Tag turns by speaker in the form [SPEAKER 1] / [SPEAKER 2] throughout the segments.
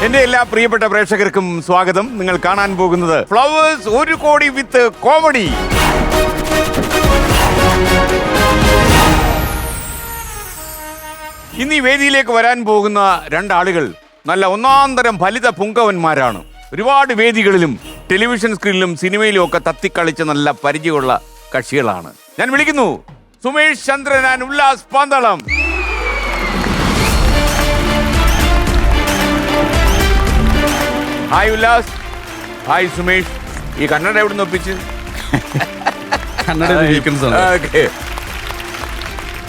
[SPEAKER 1] എന്റെ എല്ലാ പ്രിയപ്പെട്ട പ്രേക്ഷകർക്കും സ്വാഗതം. നിങ്ങൾ കാണാൻ പോകുന്നത് ഫ്ലവേഴ്സ് 1 കോടി വിത്ത് കോമഡി. ഇന്ന് ഈ വേദിയിലേക്ക് വരാൻ പോകുന്ന രണ്ടാളുകൾ നല്ല ഒന്നാന്തരം ഫലിത പുങ്കവന്മാരാണ്. ഒരുപാട് വേദികളിലും ടെലിവിഷൻ സ്ക്രീനിലും സിനിമയിലും ഒക്കെ തത്തിക്കളിച്ച നല്ല പരിചയമുള്ള കക്ഷികളാണ്. ഞാൻ വിളിക്കുന്നു Sumesh Chandran and Ullas Pandalam. Hi Ullas. Hi Sumesh. ഈ കന്നഡ എവിടെ നിന്ന് ഒപ്പിച്ച്?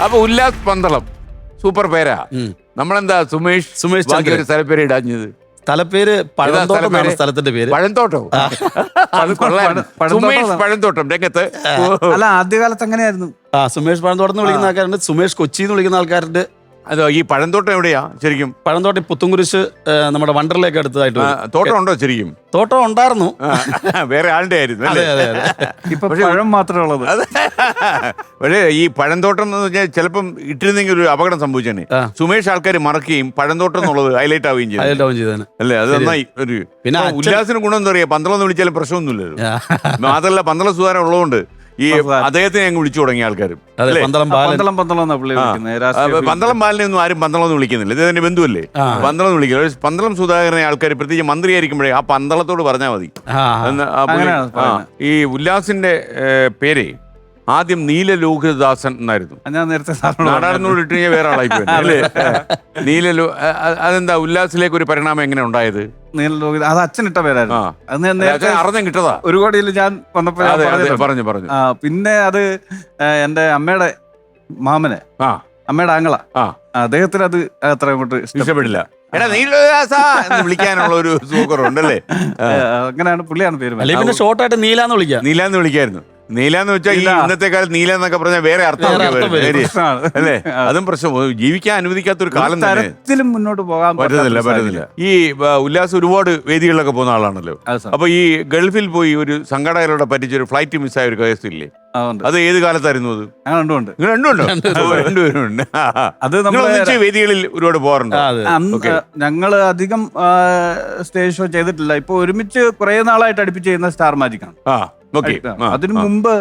[SPEAKER 1] അപ്പൊ ഉല്ലാസ് പന്തളം സൂപ്പർ പേരാ. നമ്മളെന്താ സുമേഷ് ഒരു സ്ഥലപ്പേര് ഇടാഞ്ഞത്?
[SPEAKER 2] സ്ഥലപ്പേര് പഴന്തോട്ടം, സ്ഥലത്തിന്റെ പേര്
[SPEAKER 1] പഴന്തോട്ടോ. സുമേഷ് പഴന്തോട്ടം രംഗത്ത്.
[SPEAKER 3] അല്ല, ആദ്യകാലത്ത് അങ്ങനെയായിരുന്നു.
[SPEAKER 2] സുമേഷ് പഴന്തോട്ടം എന്ന് വിളിക്കുന്ന ആൾക്കാരുണ്ട്, സുമേഷ് കൊച്ചി എന്ന് വിളിക്കുന്ന ആൾക്കാരുണ്ട്.
[SPEAKER 1] അതോ ഈ പഴന്തോട്ടം എവിടെയാ ശരിക്കും?
[SPEAKER 2] പഴന്തോട്ടം പുത്തുംകുരിശ് നമ്മുടെ വണ്ടറിലേക്ക് അടുത്തതായിട്ട്.
[SPEAKER 1] തോട്ടം ഉണ്ടോ ശരിക്കും?
[SPEAKER 2] തോട്ടം ഉണ്ടായിരുന്നു,
[SPEAKER 1] വേറെ ആളുടെ ആയിരുന്നു.
[SPEAKER 3] ഇപ്പൊ പഴം മാത്രമേ ഉള്ളത്.
[SPEAKER 1] പക്ഷേ ഈ പഴന്തോട്ടം എന്ന് വെച്ചാൽ ചിലപ്പം ഇട്ടിരുന്നെങ്കിൽ ഒരു അപകടം സംഭവിച്ചേനെ. സുമേഷ് ആൾക്കാർ മറക്കുകയും പഴന്തോട്ടം എന്നുള്ളത് ഹൈലൈറ്റ് ആവുകയും ചെയ്തു അല്ലേ? അത് നന്നായി. ഒരു പിന്നെ ഉല്ലാസിന് ഗുണം എന്താ പറയാ, പന്തളം എന്ന് വിളിച്ചാലും പ്രശ്നമൊന്നുമില്ലല്ലോ. മാത്രമല്ല പന്തളം സുധാരം ഉള്ളതുകൊണ്ട് ഈ അദ്ദേഹത്തെ ഞങ്ങൾ വിളിച്ചു തുടങ്ങിയ ആൾക്കാരും
[SPEAKER 3] പന്തളം
[SPEAKER 1] ബാലിനെ ഒന്നും ആരും പന്തളം എന്ന് വിളിക്കുന്നില്ല. ഇതെന്റെ ബന്ധുവല്ലേ, പന്തളം എന്ന് വിളിക്കുന്നത്. പന്തളം സുധാകരനെ ആൾക്കാർ പ്രത്യേകിച്ച് മന്ത്രിയായിരിക്കുമ്പോഴേ ആ പന്തളത്തോട് പറഞ്ഞാൽ മതി. ഈ ഉല്ലാസിന്റെ പേര് ആദ്യം നീലലോഹിതദാസൻ എന്നായിരുന്നു.
[SPEAKER 3] ഞാൻ നേരത്തെ
[SPEAKER 1] നാടാടുന്നോട് ഇട്ട് കഴിഞ്ഞാൽ വേറെ ആളായി പോയി അല്ലേ? അതെന്താ ഉല്ലാസിലേക്ക് ഒരു പരിണാമം എങ്ങനെ ഉണ്ടായത്?
[SPEAKER 3] അത് അച്ഛനിട്ട പേരായിരുന്നു.
[SPEAKER 1] അറിഞ്ഞം കിട്ടതാ
[SPEAKER 3] ഒരു കോടിയിൽ ഞാൻ വന്നപ്പോ
[SPEAKER 1] പറഞ്ഞു.
[SPEAKER 3] പിന്നെ അത് എന്റെ അമ്മയുടെ മാമനെ, അമ്മയുടെ ആങ്ങള, അദ്ദേഹത്തിന് അത് അത്ര അങ്ങോട്ട്
[SPEAKER 1] ഇഷ്ടപ്പെടില്ല. എടാ നീലദാസ എന്ന് വിളിക്കാനുള്ള ഒരു സൂക്കറുണ്ടല്ലേ?
[SPEAKER 3] അങ്ങനെയാണ് പുള്ളിയാണ് പേര്.
[SPEAKER 2] പിന്നെ ഷോർട്ടായിട്ട് നീലാന്ന് വിളിക്കായിരുന്നു.
[SPEAKER 1] നീലാന്ന് വെച്ചാൽ ഈ ഇന്നത്തെ കാലത്ത് നീല എന്നൊക്കെ പറഞ്ഞാൽ വേറെ അർത്ഥം അല്ലേ? അതും പ്രശ്നം. ജീവിക്കാൻ അനുവദിക്കാത്തൊരു കാലം
[SPEAKER 3] തരത്തിലും മുന്നോട്ട് പോകാൻ
[SPEAKER 1] പറ്റുന്നില്ല. ഈ ഉല്ലാസ് ഒരുപാട് വേദികളിലൊക്കെ പോകുന്ന ആളാണല്ലോ. അപ്പൊ ഈ ഗൾഫിൽ പോയി ഒരു സംഘാടകരോടെ പറ്റിച്ചൊരു ഫ്ലൈറ്റ് മിസ്സായ ഒരു കേസില്ലേ? അത് ഏത് കാലത്തായിരുന്നു? അത് രണ്ടുപേരുണ്ട്. അത് വേദികളിൽ ഒരുപാട് പോകാറുണ്ട്.
[SPEAKER 3] ഞങ്ങള് അധികം സ്റ്റേജ് ഷോ ചെയ്തിട്ടില്ല. ഇപ്പൊ ഒരുമിച്ച് കുറെ നാളായിട്ട് അടുപ്പിച്ച് ചെയ്യുന്ന സ്റ്റാർ മാജിക് ആണ്. അതിനു മുമ്പ്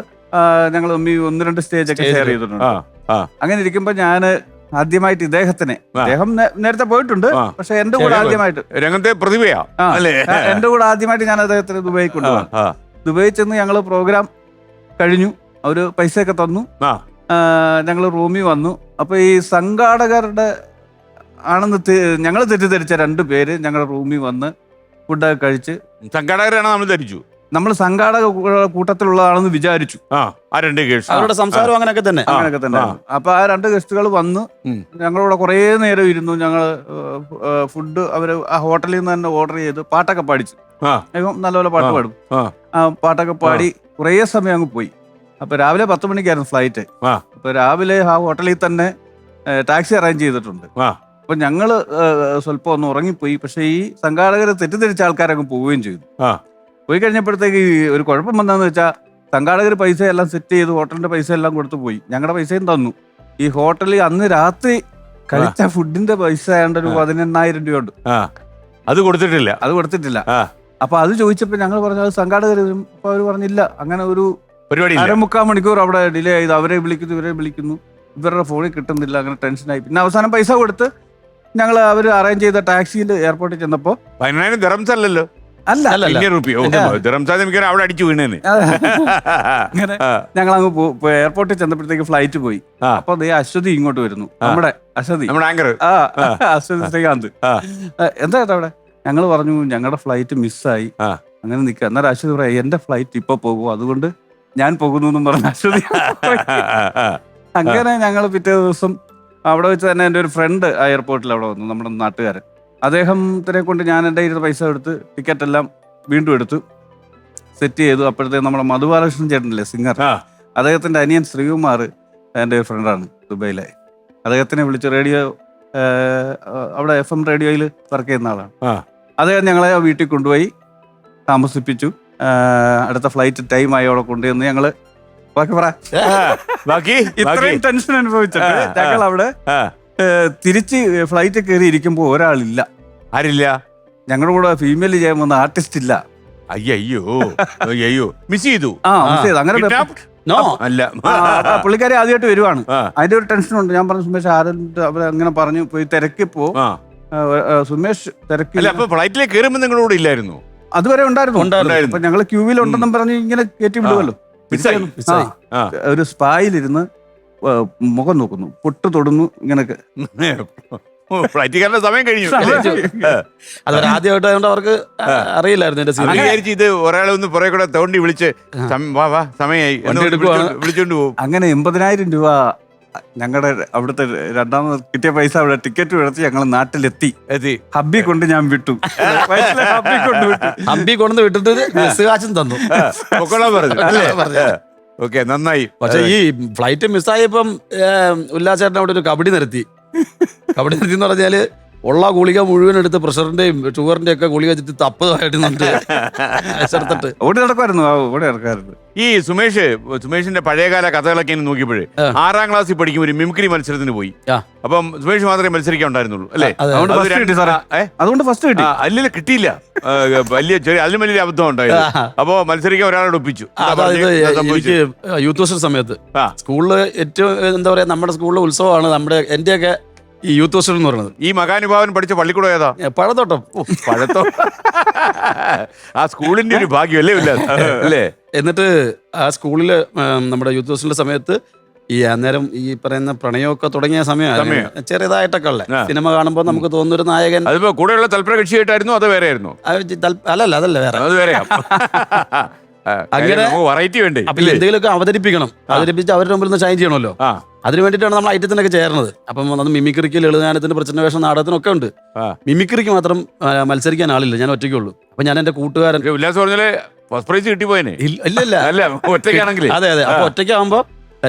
[SPEAKER 3] ഞങ്ങൾ 1-2 സ്റ്റേജ് ഒക്കെ ഷെയർ ചെയ്തിട്ടുണ്ട്. അങ്ങനെ ഇരിക്കുമ്പോ ഞാന് ആദ്യമായിട്ട് അദ്ദേഹം നേരത്തെ പോയിട്ടുണ്ട്, പക്ഷെ എന്റെ കൂടെ ആദ്യമായിട്ട്
[SPEAKER 1] രംഗത്തെ പ്രതിഭയാ
[SPEAKER 3] എന്റെ കൂടെ ആദ്യമായിട്ട് ഞാൻ അദ്ദേഹത്തിന് ദുബായി കൊണ്ടുപോകാം. ദുബായി ചെന്ന് ഞങ്ങള് പ്രോഗ്രാം കഴിഞ്ഞു, അവര് പൈസയൊക്കെ തന്നു, ഞങ്ങള് റൂമിൽ വന്നു. അപ്പൊ ഈ സംഘാടകരുടെ ആണെന്ന് ഞങ്ങൾ തെറ്റിദ്ധരിച്ച 2 പേര് ഞങ്ങളുടെ റൂമിൽ വന്ന് ഫുഡൊക്കെ കഴിച്ച്.
[SPEAKER 1] സംഘാടകരാണ് നമ്മൾ ധരിച്ചു,
[SPEAKER 3] നമ്മൾ സംഘാടക കൂട്ടത്തിലുള്ളതാണെന്ന് വിചാരിച്ചു.
[SPEAKER 2] അവരുടെ സംസാരം അങ്ങനെയൊക്കെ തന്നെ.
[SPEAKER 3] അപ്പൊ ആ 2 ഗസ്റ്റുകൾ വന്ന് ഞങ്ങളോട് കുറേ നേരം ഇരുന്നു. ഞങ്ങള് ഫുഡ് അവര് ആ ഹോട്ടലിൽ നിന്ന് തന്നെ ഓർഡർ ചെയ്ത് പാട്ടൊക്കെ പാടിച്ചു. നല്ലപോലെ പാട്ട് പാടും. പാട്ടൊക്കെ പാടി കുറേ സമയം അങ്ങ് പോയി. അപ്പൊ രാവിലെ 10 മണിക്കായിരുന്നു ഫ്ലൈറ്റ്. അപ്പൊ രാവിലെ ആ ഹോട്ടലിൽ തന്നെ ടാക്സി അറേഞ്ച് ചെയ്തിട്ടുണ്ട്. അപ്പൊ ഞങ്ങള് സ്വല്പം ഒന്ന് ഉറങ്ങിപ്പോയി. പക്ഷെ ഈ സംഘാടകര് തെറ്റിദ്ധരിച്ച ആൾക്കാരങ്ങ് പോവുകയും ചെയ്തു. പോയി കഴിഞ്ഞപ്പോഴത്തേക്ക് ഒരു കുഴപ്പം വന്നതെന്ന് വെച്ചാൽ സംഘാടകർ പൈസ എല്ലാം സെറ്റ് ചെയ്ത് ഹോട്ടലിന്റെ പൈസ എല്ലാം കൊടുത്തു പോയി. ഞങ്ങളുടെ പൈസയും തന്നു. ഈ ഹോട്ടലിൽ അന്ന് രാത്രി കഴിച്ച ഫുഡിന്റെ പൈസ ഏണ്ട ഒരു 18,000 രൂപയുണ്ട്.
[SPEAKER 1] അത് കൊടുത്തിട്ടില്ല.
[SPEAKER 3] അപ്പൊ അത് ചോദിച്ചപ്പോ ഞങ്ങൾ പറഞ്ഞു അത് സംഘാടകർ വരും. അപ്പൊ അവര് പറഞ്ഞില്ല, അങ്ങനെ ഒരു 1/4 മണിക്കൂർ അവിടെ ഡിലേ ചെയ്ത് അവരെ വിളിക്കുന്നു, ഇവരുടെ ഫോണിൽ കിട്ടുന്നില്ല. അങ്ങനെ ടെൻഷനായി. പിന്നെ അവസാനം പൈസ കൊടുത്ത് ഞങ്ങൾ അവര് അറേഞ്ച് ചെയ്ത ടാക്സിയിൽ എയർപോർട്ടിൽ ചെന്നപ്പോ
[SPEAKER 1] 10,000 ദിറംസ് അല്ലല്ലോ, അവിടെ അടിച്ചു വീണേന്.
[SPEAKER 3] അങ്ങനെ ഞങ്ങൾ അങ്ങ് എയർപോർട്ടിൽ ചെന്നപ്പോഴത്തേക്ക് ഫ്ലൈറ്റ് പോയി. അപ്പൊ അശ്വതി ഇങ്ങോട്ട് വരുന്നു, നമ്മുടെ അശ്വതി ശ്രീകാന്ത്. എന്താ അവിടെ? ഞങ്ങൾ പറഞ്ഞു ഞങ്ങളുടെ ഫ്ലൈറ്റ് മിസ്സായി, അങ്ങനെ നിൽക്കുക. എന്നാലും അശ്വതി പറയാം എന്റെ ഫ്ലൈറ്റ് ഇപ്പൊ പോകും, അതുകൊണ്ട് ഞാൻ പോകുന്നു എന്നും പറഞ്ഞ അശ്വതി. അങ്ങനെ ഞങ്ങൾ പിറ്റേ ദിവസം അവിടെ വെച്ച് തന്നെ എൻ്റെ ഒരു ഫ്രണ്ട് ആ എയർപോർട്ടിൽ അവിടെ വന്നു, നമ്മുടെ നാട്ടുകാരൻ. അദ്ദേഹത്തിനെ കൊണ്ട് ഞാൻ എൻ്റെ ഇരുന്ന പൈസ എടുത്ത് ടിക്കറ്റ് എല്ലാം വീണ്ടും എടുത്ത് സെറ്റ് ചെയ്തു. അപ്പോഴത്തേക്ക് നമ്മുടെ മധുബാലകൃഷ്ണൻ ചേട്ടനില്ലേ, സിംഗർ, അദ്ദേഹത്തിൻ്റെ അനിയൻ ശ്രീകുമാർ എൻ്റെ ഒരു ഫ്രണ്ടാണ് ദുബൈയിലെ. അദ്ദേഹത്തിനെ വിളിച്ച് റേഡിയോ, അവിടെ FM റേഡിയോയിൽ വർക്ക് ചെയ്യുന്ന ആളാണ്. അദ്ദേഹം ഞങ്ങളെ വീട്ടിൽ കൊണ്ടുപോയി താമസിപ്പിച്ചു. അടുത്ത ഫ്ലൈറ്റ് ടൈമായി അവിടെ കൊണ്ടുവന്ന് ഞങ്ങള് ഇത്രയും ടെൻഷൻ അനുഭവിച്ചിട്ട് ഞങ്ങൾ അവിടെ തിരിച്ച് ഫ്ലൈറ്റ് കയറി ഇരിക്കുമ്പോ ഒരാളില്ല.
[SPEAKER 1] ആരില്ല?
[SPEAKER 3] ഞങ്ങളുടെ കൂടെ ഫീമെയിൽ ചെയ്യാൻ വന്ന ആർട്ടിസ്റ്റ് ഇല്ല.
[SPEAKER 1] അയ്യോ മിസ് ചെയ്തു.
[SPEAKER 3] മിസ് ചെയ്തു. അങ്ങനെ
[SPEAKER 2] നോ
[SPEAKER 1] അല്ല,
[SPEAKER 3] പുള്ളിക്കാരി ആദ്യമായിട്ട് വരുവാണ്. അതിന്റെ ഒരു ടെൻഷനുണ്ട്. ഞാൻ പറഞ്ഞു സുമേഷ് ആരെങ്കിലും അവരങ്ങനെ പറഞ്ഞു പോയി തിരക്കിപ്പോ സുമേഷ് തിരക്കില്ല.
[SPEAKER 1] അപ്പൊ ഫ്ലൈറ്റിലേക്ക് കയറുമ്പോ നിങ്ങളോട് ഇല്ലായിരുന്നു?
[SPEAKER 3] അതുവരെ ഉണ്ടായിരുന്നു. അപ്പൊ ഞങ്ങള് ക്യൂവിൽ ഉണ്ടെന്നും പറഞ്ഞ് ഇങ്ങനെ കയറ്റി വിടുമല്ലോ. ഒരു സ്പായിലിരുന്ന് മുഖം നോക്കുന്നു, പൊട്ട് തൊടുന്നു, ഇങ്ങനൊക്കെ.
[SPEAKER 1] ഫ്ലൈറ്റുകാരുടെ സമയം കഴിഞ്ഞു.
[SPEAKER 2] അതുവരെ ആദ്യമായിട്ട് അവർക്ക് അറിയില്ലായിരുന്നു.
[SPEAKER 1] ഇത് ഒരാളെ ഒന്ന് പുറകെ കൂടെ തോണ്ടി വിളിച്ച് സമയമായി വിളിച്ചോണ്ട് പോകും.
[SPEAKER 3] അങ്ങനെ 80,000 രൂപ ഞങ്ങളുടെ അവിടുത്തെ രണ്ടാമത് കിട്ടിയ പൈസ അവിടെ ടിക്കറ്റ് എടുത്ത് ഞങ്ങൾ നാട്ടിലെത്തി. ഹബ്ബി കൊണ്ട് ഞാൻ വിട്ടു.
[SPEAKER 2] ഹബ്ബി കൊണ്ട് വിട്ടിട്ട് ബസ് കാശും തന്നു.
[SPEAKER 1] ഓക്കെ, നന്നായി.
[SPEAKER 2] പക്ഷെ ഈ ഫ്ലൈറ്റ് മിസ്സായപ്പം ഉല്ലാസേട്ടൻ അവിടെ ഒരു കബഡി നിർത്തി എന്ന് പറഞ്ഞാല് ഉള്ള ഗുളിക മുഴുവൻ എടുത്ത് പ്രഷറിന്റെയും ഷുഗറിന്റെ ഒക്കെ ഗുളിക വെച്ചിട്ട് തപ്പുമായിട്ടുണ്ട്.
[SPEAKER 3] ഓടി നടക്കുമായിരുന്നു.
[SPEAKER 1] ഈ സുമേഷിന്റെ പഴയകാല കഥകളൊക്കെ നോക്കിയപ്പോഴേ 6ാം ക്ലാസ്സിൽ പഠിക്കുമ്പോൾ ഒരു മിമിക്രി മത്സരത്തിന് പോയി. അപ്പം സുമേഷ് മാത്രമേ മത്സരിക്കാൻ ഉണ്ടായിരുന്നുള്ളൂ അല്ലേ?
[SPEAKER 3] അതുകൊണ്ട് ഫസ്റ്റ് കിട്ടി.
[SPEAKER 1] അല്ലല്ലോ, കിട്ടിയില്ല. അതിലും വലിയ അബദ്ധം ഉണ്ടായിരുന്നു. അപ്പോ മത്സരിക്കാൻ ഒരാളോട് ഒപ്പിച്ചു.
[SPEAKER 2] എനിക്ക് യൂത്ത് ഫെസ്റ്റ് സമയത്ത് സ്കൂളില് ഏറ്റവും എന്താ പറയാ, നമ്മുടെ സ്കൂളിലെ ഉത്സവമാണ് എന്റെയൊക്കെ ഈ യൂത്ത് ഫെസ്റ്റ് എന്ന് പറയുന്നത്.
[SPEAKER 1] ഈ മകാനുഭാവൻ പഠിച്ച പള്ളിക്കൂടം ഏതാ?
[SPEAKER 2] പഴത്തോട്ടം.
[SPEAKER 1] ആ സ്കൂളിന്റെ ഒരു ഭാഗ്യം അല്ലേ?
[SPEAKER 2] എന്നിട്ട് ആ സ്കൂളില് നമ്മുടെ യൂത്ത് ഫെസ്റ്റിന്റെ സമയത്ത് ഈ അന്നേരം ഈ പറയുന്ന പ്രണയമൊക്കെ തുടങ്ങിയ സമയമാണ്. ചെറിയതായിട്ടൊക്കെ ഉള്ള സിനിമ കാണുമ്പോൾ നമുക്ക് തോന്നുന്നൊരു നായകൻ.
[SPEAKER 1] അതിപ്പോ കൂടെയുള്ള തൽപര കക്ഷിയായിട്ടായിരുന്നു അതോ വേറെ ആയിരുന്നു?
[SPEAKER 2] അതല്ല വേറെ.
[SPEAKER 1] അത് വേറെ.
[SPEAKER 2] അങ്ങനെ
[SPEAKER 1] വെറൈറ്റി വേണ്ടേ?
[SPEAKER 2] അപ്പൊ എന്തെങ്കിലുമൊക്കെ അവതരിപ്പിച്ച് അവരുടെ മുമ്പിൽ നിന്ന് ഷൈൻ ചെയ്യണമല്ലോ. അതിന് വേണ്ടിയിട്ടാണ് നമ്മൾ ഐറ്റത്തിനൊക്കെ ചേർന്നത്. അപ്പം അത് മിമിക്രിക്ക്, ലളിതഗാനത്തിന്, പ്രച്ഛന്നവേഷം, നാടകത്തിനൊക്കെ ഉണ്ട്. മിമിക്രിക്ക് മാത്രം മത്സരിക്കാൻ ആളില്ല, ഞാൻ ഒറ്റയ്ക്കുള്ളൂ. അപ്പൊ ഞാൻ എന്റെ കൂട്ടുകാരൻ
[SPEAKER 1] ഉല്ലാസ് പറഞ്ഞാല് ഫസ്റ്റ് പ്രൈസ് കിട്ടിപ്പോയനെ.
[SPEAKER 2] ഇല്ല
[SPEAKER 1] ഒറ്റയ്ക്കാണെങ്കിൽ.
[SPEAKER 2] അതെ. അപ്പൊ ഒറ്റയ്ക്കാകുമ്പോ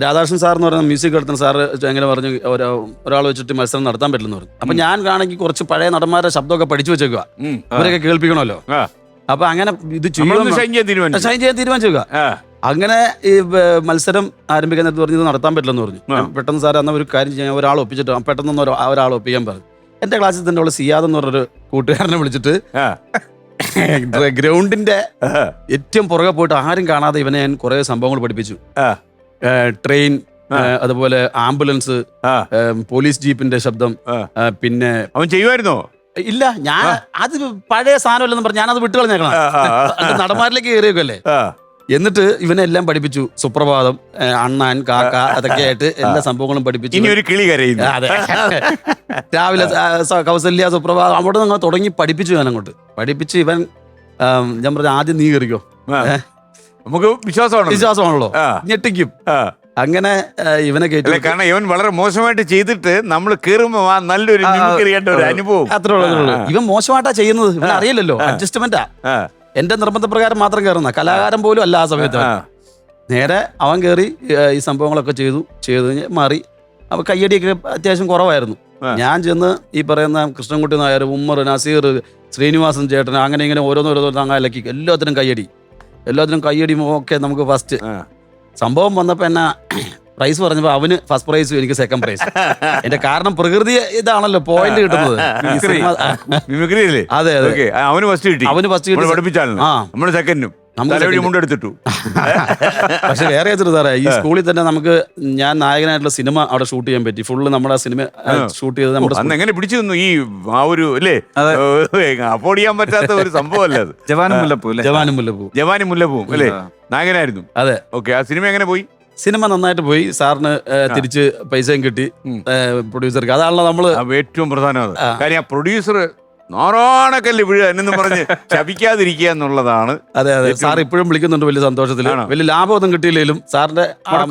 [SPEAKER 2] രാധാകൃഷ്ണൻ സാർ എന്ന് പറയുന്ന മ്യൂസിക് എടുത്തുന്ന സാറ് എങ്ങനെ പറഞ്ഞു, ഒരാൾ വെച്ചിട്ട് മത്സരം നടത്താൻ പറ്റില്ലെന്ന് പറഞ്ഞു. അപ്പൊ ഞാൻ ആണെങ്കിൽ കുറച്ച് പഴയ നടന്മാരുടെ ശബ്ദമൊക്കെ പഠിച്ചു വെച്ചേക്കുക, അവരൊക്കെ കേൾപ്പിക്കണമല്ലോ. അപ്പൊ അങ്ങനെ ഇത് ഷൈൻ ചെയ്യാൻ തീരുമാനിച്ചേക്കുക. അങ്ങനെ ഈ മത്സരം ആരംഭിക്കാൻ നേരത്തെ പറഞ്ഞു ഇത് നടത്താൻ പറ്റില്ലെന്ന് പറഞ്ഞു. പെട്ടെന്ന് സാർ എന്നാൽ ഒരു കാര്യം ചെയ്യാൻ ഒരാൾ ഒപ്പിച്ചിട്ട് പെട്ടെന്ന് ഒരാൾ ഒപ്പിക്കാൻ പറഞ്ഞു. എന്റെ ക്ലാസ്സിൽ തന്നെ ഉള്ള സിയാദ് എന്ന് പറഞ്ഞൊരു കൂട്ടുകാരനെ വിളിച്ചിട്ട് ഗ്രൗണ്ടിന്റെ ഏറ്റവും പുറകെ പോയിട്ട് ആരും കാണാതെ ഇവനെ ഞാൻ കുറെ സംഭവങ്ങൾ പഠിപ്പിച്ചു. ട്രെയിൻ, അതുപോലെ ആംബുലൻസ്, പോലീസ് ജീപ്പിന്റെ ശബ്ദം. പിന്നെ
[SPEAKER 1] അവൻ ചെയ്യുമായിരുന്നോ?
[SPEAKER 2] ഇല്ല, ഞാൻ അത് പഴയ സാധനമല്ലെന്ന് പറഞ്ഞു ഞാനത് വിട്ടു കളഞ്ഞേക്കണം. നടന്മാരിലേക്ക് കയറിയൊക്കെ. എന്നിട്ട് ഇവനെല്ലാം പഠിപ്പിച്ചു. സുപ്രഭാതം, അണ്ണാൻ, കാക്ക, അതൊക്കെ ആയിട്ട് എല്ലാ സംഭവങ്ങളും പഠിപ്പിച്ചു.
[SPEAKER 1] ഇനി ഒരു കിളി കരയുന്നു.
[SPEAKER 2] അതെ, രാവിലെ കൗസല്യ, സുപ്രഭാതം, അവിടെ നിന്ന് തുടങ്ങി പഠിപ്പിച്ചു. ഞാൻ അങ്ങോട്ട് പഠിപ്പിച്ച് ഇവൻ ഞാൻ പറഞ്ഞു ആദ്യം നീ കയറിക്കോ,
[SPEAKER 1] നമുക്ക് വിശ്വാസമാണല്ലോ,
[SPEAKER 2] ഞെട്ടിക്കും. അങ്ങനെ ഇവനെ കേട്ടു.
[SPEAKER 1] കാരണം ഇവൻ വളരെ മോശമായിട്ട് ചെയ്തിട്ട് നമ്മൾ കയറുമ്പോ നല്ലൊരു അനുഭവം.
[SPEAKER 2] അത്രേ ഉള്ളൂ. ഇവൻ മോശമായിട്ടാ ചെയ്യുന്നത്, ഇവൻ അറിയില്ലല്ലോ. അഡ്ജസ്റ്റ്മെന്റാ. എന്റെ നിർബന്ധപ്രകാരം മാത്രം കയറുന്ന കലാകാരൻ പോലും അല്ല ആ സമയത്ത്. നേരെ അവൻ കയറി ഈ സംഭവങ്ങളൊക്കെ ചെയ്തു മാറി. അപ്പൊ കയ്യടിയൊക്കെ അത്യാവശ്യം കുറവായിരുന്നു. ഞാൻ ചെന്ന് ഈ പറയുന്ന കൃഷ്ണൻകുട്ടി നായർ, ഉമ്മർ, നസീർ, ശ്രീനിവാസൻ ചേട്ടൻ, അങ്ങനെ ഇങ്ങനെ ഓരോന്നോരോന്നോ അങ്ങാലക്കി എല്ലാത്തിനും കയ്യടി ഒക്കെ നമുക്ക് ഫസ്റ്റ്. സംഭവം വന്നപ്പോ എന്നാ പ്രൈസ് പറഞ്ഞപ്പോ അവന് ഫസ്റ്റ് പ്രൈസും എനിക്ക് സെക്കൻഡ് പ്രൈസ്. എന്റെ കാരണം പ്രകൃതി ഇതാണല്ലോ പോയിന്റ് കിട്ടുന്നത്. അതെ,
[SPEAKER 1] അവന് ഫസ്റ്റ് കിട്ടി.
[SPEAKER 2] പക്ഷെ വേറെ സാറേ, ഈ സ്കൂളിൽ തന്നെ നമുക്ക് ഞാൻ നായകനായിട്ടുള്ള സിനിമ അവിടെ ഷൂട്ട് ചെയ്യാൻ പറ്റി. ഫുള്ള് നമ്മുടെ സിനിമ ഷൂട്ട് ചെയ്ത് നമ്മുടെ
[SPEAKER 1] എങ്ങനെ പിടിച്ചു തന്നു ഈ ആ ഒരു അല്ലേ, അഫോർഡ് ചെയ്യാൻ പറ്റാത്ത ഒരു സംഭവമല്ലേ അത്. ജവാനും മുല്ലപ്പൂവും അല്ലേ നായകനായിരുന്നു.
[SPEAKER 2] അതെ,
[SPEAKER 1] ഓക്കെ. ആ സിനിമ എങ്ങനെ പോയി?
[SPEAKER 2] സിനിമ നന്നായിട്ട് പോയി. സാറിന് തിരിച്ച് പൈസയും കിട്ടി, പ്രൊഡ്യൂസർക്ക്. അതാണല്ലോ നമ്മള്
[SPEAKER 1] ഏറ്റവും പ്രധാനം. കാര്യം ആ പ്രൊഡ്യൂസർ നാറാണക്കല്ല് വീഴുക എന്നു പറഞ്ഞ് ശപിക്കാതിരിക്കുക എന്നുള്ളതാണ്.
[SPEAKER 2] അതെ. സാർ ഇപ്പോഴും വിളിക്കുന്നുണ്ട് വലിയ സന്തോഷത്തിൽ. വലിയ ലാഭമൊന്നും കിട്ടിയില്ലെങ്കിലും സാറിന്റെ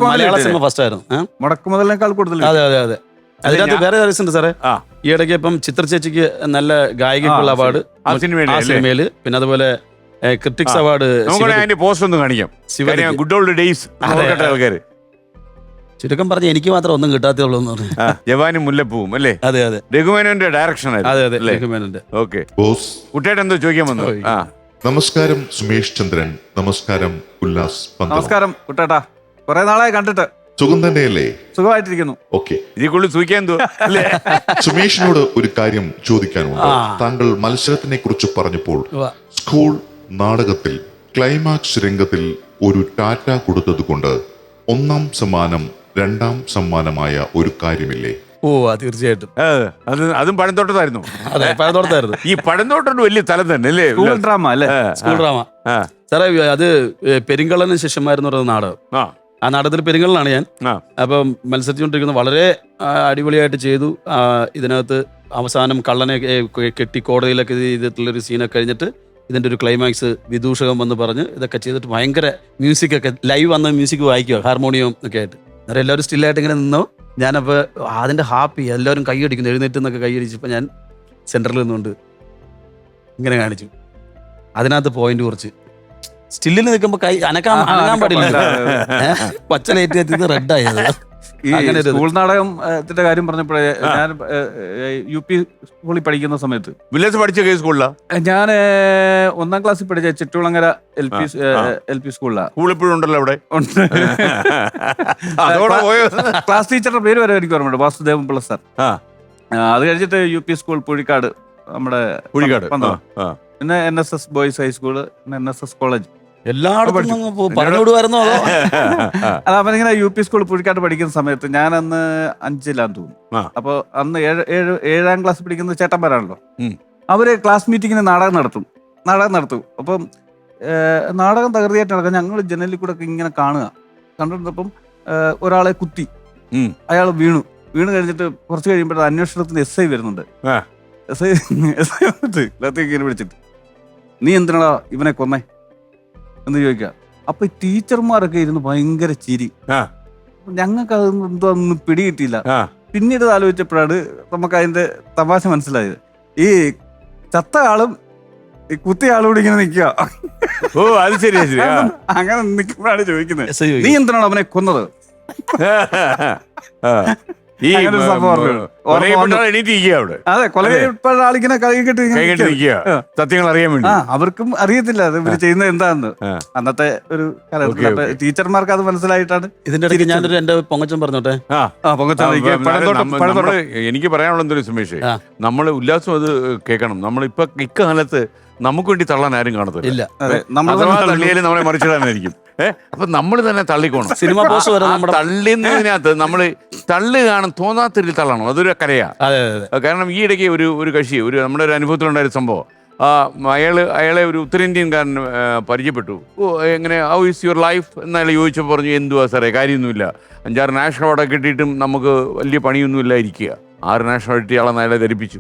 [SPEAKER 2] മലയാള സിനിമ ഫസ്റ്റ് ആയിരുന്നു.
[SPEAKER 3] മുടക്കുമുതലിനേക്കാൾ കൂടുതൽ.
[SPEAKER 2] അതെ. അതിനകത്ത് വേറെ ഉണ്ട് സാറേ. ഈ ഇടയ്ക്ക് ഇപ്പം ചിത്ര ചേച്ചിക്ക് നല്ല ഗായികക്കുള്ള അവാർഡ് ആ സിനിമയില്. പിന്നെ അതുപോലെ ക്രിറ്റിക്സ് അവാർഡ്.
[SPEAKER 1] പോസ്റ്റ് ഒന്ന് കാണിക്കാം. ഗുഡ് ഓൾഡ് ഡേയ്സ് ആൾക്കാർ.
[SPEAKER 2] ചുരുക്കം പറഞ്ഞ എനിക്ക് മാത്രം ഒന്നും കിട്ടാത്തുള്ളൂ.
[SPEAKER 1] ജവാനും മുല്ലപ്പൂവും അല്ലേ?
[SPEAKER 2] അതെ.
[SPEAKER 1] രഘുമേനോന്റെ ഡയറക്ഷൻ.
[SPEAKER 2] അതെ, രഘുമേനോന്റെ.
[SPEAKER 1] ഓക്കെ. കുട്ടിയായിട്ട് എന്തോ ചോദിക്കാൻ വന്നു.
[SPEAKER 4] നമസ്കാരം സുമേഷ് ചന്ദ്രൻ. നമസ്കാരം ഉല്ലാസ്.
[SPEAKER 3] നമസ്കാരം കുട്ടേട്ടാ, കുറെ നാളായി കണ്ടിട്ട്.
[SPEAKER 4] സുഖം തന്നെയല്ലേ?
[SPEAKER 3] സുഖമായിട്ടിരിക്കുന്നു.
[SPEAKER 4] ഓക്കെ.
[SPEAKER 1] ഇതിക്കുള്ളിൽ സൂക്ഷിക്കാൻ അല്ലേ?
[SPEAKER 4] സുമേഷിനോട് ഒരു കാര്യം ചോദിക്കാനുണ്ട്. താങ്കൾ മത്സരത്തിനെ കുറിച്ച് പറഞ്ഞപ്പോൾ സ്കൂൾ നാടകത്തിൽ ക്ലൈമാക്സ് രംഗത്തിൽ ഒരു ടാറ്റ കൊടുത്തത് കൊണ്ട് 1ാം സമ്മാനം 2ാം സമ്മാനമായ ഒരു കാര്യമില്ലേ?
[SPEAKER 2] ഓ തീർച്ചയായിട്ടും
[SPEAKER 1] അതും പഴന്തോട്ടത്തായിരുന്നു.
[SPEAKER 2] അതെ, പഴന്തോട്ടത്തായിരുന്നു.
[SPEAKER 1] ഈ പഴന്തോട്ടം വലിയ സ്ഥലം തന്നെ അല്ലേ?
[SPEAKER 3] സ്കൂൾ ഡ്രാമ അല്ലേ?
[SPEAKER 2] സ്കൂൾ ഡ്രാമ സാറേ. അത് പെരിങ്കള്ളന് ശിഷ്യന്മാരെന്ന് പറയുന്ന നാടകം. ആ നാടകത്തിൽ പെരിങ്കള്ളനാണ് ഞാൻ. അപ്പം മത്സരിച്ചുകൊണ്ടിരിക്കുന്നത് വളരെ അടിപൊളിയായിട്ട് ചെയ്തു. ഇതിനകത്ത് അവസാനം കള്ളനെ കെട്ടി കോടതിയിലൊക്കെ ചെയ്തിട്ടുള്ളൊരു സീനൊക്കെ കഴിഞ്ഞിട്ട് ഇതിൻ്റെ ഒരു ക്ലൈമാക്സ് വിദൂഷകം വന്ന് പറഞ്ഞ് ഇതൊക്കെ ചെയ്തിട്ട് ഭയങ്കര മ്യൂസിക്കൊക്കെ ലൈവ് വന്ന് മ്യൂസിക് വായിക്കുക, ഹാർമോണിയം ഒക്കെ ആയിട്ട്. അന്നേരം എല്ലാവരും സ്റ്റില്ലായിട്ട് ഇങ്ങനെ നിന്നു. ഞാനപ്പോൾ അതിൻ്റെ ഹാപ്പി, എല്ലാവരും കൈയടിക്കുന്നു, എഴുന്നേറ്റ് എന്നൊക്കെ കൈയടിച്ചപ്പോൾ ഞാൻ സെൻറ്ററിൽ നിന്നുകൊണ്ട് ഇങ്ങനെ കാണിച്ചു. അതിനകത്ത് പോയിന്റ് കുറച്ച് സ്റ്റില്ലിൽ നിൽക്കുമ്പോൾ കൈ അനങ്ങാൻ പാടില്ല. പച്ചലേറ്റ് റെഡായത്.
[SPEAKER 3] അങ്ങനെ സ്കൂൾ നാടകത്തിന്റെ കാര്യം പറഞ്ഞപ്പോഴേ, ഞാൻ UP സ്കൂളിൽ പഠിക്കുന്ന സമയത്ത്
[SPEAKER 1] വില്ലേജ് പഠിച്ച സ്കൂളിലാണ്
[SPEAKER 3] ഞാൻ 1ാം ക്ലാസ്സിൽ പഠിച്ച ചിറ്റൂളങ്ങര LP സ്കൂളിലാണ്.
[SPEAKER 1] സ്കൂൾ ഇപ്പോഴും ഉണ്ടല്ലോ അവിടെ.
[SPEAKER 3] ക്ലാസ് ടീച്ചറുടെ പേര് വരെ എനിക്ക് ഓർമ്മയുണ്ട്, വാസുദേവൻ പിള്ള സാർ. അത് കഴിഞ്ഞിട്ട് UP സ്കൂൾ പുഴിക്കാട്, നമ്മുടെ
[SPEAKER 1] പുഴിക്കാട്.
[SPEAKER 3] പിന്നെ NSS boys high school, NSS college
[SPEAKER 2] എല്ലായിടത്തും പറഞ്ഞുവിടുമായിരുന്നോ?
[SPEAKER 3] അത് അവനിങ്ങനെ UP സ്കൂൾ പുഴിക്കാട് പഠിക്കുന്ന സമയത്ത് ഞാൻ അന്ന് 5ലാന്ന് തോന്നുന്നു. അപ്പൊ അന്ന് 7ാം ക്ലാസ് പഠിക്കുന്ന ചേട്ടന്മാരാണല്ലോ, അവര് ക്ലാസ് മീറ്റിങ്ങിന് നാടകം നടത്തും. അപ്പം നാടകം തകൃതിയായിട്ട് നടക്കാൻ ഞങ്ങൾ ജനലിൽ കൂടെ ഒക്കെ ഇങ്ങനെ കണ്ടിരുന്നപ്പം ഒരാളെ കുത്തി, അയാൾ വീണു കഴിഞ്ഞിട്ട് കുറച്ച് കഴിയുമ്പോഴത്തെ അന്വേഷണത്തിന് SI വരുന്നുണ്ട്. SI ഇങ്ങനെ വിളിച്ചിട്ട്, നീ എന്തിനാ ഇവനെ കൊന്നേ എന്ന് ചോദിക്കുക. അപ്പൊ ടീച്ചർമാരൊക്കെ ഇരുന്ന് ഭയങ്കര ചിരി. ഞങ്ങൾക്ക് അത് എന്തോന്നും പിടികിട്ടിയില്ല. പിന്നീട് ആലോചിച്ചപ്പോഴാണ് നമുക്ക് അതിന്റെ തമാശ മനസ്സിലായത്. ഈ ചത്ത ആളും ഈ കുത്തിയ ആളും കൂടി ഇങ്ങനെ നിൽക്കുക.
[SPEAKER 1] ഓ അത് ശരി.
[SPEAKER 3] അങ്ങനെ നിൽക്കുമ്പോഴാണ് ചോദിക്കുന്നത്, നീ എന്തിനാണ് അവനെ കൊന്നത്? അതെ, കൊലപ്പെട്ട ആളിങ്ങനെ കൈ കെട്ടി
[SPEAKER 1] സത്യങ്ങൾ അറിയാൻ വേണ്ടി.
[SPEAKER 3] അവർക്കും അറിയത്തില്ല അത് ഇവര് ചെയ്യുന്നത് എന്താന്ന് അന്നത്തെ ഒരു കാലഘട്ടത്തിൽ. ടീച്ചർമാർക്ക് അത് മനസ്സിലായിട്ടാണ്.
[SPEAKER 2] ഇതിന്റെ ഇടയ്ക്ക് ഞാനൊരു എന്റെ പൊങ്ങച്ചൻ പറഞ്ഞോട്ടെ.
[SPEAKER 1] എനിക്ക് പറയാനുള്ള എന്തൊരു സുമേഷ്, നമ്മള് ഉല്ലാസം അത് കേൾക്കണം. നമ്മളിപ്പൊ ഇക്കാലത്ത് നമുക്ക് വേണ്ടി തള്ളാൻ ആരും കാണത്തില്ല. നമ്മളെ മറിച്ചിടാനായിരിക്കും. അപ്പൊ നമ്മൾ തന്നെ തള്ളിക്കോണം.
[SPEAKER 2] സിനിമ പോസ്റ്റ് വരെ
[SPEAKER 1] തള്ളുന്നതിനകത്ത് നമ്മള് തള്ളു കാണും തോന്നാത്ത രീതിയിൽ തള്ളണം. അതൊരു കരയാ. കാരണം ഈ ഇടയ്ക്ക് ഒരു കക്ഷി നമ്മുടെ ഒരു അനുഭവത്തിലുണ്ടായ സംഭവം, അയാളെ ഒരു ഉത്തരേന്ത്യൻകാരൻ പരിചയപ്പെട്ടു. എങ്ങനെ ഹൗ ഈസ് യുവർ ലൈഫ് എന്നയാൾ ചോദിച്ചപ്പോൾ പറഞ്ഞു, എന്തുവാ സാറേ കാര്യമൊന്നുമില്ല, 5-6 നാഷണൽ അവാർഡൊക്കെ കിട്ടിയിട്ടും നമുക്ക് വലിയ പണിയൊന്നുമില്ല ഇരിക്കുക. 6 നാഷണൽ കിട്ടിയ ആളെന്ന് അയാളെ ധരിപ്പിച്ചു.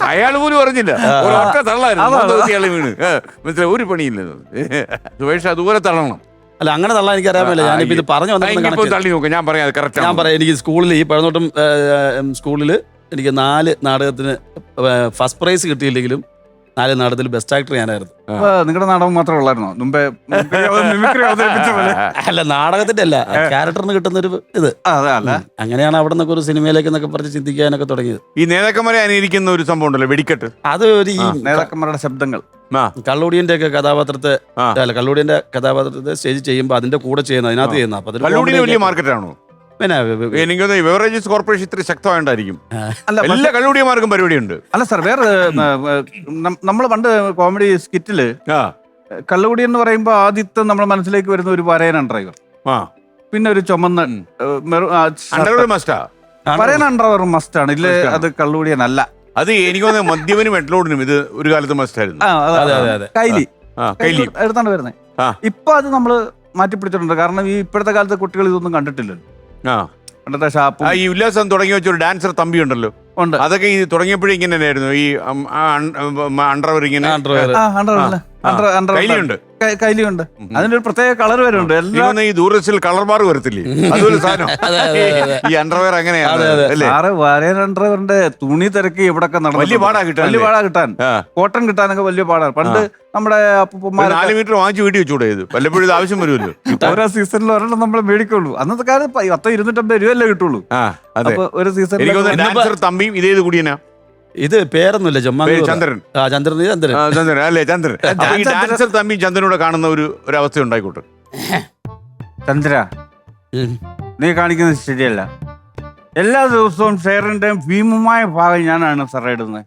[SPEAKER 1] അയാൾ പോലും പറഞ്ഞില്ല, ഒരൊറ്റ തള്ളായിരുന്നു വീണ്. മനസ്സിലായി, ഒരു പണിയില്ല. സുമേഷ് അതുപോലെ തള്ളണം.
[SPEAKER 2] അല്ല, അങ്ങനെ തള്ളാൻ എനിക്ക് അറിയാമല്ലോ. ഞാനിപ്പോ ഇത് പറഞ്ഞു
[SPEAKER 1] തള്ളി നോക്കാം. ഞാൻ പറയാം കറക്റ്റ്.
[SPEAKER 2] ഞാൻ പറയാം, എനിക്ക് സ്കൂളിൽ ഈ പഴന്തോട്ടം സ്കൂളിൽ എനിക്ക് 4 നാടകത്തിന് ഫസ്റ്റ് പ്രൈസ് കിട്ടിയില്ലെങ്കിലും 4 നാടകത്തിൽ ബെസ്റ്റ് ആക്ടർ ഞാനായിരുന്നു.
[SPEAKER 3] നിങ്ങളുടെ നാടകം മാത്രമേ ഉള്ളായിരുന്നോ മുമ്പേ?
[SPEAKER 2] അല്ല, നാടകത്തിന്റെ അല്ല, ക്യാരക്ടറിന് കിട്ടുന്ന ഒരു ഇത്. അങ്ങനെയാണ് അവിടെ നിന്നൊക്കെ ഒരു സിനിമയിലേക്ക് എന്നൊക്കെ പറഞ്ഞ് ചിന്തിക്കാനൊക്കെ തുടങ്ങിയത്.
[SPEAKER 1] ഈ നേതാക്കന്മാരെ അനുകരിക്കുന്ന ഒരു സംഭവം ഉണ്ടല്ലോ, വെടിക്കെട്ട്.
[SPEAKER 2] അത് ഒരു ഈ
[SPEAKER 3] നേതാക്കന്മാരുടെ ശബ്ദങ്ങൾ
[SPEAKER 2] കള്ളൂടിയന്റെ ഒക്കെ കഥാപാത്രത്തെ അല്ല, കള്ളൂടിയന്റെ കഥാപാത്രത്തെ സ്റ്റേജ് ചെയ്യുമ്പോൾ അതിന്റെ കൂടെ ചെയ്യുന്ന, അതിനകത്ത് ചെയ്യുന്ന. അപ്പൊ
[SPEAKER 1] വലിയ മാർക്കറ്റാണോ? പിന്നെ എനിക്ക് ബെവറേജസ് കോർപ്പറേഷൻ ഇത്ര ശക്തമായിട്ടായിരിക്കും. എല്ലാ കള്ളുടിയന്മാർക്കും പരിപാടിയുണ്ട്.
[SPEAKER 3] അല്ല സാർ, വേറെ നമ്മൾ പണ്ട് കോമഡി സ്കിറ്റില് കള്ളുകുടി എന്ന് പറയുമ്പോ ആദ്യത്തെ നമ്മുടെ മനസ്സിലേക്ക് വരുന്ന ഒരു വരയൻ ഡ്രൈവർ, പിന്നെ ഒരു ചുമന്ന വരയൻ ഡ്രൈവർ മസ്റ്റാണ്. ഇല്ല, അത് കള്ളുകുടിയനല്ല.
[SPEAKER 1] അത് എനിക്ക് തോന്നുന്നു മദ്യപനും മെട്ലോഡിനും ഇത് ഒരു കാലത്ത് മസ്റ്റായിരുന്നു.
[SPEAKER 3] കൈലി എടുത്താണ് വരുന്നത്. ഇപ്പൊ അത് നമ്മള് മാറ്റിപ്പിടിച്ചിട്ടുണ്ട്. കാരണം ഈ ഇപ്പോഴത്തെ കാലത്തെ കുട്ടികൾ ഇതൊന്നും കണ്ടിട്ടില്ലല്ലോ. പണ്ടത്തെ ഷാപ്പ്,
[SPEAKER 1] ഈ ഉല്ലാസം തുടങ്ങി വെച്ച ഒരു ഡാൻസർ തമ്പി ഉണ്ടല്ലോ, അതൊക്കെ ഈ തുടങ്ങിയപ്പോഴും ഇങ്ങനെ തന്നെയായിരുന്നു. ഈ അണ്ടർവെയർ ഇങ്ങനെ കൈലിയുണ്ട്.
[SPEAKER 3] അതിന്റെ ഒരു പ്രത്യേക കളർ വരുന്നുണ്ട്. എല്ലാം
[SPEAKER 1] ഈ ദൂരത്തിൽ കളർ ബാർ വരത്തില്ലേ, അതുപോലെ സാധനം ഈ അണ്ടർവെയർ അങ്ങനെയാണ്.
[SPEAKER 3] അണ്ടർവെയറിന്റെ തുണി തിരക്കി ഇവിടൊക്കെ
[SPEAKER 1] വലിയ പാടാ
[SPEAKER 3] കിട്ടാൻ കോട്ടൺ കിട്ടാനൊക്കെ വലിയ പാടാണ്. പണ്ട് നമ്മുടെ
[SPEAKER 1] 4 മീറ്റർ വാങ്ങിച്ച് വീട്ടിൽ വെച്ചുകൂടെ? ഇത് വല്ലപ്പോഴും ഇത് ആവശ്യം വരുമല്ലോ.
[SPEAKER 3] ഓരോ സീസണിൽ ഒരെണ്ണം നമ്മൾ മേടിക്കുള്ളൂ. അന്നത്തെ കാലത്ത് 250 രൂപയല്ലേ കിട്ടുള്ളൂ. അപ്പൊ ഒരു സീസണിൽ
[SPEAKER 1] തമ്പിയും ഇതേത് കൂടിയനാ?
[SPEAKER 2] ഇത് പേരൊന്നുമില്ല,
[SPEAKER 1] ചന്ദ്രൻ. ചന്ദ്രൻ അല്ലേ? ചന്ദ്രൻ. ഈ ഡാൻസർ തമ്പി ചന്ദ്രനോട് കാണുന്ന ഒരു അവസ്ഥ ഉണ്ടായിക്കോട്ടെ.
[SPEAKER 3] ചന്ദ്ര, നീ കാണിക്കുന്നത് ശരിയല്ല. എല്ലാ ദിവസവും ഷെയറിന്റെയും ഭീമമായ ഭാഗം ഞാനാണ് സാറേ ഇടുന്നത്.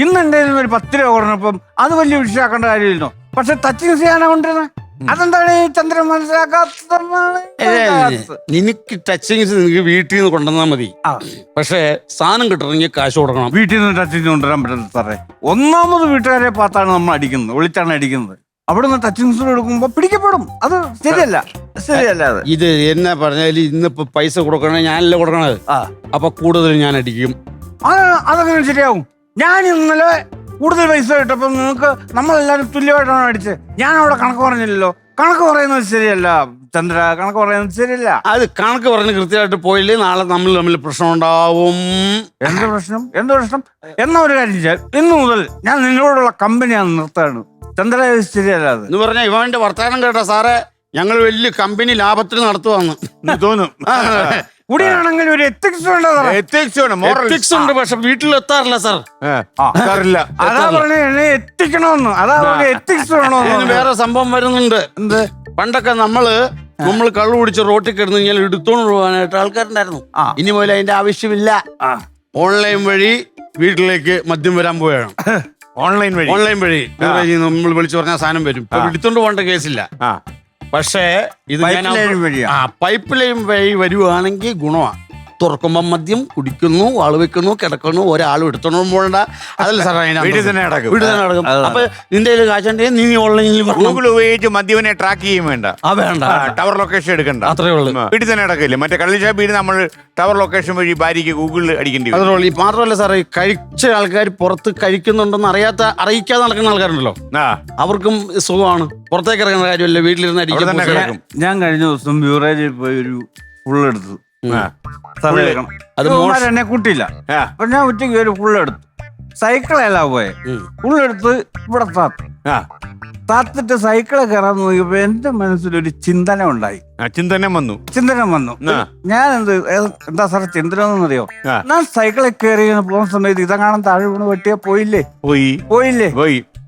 [SPEAKER 3] ഇന്ന് എന്റെ ഒരു 10 രൂപ കുറഞ്ഞപ്പം അത് വലിയ വിഷയമാക്കേണ്ട കാര്യമില്ലോ. പക്ഷെ ടച്ചിങ്സ് ചെയ്യാനാ കൊണ്ടിരുന്നത്. അതെന്താണ് ഈ ചന്ദ്രൻ മനസ്സിലാക്കാത്തത്?
[SPEAKER 2] നിനക്ക് ടച്ചിങ്സ് നിനക്ക് വീട്ടിൽ നിന്ന് കൊണ്ടുവന്നാൽ മതി. പക്ഷെ സാധനം കിട്ടണമെങ്കിൽ കാശ് കൊടുക്കണം.
[SPEAKER 3] വീട്ടിൽ നിന്ന് ടച്ചിങ് കൊണ്ടുവരാൻ പറ്റില്ല സാറേ. ഒന്നാമത് വീട്ടുകാരെ പാത്താണ് നമ്മൾ അടിക്കുന്നത്, ഒളിച്ചാണ് അടിക്കുന്നത്. അവിടുന്ന് ടച്ചിങ്സ് എടുക്കുമ്പോ പിടിക്കപ്പെടും. അത് ശരിയല്ല, ശരിയല്ല. അത്
[SPEAKER 2] ഇത് എന്നാ പറഞ്ഞാല് ഇന്നിപ്പോ പൈസ കൊടുക്കണേ ഞാനല്ലേ കൊടുക്കണത്. അപ്പൊ കൂടുതൽ ഞാൻ അടിക്കും.
[SPEAKER 3] അതെങ്ങനെ ശരിയാവും? ഞാൻ ഇന്നലെ കൂടുതൽ പൈസ കിട്ടപ്പോ നിങ്ങൾക്ക് നമ്മളെല്ലാരും തുല്യമായിട്ടാണ് അടിച്ചത്. ഞാൻ അവിടെ കണക്ക് പറഞ്ഞില്ലല്ലോ. കണക്ക് പറയുന്നത് ശരിയല്ല ചന്ദ്ര, കണക്ക് പറയുന്നത് ശരിയല്ല.
[SPEAKER 2] അത് കണക്ക് പറഞ്ഞ് കൃത്യമായിട്ട് പോയില്ലേ നാളെ തമ്മിൽ പ്രശ്നം ഉണ്ടാവും.
[SPEAKER 3] എന്ത് പ്രശ്നം? എന്ത് പ്രശ്നം? എന്നാ ഒരു കാര്യം ചെയ്യാം, ഇന്നു മുതൽ ഞാൻ നിന്നോടുള്ള കമ്പനിയാണ് നിർത്താണ് ചന്ദ്ര. ശരിയല്ല അത്
[SPEAKER 2] എന്ന് പറഞ്ഞാൽ ഇവന്റെ വർത്തമാനം കേട്ടോ സാറേ, ഞങ്ങൾ വലിയ കമ്പനി ലാഭത്തിൽ നടത്തുവാന്ന്
[SPEAKER 3] തോന്നും. കുടിയാണെങ്കിൽ ഒരു എത്തിക്സ്
[SPEAKER 2] ഉണ്ട്. പക്ഷെ വീട്ടിൽ എത്താറില്ല സാർ.
[SPEAKER 3] അതാ പറഞ്ഞ എത്തിക്കണമെന്ന്. അതാ പറഞ്ഞ എത്തിക്സ് വേണോ.
[SPEAKER 2] വേറെ സംഭവം വരുന്നുണ്ട്. എന്ത്? പണ്ടൊക്കെ നമ്മള് കള്ളു കുടിച്ച് റോട്ടിൽ കിടന്നു കഴിഞ്ഞാൽ എടുത്തോണ്ട് പോകാനായിട്ട് ആൾക്കാരുണ്ടായിരുന്നു. ഇനി മുതൽ അതിന്റെ ആവശ്യമില്ല. ഓൺലൈൻ വഴി വീട്ടിലേക്ക് മദ്യം വരാൻ പോവുകയാണ്. ഓൺലൈൻ വഴി നമ്മൾ വിളിച്ചു പറഞ്ഞാൽ സാധനം വരും. എടുത്തോണ്ട് പോകേണ്ട കേസില്ല. പക്ഷേ ഇത് പൈപ്പ് ലൈൻ വഴി വരുവാണെങ്കിൽ ഗുണമാണ്. തുറക്കുമ്പോ മദ്യം കുടിക്കുന്നു, ആള് വെക്കുന്നു, കിടക്കുന്നു, ഒരാളും എടുത്തോണ്ട് പോകണ്ട. അതല്ല സാർ, വീട്ടിൽ തന്നെ നടക്കും. അപ്പൊ നിന്റെ കാശുണ്ടെങ്കിൽ നീ ഓൺലൈനിൽ
[SPEAKER 1] ഗൂഗിൾ ഉപയോഗിച്ച് മദ്യവിനെ ട്രാക്ക് ചെയ്യും വേണ്ട.
[SPEAKER 2] വേണ്ട,
[SPEAKER 1] ടവർ ലൊക്കേഷൻ എടുക്കണ്ട.
[SPEAKER 2] അത്രേ ഉള്ളൂ.
[SPEAKER 1] വീട്ടിൽ തന്നെ നടക്കില്ല. മറ്റേ കള്ളിഷാപ്പിൽ നമ്മൾ ടവർ ലൊക്കേഷൻ വഴി ഭാര്യയ്ക്ക് ഗൂഗിളിൽ അടിക്കേണ്ടി
[SPEAKER 2] വരും. അതുള്ളൂ. മാത്രമല്ല സാറേ, കഴിച്ച ആൾക്കാർ പുറത്ത് കഴിക്കുന്നുണ്ടെന്ന് അറിയിക്കാതെ നടക്കുന്ന ആൾക്കാരുണ്ടല്ലോ, അവർക്കും സുഖമാണ്. പുറത്തേക്ക് ഇറങ്ങുന്ന കാര്യമല്ല, വീട്ടിലിരുന്ന് അടിക്കാൻ.
[SPEAKER 3] ഞാൻ കഴിഞ്ഞ ദിവസം ബ്യൂറേജിൽ പോയി ഒരു ഫുള്ളെടുത്തു. എന്നെ കൂട്ടിയില്ല. അപ്പൊ ഞാൻ ഉച്ചയ്ക്ക് ഒരു ഫുള്ളെടുത്തു. സൈക്കിളല്ല പോയെ. ഫുള്ളെടുത്ത് ഇവിടെ താത്തിട്ട് സൈക്കിള് കയറാൻ നോക്കിയപ്പോ എന്റെ മനസ്സിലൊരു ചിന്തന ഉണ്ടായി. ചിന്തനം വന്നു. ഞാൻ എന്താ സാറേ ചിന്തനം എന്നറിയോ? ഞാൻ സൈക്കിളിൽ കയറി പോകുന്ന സമയത്ത് ഇതെങ്ങാനും താഴെ വീണ് വെട്ടിയാ പോയില്ലേ.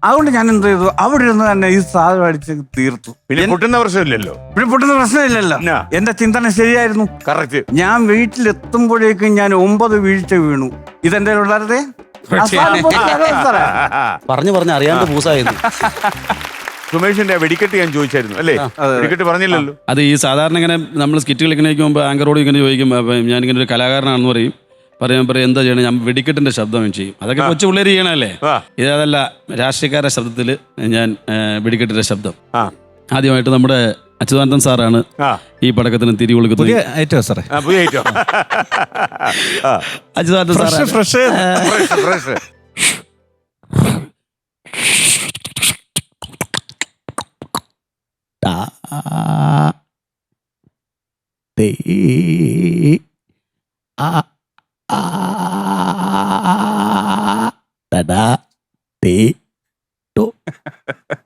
[SPEAKER 3] അതുകൊണ്ട് ഞാൻ എന്ത് ചെയ്തു, അവിടെ ഇരുന്ന് തന്നെ ഈ സാധനം അടിച്ച് തീർത്തു.
[SPEAKER 1] പിന്നെ പൊട്ടുന്ന
[SPEAKER 3] പ്രശ്നമില്ലല്ലോ. എന്റെ ചിന്തന ശരിയായിരുന്നു. കറക്റ്റ്. ഞാൻ വീട്ടിലെത്തുമ്പോഴേക്കും ഞാൻ 9 വീഴ്ച വീണു. ഇതെന്റെ ഉണ്ടായിരുന്നേ.
[SPEAKER 2] പറഞ്ഞു അറിയാണ്ട് പൂസായിരുന്നു.
[SPEAKER 1] സുമേഷിന്റെ വെടിക്കെട്ട് ഞാൻ ചോദിച്ചായിരുന്നു അല്ലേ? വെടിക്കെട്ട് പറഞ്ഞില്ലല്ലോ.
[SPEAKER 2] അത് ഈ സാധാരണ ഇങ്ങനെ നമ്മൾ സ്കിറ്റുകൾ ഇങ്ങനെ പോകുമ്പോൾ ആങ്കറോട് ഇങ്ങനെ ചോദിക്കും, ഞാനിങ്ങനെ ഒരു കലാകാരനാണെന്ന് പറയും. പറയാൻ എന്താ ചെയ്യണം? ഞാൻ വെടിക്കെട്ടിന്റെ ശബ്ദം ചെയ്യും. അതൊക്കെ കൊച്ചു പിള്ളേർ ചെയ്യണല്ലേ. ഇതല്ല, രാഷ്ട്രീയക്കാരുടെ ശബ്ദത്തിൽ ഞാൻ വെടിക്കെട്ടിന്റെ ശബ്ദം. ആദ്യമായിട്ട് നമ്മുടെ അച്യുതാനന്ദൻ സാറാണ് ഈ പടക്കത്തിന് തിരി കൊടുക്കുന്നത്. അച്യുതാനന്ദൻ സാർ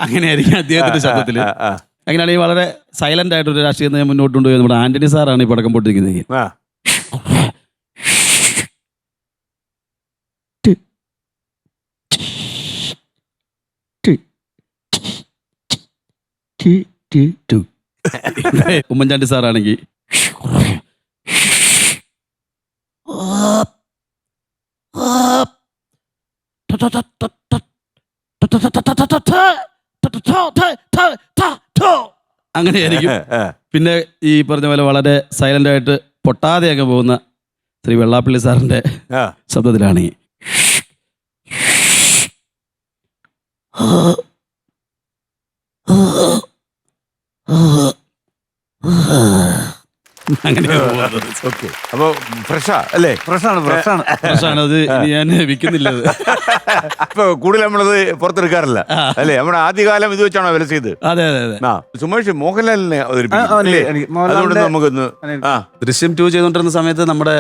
[SPEAKER 2] അങ്ങനെയായിരിക്കും അദ്ദേഹത്തിന്റെ ശബ്ദത്തില്. അങ്ങനെയാണെങ്കിൽ വളരെ സൈലന്റ് ആയിട്ടൊരു രാഷ്ട്രീയം ഞാൻ മുന്നോട്ട് കൊണ്ടുപോയി. നമ്മുടെ ആന്റണി സാറാണ് ഈ പടക്കം പൊട്ടിരിക്കുന്നത്. ഉമ്മൻചാണ്ടി സാറാണെങ്കിൽ അങ്ങനെയായിരിക്കും. പിന്നെ ഈ പറഞ്ഞ പോലെ വളരെ സൈലന്റ് ആയിട്ട് പൊട്ടാതെയൊക്കെ പോകുന്ന ശ്രീ വെള്ളാപ്പള്ളി സാറിന്റെ ശബ്ദത്തിലാണ് ഈ അങ്ങനെ.
[SPEAKER 1] അപ്പൊ ഫ്രഷാ അല്ലേ?
[SPEAKER 2] ഫ്രഷാണ്. അത് ഞാൻ വിൽക്കുന്നില്ല.
[SPEAKER 1] ഇപ്പൊ കൂടുതൽ നമ്മളത് പുറത്തെടുക്കാറില്ല അല്ലേ? നമ്മുടെ ആദ്യകാലം ഇത് വെച്ചാണോ വില ചെയ്ത്?
[SPEAKER 2] അതെ.
[SPEAKER 1] സുമേഷ് മോഹൻലാലിനെ അതുകൊണ്ട് നമുക്കൊന്ന്
[SPEAKER 2] ദൃശ്യം 2 ചെയ്തോണ്ടിരുന്ന സമയത്ത് നമ്മുടെ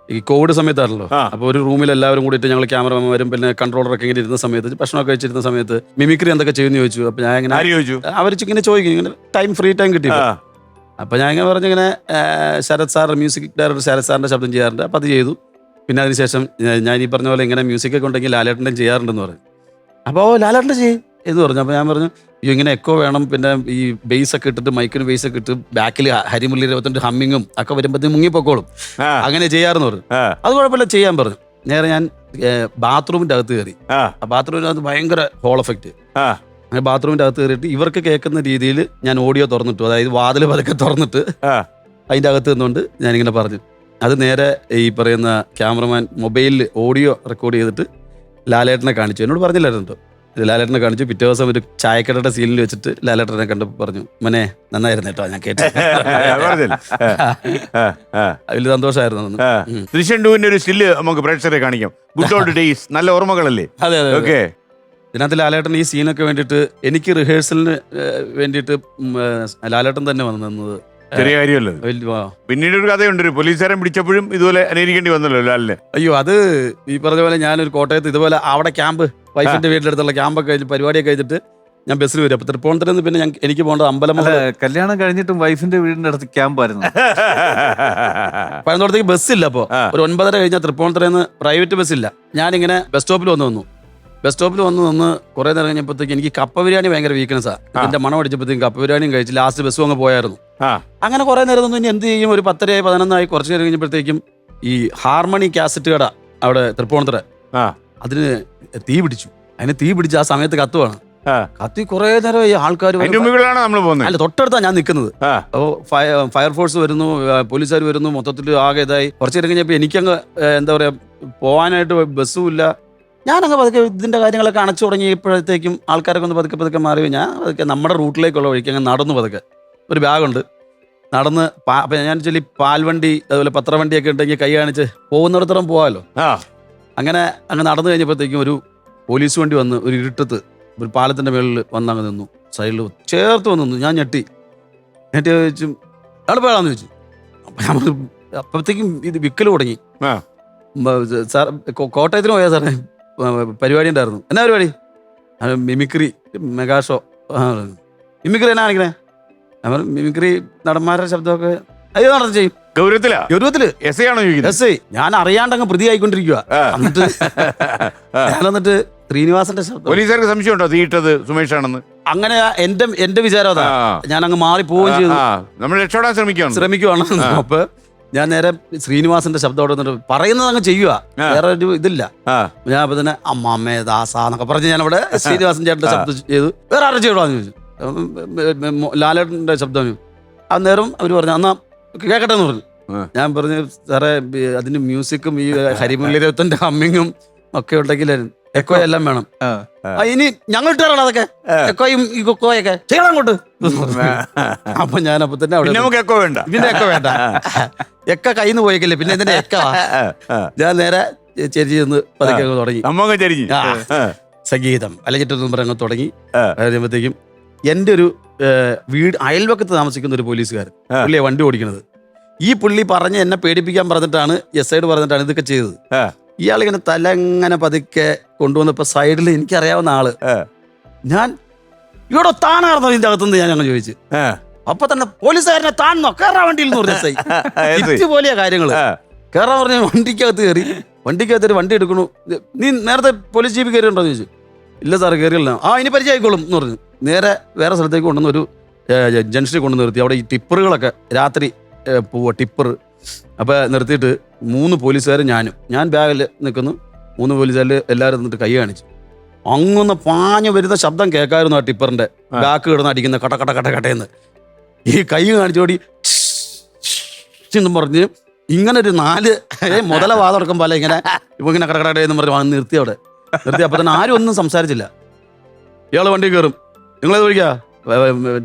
[SPEAKER 2] ഈ കോവിഡ് സമയത്താണല്ലോ. അപ്പൊ ഒരു റൂമിൽ എല്ലാവരും കൂടിയിട്ട് ഞങ്ങൾ ക്യാമറമാരും പിന്നെ കൺട്രോളറൊക്കെ ഇങ്ങനെ ഇരുന്ന സമയത്ത് ഭക്ഷണമൊക്കെ കഴിച്ചിരുന്ന സമയത്ത് മിമിക്രി എന്തൊക്കെ ചെയ്യുന്ന ചോദിച്ചു. അപ്പൊ ഞാൻ ഇങ്ങനെ അവർ ഇങ്ങനെ ചോദിക്കും, ഇങ്ങനെ ഫ്രീ ടൈം കിട്ടി. അപ്പൊ ഞാൻ ഇങ്ങനെ പറഞ്ഞിങ്ങനെ Sarath sir, music director Sarath സാറിന്റെ ശബ്ദം ചെയ്യാറുണ്ട്. അപ്പൊ അത് ചെയ്തു. പിന്നെ അതിനുശേഷം ഞാൻ ഈ പറഞ്ഞ പോലെ ഇങ്ങനെ മ്യൂസിക് ഒക്കെ ഉണ്ടെങ്കിൽ ലാലേട്ടൻ്റെ ചെയ്യാറുണ്ടെന്ന് പറയും. അപ്പോൾ ലാലേട്ടൻ്റെ ചെയ്യും. എന്ന് പറഞ്ഞു. അപ്പോൾ ഞാൻ പറഞ്ഞു അയ്യോ ഇങ്ങനെ എക്കോ വേണം, പിന്നെ ഈ ബേസ് ഒക്കെ ഇട്ടിട്ട് മൈക്കിന് ബേസ് ഒക്കെ ഇട്ട് ബാക്കിൽ ഹരിമുരളി രവത്തിന്റെ ഹമ്മിങ്ങും ഒക്കെ വരുമ്പോഴത്തേക്കും മുങ്ങിപ്പൊക്കോളും, അങ്ങനെ ചെയ്യാറെന്ന് പറഞ്ഞു. അത് കുഴപ്പമില്ല ചെയ്യാൻ പറഞ്ഞു. നേരെ ഞാൻ ബാത്റൂമിന്റെ അകത്ത് കയറി. ആ ബാത്റൂമിന്റെ അകത്ത് ഭയങ്കര ഹോൾ എഫക്റ്റ്. അങ്ങനെ ബാത്റൂമിന്റെ അകത്ത് കയറിയിട്ട് ഇവർക്ക് കേൾക്കുന്ന രീതിയിൽ ഞാൻ ഓഡിയോ തുറന്നിട്ടു, അതായത് വാതിൽ പതുക്കെ തുറന്നിട്ട് അതിൻ്റെ അകത്ത് നിന്നുകൊണ്ട് ഞാനിങ്ങനെ പറഞ്ഞു. അത് നേരെ ഈ പറയുന്ന ക്യാമറമാൻ മൊബൈലിൽ ഓഡിയോ റെക്കോർഡ് ചെയ്തിട്ട് ലാലേട്ടനെ കാണിച്ചു. എന്നോട് പറഞ്ഞില്ലായിരുന്നു കേട്ടോ. ലാലേട്ടനെ കാണിച്ചു. പിറ്റേ ദിവസം ഒരു ചായക്കടയുടെ സീനിൽ വെച്ചിട്ട് ലാലേട്ടനെ കണ്ടപ്പോൾ പറഞ്ഞു, മനെ നന്നായിരുന്നു കേട്ടോ, ഞാൻ കേട്ടു. അതിൽ സന്തോഷമായിരുന്നു.
[SPEAKER 1] ദൃശ്യം 2 ഒരു സ്റ്റില്ല് നമുക്ക് പ്രേക്ഷകരെ കാണിക്കാം. ഗുഡ് ഓൾഡ് ഡേയ്സ്, നല്ല ഓർമ്മകളല്ലേ?
[SPEAKER 2] അതെ അതെ.
[SPEAKER 1] ഓക്കെ.
[SPEAKER 2] ഇതിനകത്ത് ലാലേട്ടൻ ഈ സീനൊക്കെ വേണ്ടിയിട്ട് എനിക്ക് റിഹേഴ്സലിന് വേണ്ടിയിട്ട് ലാലേട്ടൻ തന്നെ വന്നു നിന്നത്.
[SPEAKER 1] ചെറിയ കാര്യമല്ലോ. പിന്നീട് ഒരു കഥയുണ്ട്, ഒരു പോലീസുകാരൻ പിടിച്ചപ്പോഴും ഇതുപോലെ അനുകരിക്കേണ്ടി വന്നല്ലോ ലാലിന്.
[SPEAKER 2] അയ്യോ അത് ഈ പറഞ്ഞ പോലെ ഞാനൊരു കോട്ടയത്ത് ഇതുപോലെ അവിടെ ക്യാമ്പ്, വൈഫിന്റെ വീട്ടിലെടുത്തുള്ള ക്യാമ്പൊക്കെ കഴിഞ്ഞ് പരിപാടിയൊക്കെ കഴിഞ്ഞിട്ട് ഞാൻ ബസ്സിൽ വരും. അപ്പൊ തൃപ്പൂണിത്തുറയിൽ നിന്ന് പിന്നെ എനിക്ക് പോകേണ്ടത് അമ്പലം.
[SPEAKER 3] കല്യാണം കഴിഞ്ഞിട്ടും വൈഫിന്റെ വീടിന്റെ അടുത്ത് ക്യാമ്പായിരുന്നു.
[SPEAKER 2] പഴയത്തോടത്തേക്ക് ബസ്സില്ല. അപ്പോൾ ഒരു 9:30 കഴിഞ്ഞാൽ തൃപ്പൂണിത്തുറയിൽ നിന്ന് പ്രൈവറ്റ് ബസ്സില്ല. ഞാനിങ്ങനെ ബസ് സ്റ്റോപ്പിൽ വന്നു. ബസ് സ്റ്റോപ്പിൽ വന്ന് കുറേ നേരം കഴിഞ്ഞപ്പോഴത്തേക്ക് എനിക്ക് കപ്പ ബിരിയാണി ഭയങ്കര വീക്ക്നെസ്സാണ്. ഇതിന്റെ മണം അടിച്ചപ്പോഴത്തേക്കും കപ്പ ബിരിയാണിയും കഴിച്ച് ലാസ്റ്റ് ബസ്സും അങ്ങ് പോയായിരുന്നു. അങ്ങനെ കുറേ നേരം ഒന്നും ഇനി എന്ത് ചെയ്യും, ഒരു 10 11 കുറച്ച് നേരം കഴിഞ്ഞപ്പോഴത്തേക്കും ഈ ഹാർമണി കാസറ്റ് കട അവിടെ തൃപ്പൂണിത്തുറ, അതിന് തീ പിടിച്ചു. അതിന് തീ പിടിച്ച് ആ സമയത്ത് കത്തുവാണ്. കത്തി കുറേ നേരം ഈ ആൾക്കാർ അല്ല തൊട്ടടുത്താണ് ഞാൻ നിൽക്കുന്നത്. അപ്പോൾ ഫയർഫോഴ്സ് വരുന്നു, പോലീസുകാർ വരുന്നു, മൊത്തത്തിൽ ആകെ ഇതായി. കുറച്ച് നേരം കഴിഞ്ഞപ്പോൾ എനിക്കങ്ങ് എന്താ പറയുക, പോകാനായിട്ട് ബസ്സും ഇല്ല. ഞാനങ്ങ് പതുക്കെ ഇതിൻ്റെ കാര്യങ്ങളൊക്കെ അണച്ചു തുടങ്ങിയപ്പോഴത്തേക്കും ആൾക്കാരൊക്കെ ഒന്ന് പതുക്കെ മാറി. ഞാൻ പതുക്കെ നമ്മുടെ റൂട്ടിലേക്കുള്ള വഴിക്ക് അങ്ങ് നടന്നു. പതുക്കെ ഒരു ബാഗുണ്ട്, നടന്ന് ഞാൻ ചൊല്ലി പാൽവണ്ടി അതുപോലെ പത്രവണ്ടിയൊക്കെ ഉണ്ടെങ്കിൽ കൈ കാണിച്ച് പോകുന്നിടത്തോളം പോകാമല്ലോ. അങ്ങനെ അങ്ങ് നടന്നു കഴിഞ്ഞപ്പോഴത്തേക്കും ഒരു പോലീസ് വണ്ടി വന്ന് ഒരു ഇരുട്ടത്ത് ഒരു പാലത്തിൻ്റെ മേളിൽ വന്നങ്ങ് നിന്നു. സൈഡിൽ ചേർത്ത് വന്ന് നിന്നു. ഞാൻ ഞെട്ടി ചോദിച്ചു അയാൾ പേടാന്ന് ചോദിച്ചു. അപ്പം ഞാൻ അപ്പോഴത്തേക്കും ഇത് വിക്കൽ തുടങ്ങി. സാർ കോട്ടയത്തിന് പോയാ സാറേ, പരിപാടി ഉണ്ടായിരുന്നു. എന്നാ പരിപാടി? Mimicry mega show. മിമിക്രി എന്നാ കാണിക്കണേ? മിമിക്രി നടന്മാരുടെ ശബ്ദമൊക്കെ അയ്യോ നടന്നു ചെയ്യും. ഗൗരവത്തില് എസ് ഐ ഞാൻ അറിയാണ്ടങ്ങ് പ്രതി ആയിക്കൊണ്ടിരിക്കുക. എന്നിട്ട് ശ്രീനിവാസന്റെ ശബ്ദം.
[SPEAKER 1] പോലീസുകാർക്ക് സംശയം ഉണ്ടോ തീയിട്ടത് സുമേഷ് ആണെന്ന്?
[SPEAKER 2] അങ്ങനെ എന്റെ വിചാരം അതാ. ഞാൻ അങ്ങ് മാറി പോവുകയും ചെയ്തു.
[SPEAKER 1] നമ്മൾ രക്ഷപ്പെടാൻ
[SPEAKER 2] ശ്രമിക്കുവാണ്. അപ്പൊ ഞാൻ നേരെ ശ്രീനിവാസന്റെ ശബ്ദം അവിടെ നിന്നിട്ട് പറയുന്നത് അങ്ങ് ചെയ്യുക, വേറെ ഒരു ഇതില്ല. ഞാൻ അപ്പൊ തന്നെ അമ്മാമ്മേ ദാസാന്നൊക്കെ പറഞ്ഞ് ഞാൻ അവിടെ ശ്രീനിവാസൻ ചേട്ടന്റെ ശബ്ദം ചെയ്തു. വേറെ ആരും ചെയ്യണമെന്ന് ചോദിച്ചു. ലാലേട്ടന്റെ ശബ്ദം. അന്നേരം അവർ പറഞ്ഞു എന്നാ കേക്കട്ടെ എന്ന് പറഞ്ഞു. ഞാൻ പറഞ്ഞു സാറേ അതിന് മ്യൂസിക്കും ഈ ഹരിമുരളി രവത്തിന്റെ ഹമ്മിങ്ങും ഒക്കെ ഉണ്ടെങ്കിൽ എക്കോ എല്ലാം വേണം. ഇനി ഞങ്ങൾ ഇട്ടാറാണ് അതൊക്കെ എക്കോയും ഈ കൊക്കോയൊക്കെ ചെയ്യണം അങ്ങോട്ട്. അപ്പൊ ഞാൻ അപ്പൊ തന്നെ അവിടെ
[SPEAKER 1] എക്കോ വേണ്ട,
[SPEAKER 2] ഇതിന്റെ എക്കോ വേണ്ട, എക്ക കയ്യിൽ നിന്ന് പോയേക്കല്ലേ പിന്നെ ഇതിന്റെ എക്ക. ഞാൻ നേരെ ചെരിഞ്ഞ് നിന്ന് പതുക്കെ തുടങ്ങി സംഗീതം അലഞ്ഞിട്ടൊന്നും പറഞ്ഞ് തുടങ്ങി. കഴിയുമ്പോഴത്തേക്കും എൻ്റെ ഒരു വീട് അയൽവക്കത്ത് താമസിക്കുന്ന ഒരു പോലീസുകാരൻ, പുള്ളിയെ വണ്ടി ഓടിക്കുന്നത്. ഈ പുള്ളി പറഞ്ഞ് എന്നെ പേടിപ്പിക്കാൻ പറഞ്ഞിട്ടാണ് SIയോട് പറഞ്ഞിട്ടാണ് ഇതൊക്കെ ചെയ്തത്. ഇയാളിങ്ങനെ തല ഇങ്ങനെ പതുക്കെ കൊണ്ടുവന്നപ്പോ സൈഡിൽ എനിക്കറിയാവുന്ന ആള്, ഞാൻ ഇവിടെ താണായിരുന്നോ ഇതിന്റെ അകത്തുനിന്ന് ഞാൻ അങ്ങനെ ചോദിച്ചു. അപ്പൊ തന്നെ പോലീസുകാരനെ താണോ കയറാൻ വണ്ടിയിൽ നിന്ന് പറഞ്ഞു. ഇതുപോലെയാ കാര്യങ്ങള്. കയറാൻ പറഞ്ഞ വണ്ടിക്കകത്ത് കയറി. വണ്ടിക്കകത്ത് വണ്ടി എടുക്കണു. നീ നേരത്തെ പോലീസ് ജീപ്പ് കയറിയുണ്ടോ എന്ന് ചോദിച്ചു. ഇല്ല സാറ് കയറിയല്ല. ഇനി പരിചയമായിക്കോളും എന്ന് പറഞ്ഞു. നേരെ വേറെ സ്ഥലത്തേക്ക് കൊണ്ടുവന്ന് ഒരു ജംഗ്ഷനിൽ കൊണ്ടു നിർത്തി. അവിടെ ഈ ടിപ്പറുകളൊക്കെ രാത്രി പോവുക ടിപ്പർ. അപ്പോൾ നിർത്തിയിട്ട് 3 പോലീസുകാരും ഞാൻ ബാഗിൽ നിൽക്കുന്നു. 3 പോലീസുകാരിൽ എല്ലാവരും നിന്നിട്ട് കൈ കാണിച്ചു. അങ്ങൊന്ന് പാഞ്ഞു വരുന്ന ശബ്ദം കേൾക്കായിരുന്നു ആ ടിപ്പറിന്റെ ബാക്ക് കിടന്ന് അടിക്കുന്ന കട്ട കട്ട കട്ട കട്ടയെന്ന്. ഈ കൈ കാണിച്ചോടി എന്നും പറഞ്ഞ് ഇങ്ങനെ ഒരു 4 മുതല വാതുറക്കം പോലെ ഇങ്ങനെ കടകടയെന്ന് പറഞ്ഞ് വന്ന് നിർത്തി. അവിടെ നിർത്തി. അപ്പോൾ തന്നെ ആരും ഒന്നും സംസാരിച്ചില്ല. ഇയാൾ വണ്ടി കയറും. നിങ്ങളേത് വിളിക്കാ?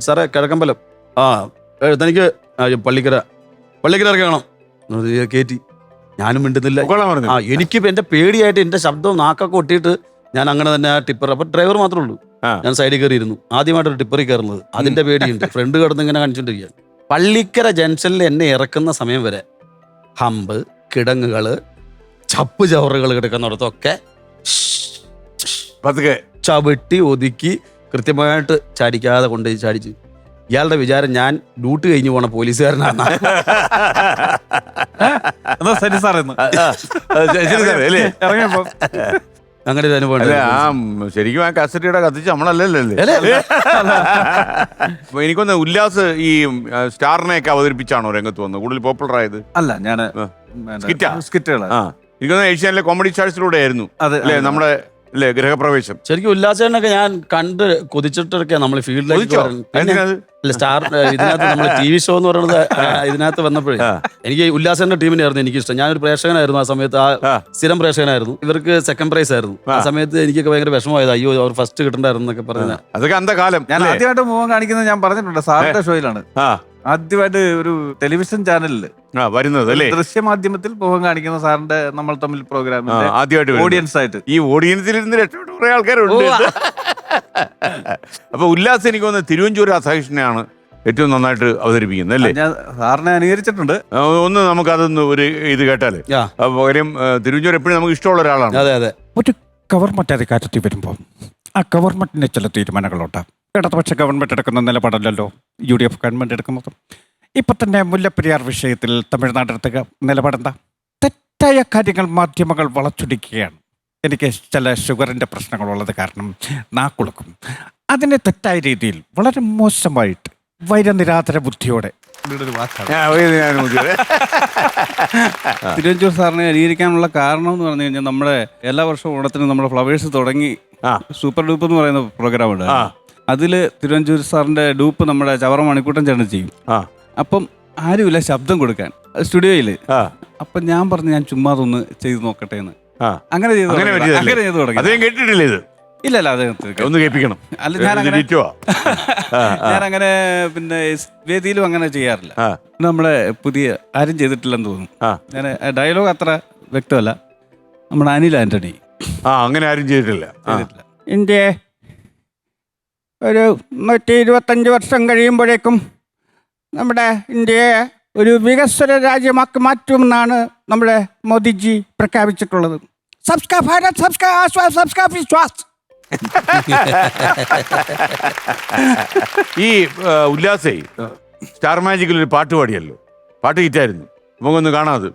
[SPEAKER 2] സാറേ കിഴക്കമ്പലം. തനിക്ക് പള്ളിക്കര ഇറക്കണം. കയറ്റി. ഞാനും മിണ്ടുന്നില്ല. എനിക്ക് എൻ്റെ പേടിയായിട്ട് എൻ്റെ ശബ്ദം നാക്കൊക്കെ ഒട്ടിയിട്ട് ഞാൻ അങ്ങനെ തന്നെ ആ ടിപ്പർ. അപ്പം ഡ്രൈവർ മാത്രമേ ഉള്ളൂ. ഞാൻ സൈഡിൽ കയറിയിരുന്നു. ആദ്യമായിട്ടൊരു ടിപ്പറിൽ കയറുന്നത്. അതിൻ്റെ പേടിയുണ്ട്. ഫ്രണ്ട് കിടന്ന് ഇങ്ങനെ കാണിച്ചുകൊണ്ടിരിക്കുകയാണ്. പള്ളിക്കര ജംഗ്ഷനിൽ എന്നെ ഇറക്കുന്ന സമയം വരെ ഹമ്പ്, കിടങ്ങുകള്, ചപ്പ് ചവറുകൾ കിടക്കുന്നിടത്തൊക്കെ ചവിട്ടി ഒതുക്കി കൃത്യമായിട്ട് ചാടിക്കാതെ കൊണ്ടുപോയി ചാടിച്ചു. ഇയാളുടെ വിചാരം ഞാൻ ഡ്യൂട്ടി കഴിഞ്ഞു പോണ പോലീസുകാരനാണ്. അങ്ങനെ ഒരു അനുഭവം
[SPEAKER 1] അല്ല
[SPEAKER 2] ഉണ്ടായിരുന്നു.
[SPEAKER 1] ശരിക്കും ആ കാസറ്റിയുടെ കത്തിച്ച് നമ്മളല്ലല്ലേ അപ്പൊ എനിക്കൊന്ന് ഉല്ലാസ് ഈ സ്റ്റാറിനെയൊക്കെ അവതരിപ്പിച്ചാണോ രംഗത്ത് വന്നത് കൂടുതൽ പോപ്പുലർ ആയത്?
[SPEAKER 3] അല്ല ഞാൻ സ്കിറ്റുകൾ
[SPEAKER 1] എനിക്കൊന്ന് ഏഷ്യാനിലെ കോമഡി സ്റ്റാർസിലൂടെ ആയിരുന്നു അല്ലേ നമ്മുടെ അല്ലേ ഗൃഹപ്രവേശം?
[SPEAKER 2] ശരിക്കും ഉല്ലാസേനൊക്കെ ഞാൻ കണ്ട് കൊതിച്ചിട്ടൊക്കെയാണ് നമ്മൾ ഫീൽഡിലേക്ക് അല്ല സ്റ്റാർ ഇതിനകത്ത് നമ്മൾ ടി വി ഷോ എന്ന് പറയുന്നത് ഇതിനകത്ത് വന്നപ്പോഴേ എനിക്ക് ഉല്ലാസേന്റെ ടീമിനായിരുന്നു എനിക്ക് ഇഷ്ടം. ഞാനൊരു പ്രേക്ഷകനായിരുന്നു ആ സമയത്ത്, ആ സ്ഥിരം പ്രേക്ഷകനായിരുന്നു. ഇവർക്ക് സെക്കൻഡ് പ്രൈസ് ആയിരുന്നു. ആ സമയത്ത് എനിക്കൊക്കെ ഭയങ്കര വിഷമമായത്, അയ്യോ അവർ ഫസ്റ്റ് കിട്ടണ്ടായിരുന്നു എന്നൊക്കെ പറഞ്ഞ
[SPEAKER 1] അതൊക്കെ അന്തകാലം.
[SPEAKER 3] ഞാൻ ആദ്യമായിട്ട് മുഖം കാണിക്കുന്നത് ഞാൻ പറഞ്ഞിട്ടുണ്ട് സാറിന്റെ ഷോയിലാണ്. ആദ്യമായിട്ട് ഒരു ടെലിവിഷൻ ചാനലിൽ
[SPEAKER 1] വരുന്നത് അല്ലേ,
[SPEAKER 3] ദൃശ്യമാധ്യമത്തിൽ മുഖം കാണിക്കുന്ന സാറിന്റെ നമ്മൾ തമ്മിൽ പ്രോഗ്രാമിൽ
[SPEAKER 1] ആദ്യമായിട്ട്
[SPEAKER 3] ഓഡിയൻസ് ആയിട്ട്. ഈ
[SPEAKER 1] ഓഡിയൻസിൽ ഇരുന്ന് രക്ഷപ്പെട്ട കുറെ ആൾക്കാരുണ്ട്. അപ്പൊ ഉല്ലാസ് എനിക്ക് തോന്നുന്നത് തിരുവഞ്ചൂർ രാധാകൃഷ്ണനാണ് ഏറ്റവും നന്നായിട്ട് അവതരിപ്പിക്കുന്നത് അല്ലേ?
[SPEAKER 3] ഞാൻ സാറിനെ അനുകരിച്ചിട്ടുണ്ട്.
[SPEAKER 1] ഒന്ന് നമുക്ക് അതൊന്ന് ഒരു ഇത് കേട്ടാല്. കാര്യം തിരുവഞ്ചൂർ എപ്പോഴും നമുക്ക് ഇഷ്ടമുള്ള ഒരാളാണ്.
[SPEAKER 2] അതെ അതെ.
[SPEAKER 5] ഒരു ഗവൺമെന്റ് അധികാരത്തിൽ വരുമ്പോൾ ആ ഗവൺമെന്റിന് ചില തീരുമാനങ്ങളുണ്ടാകും. ഇടതുപക്ഷ ഗവൺമെന്റ് എടുക്കുന്ന നിലപാടല്ലല്ലോ UDF ഗവൺമെന്റ് എടുക്കുന്നത്. ഇപ്പൊ തന്നെ മുല്ലപ്പെരിയാർ വിഷയത്തിൽ തമിഴ്നാട് എടുത്ത നിലപാടെന്താ? തെറ്റായ കാര്യങ്ങൾ മാധ്യമങ്ങൾ വളച്ചൊടിക്കുകയാണ്. എനിക്ക് ചില ഷുഗറിന്റെ പ്രശ്നങ്ങളുള്ളത് കാരണം നാക്കുളുക്കും. അതിനെ തെറ്റായ രീതിയിൽ വളരെ മോശമായിട്ട് വൈരനിരാധര ബുദ്ധിയോടെ
[SPEAKER 3] തിരുവഞ്ചൂർ സാറിനെ അനുകരിക്കാനുള്ള കാരണം എന്ന് പറഞ്ഞു കഴിഞ്ഞാൽ നമ്മുടെ എല്ലാ വർഷവും ഓണത്തിന് നമ്മുടെ ഫ്ലവേഴ്സ് തുടങ്ങി സൂപ്പർ ഡൂപ്പ് എന്ന് പറയുന്ന പ്രോഗ്രാം ഉണ്ട്. അതില് തിരുവഞ്ചൂർ സാറിന്റെ ഡൂപ്പ് നമ്മുടെ ചവറ മണിക്കൂട്ടൻ ചേട്ടൻ ചെയ്യും. അപ്പം ആരുമില്ല ശബ്ദം കൊടുക്കാൻ സ്റ്റുഡിയോയില്. അപ്പൊ ഞാൻ പറഞ്ഞു ഞാൻ ചുമ്മാ അതൊന്ന് ചെയ്ത് നോക്കട്ടെ എന്ന്. അങ്ങനെ ചെയ്തു തുടങ്ങി.
[SPEAKER 1] കേട്ടിട്ടില്ല ഇത്?
[SPEAKER 3] ഇല്ല അദ്ദേഹത്തിന്
[SPEAKER 1] ഒന്ന് കേൾപ്പിക്കണം.
[SPEAKER 3] അല്ല ഞാനങ്ങനെ പിന്നെ വേദിയിലും അങ്ങനെ ചെയ്യാറില്ല. നമ്മളെ പുതിയ ആരും ചെയ്തിട്ടില്ലെന്ന് തോന്നുന്നു. ഞാൻ ഡയലോഗ് അത്ര വ്യക്തമല്ല. നമ്മുടെ അനിൽ ആന്റണി
[SPEAKER 1] അങ്ങനെ ആരും ചെയ്തിട്ടില്ല.
[SPEAKER 5] ഇന്ത്യ ഒരു 125 വർഷം കഴിയുമ്പോഴേക്കും നമ്മുടെ ഇന്ത്യയെ ഒരു വികസ്വര രാജ്യമാക്കി മാറ്റുമെന്നാണ് നമ്മുടെ മോദിജി പ്രഖ്യാപിച്ചിട്ടുള്ളത്. സബ്സ്കാ ഭാരത് സബ്സ്കാ ആശ്വാസ് സബ്സ്കാ വിശ്വാസ്.
[SPEAKER 1] ഈ ഉല്ലാസേ സ്റ്റാർ മാജിക്കിൽ ഒരു പാട്ട് പാടിയല്ലോ, പാട്ട് ഹിറ്റായിരുന്നു. നമുക്കൊന്ന് കാണാത്.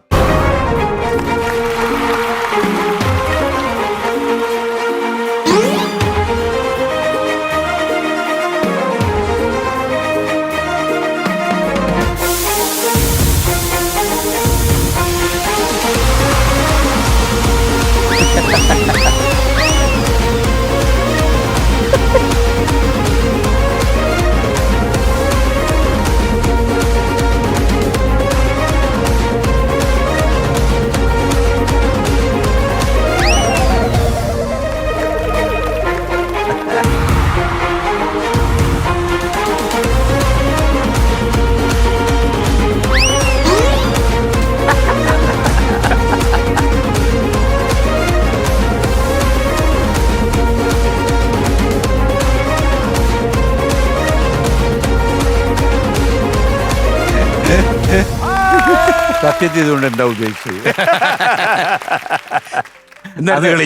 [SPEAKER 1] സത്യത്തിൽ ഇതുകൊണ്ട് എന്താ ഉദ്ദേശിച്ചത്?